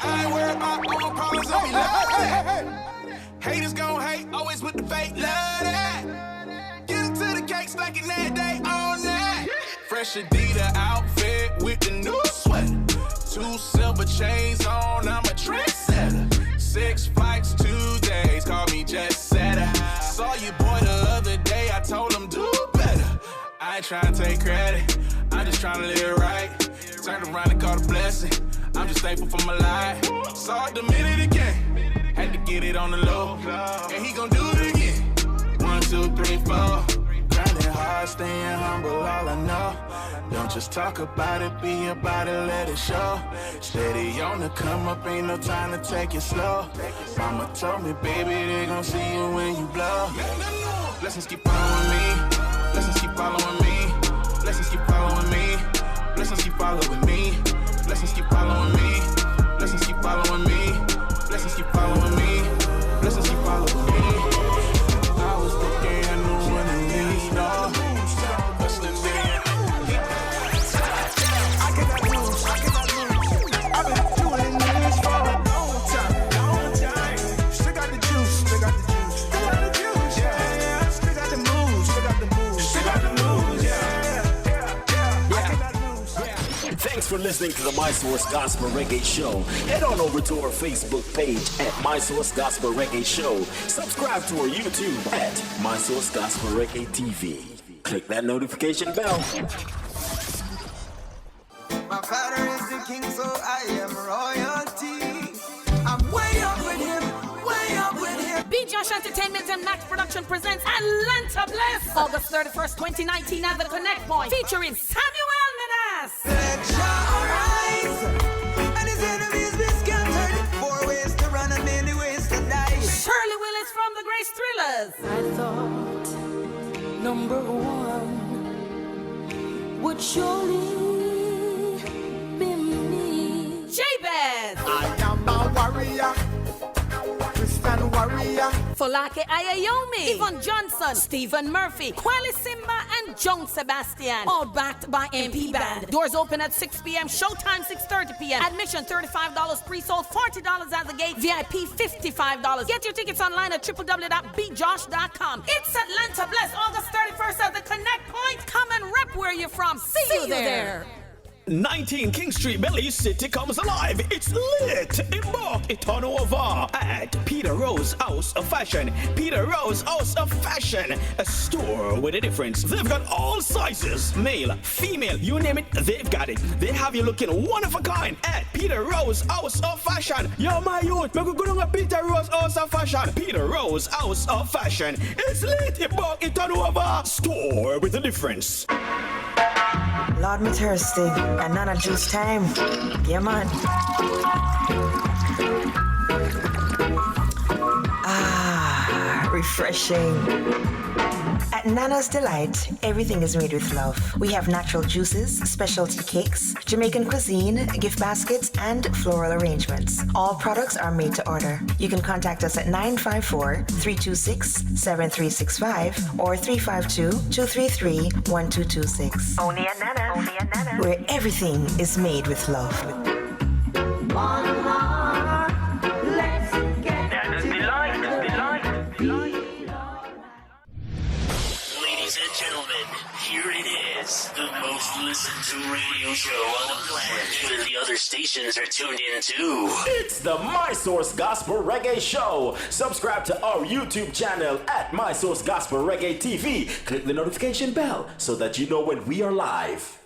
I ain't worried about all problems on me. Haters gon' hate, always with the fake. Love that. Get into the cake, stacking that day all night. Fresh Adidas outfit with the new sweater. 2 silver chains on, I'm a trendsetter. 6 flights, 2 days, call me jet setter. Saw your boy the other day, I told him do better. I ain't tryna take credit, I'm just tryna live right. Turned around and caught a blessing, I'm just thankful for my life. Saw it the minute again, had to get it on the low. And he gon' do it again, 1, 2, 3, 4. Grinding hard, staying humble, all I know. Don't just talk about it, be about it, let it show. Steady on the come up, ain't no time to take it slow. Mama told me, baby, they gon' see you when you blow. Blessings keep following me, blessings keep following me, blessings keep following me, blessings keep following me, blessings keep following me, blessings keep following me, blessings keep following me, blessings keep following me. I was thinking I knew when to leave, no. Thanks for listening to the My Source Gospel Reggae Show. Head on over to our Facebook page at My Source Gospel Reggae Show. Subscribe to our YouTube at My Source Gospel Reggae TV. Click that notification bell. My father is the king, so I am royalty. I'm way up with him, way up with him. B. Josh Entertainment and Max Production presents Atlanta Bliss, August 31st, 2019 at the Connect Point, featuring Samuel Minas. Let Jah arise, and his enemies be scattered. 4 ways to run and many ways to die. Shirley Willis from the Grace Thrillers. I thought number 1 would surely be me. Jabez. I am a warrior, Christian warrior. Folake Ayayomi, Yvonne Johnson, Stephen Murphy, Kweli Simba, and Joan Sebastian. All backed by MP Band. Doors open at 6 p.m. Showtime 6:30 p.m. Admission $35 pre-sold, $40 at the gate. VIP $55. Get your tickets online at www.bjosh.com. It's Atlanta Bless, August 31st at the Connect Point. Come and rep where you're from. See you there. 19 King Street, Belize City comes alive. It's lit. Embark it on over at Peter Rose House of Fashion. Peter Rose House of Fashion, a store with a difference. They've got all sizes, male, female, you name it, they've got it. They have you looking one of a kind at Peter Rose House of Fashion. Yo, my youth, make a good on Peter Rose House of Fashion. Peter Rose House of Fashion. It's lit. Embark it on over. Store with a difference. Lord, me thirsty, and none of juice time. Yeah, man. Refreshing. At Nana's Delight, everything is made with love. We have natural juices, specialty cakes, Jamaican cuisine, gift baskets, and floral arrangements. All products are made to order. You can contact us at 954-326-7365 or 352-233-1226. Only at Nana's. Only at Nana's. Where everything is made with love. One more, let's get Nana's Delight. Ladies and gentlemen, here it is, the most listened to radio show on the planet. Even the other stations are tuned in too. It's the My Source Gospel Reggae Show. Subscribe to our YouTube channel at My Source Gospel Reggae TV. Click the notification bell so that you know when we are live.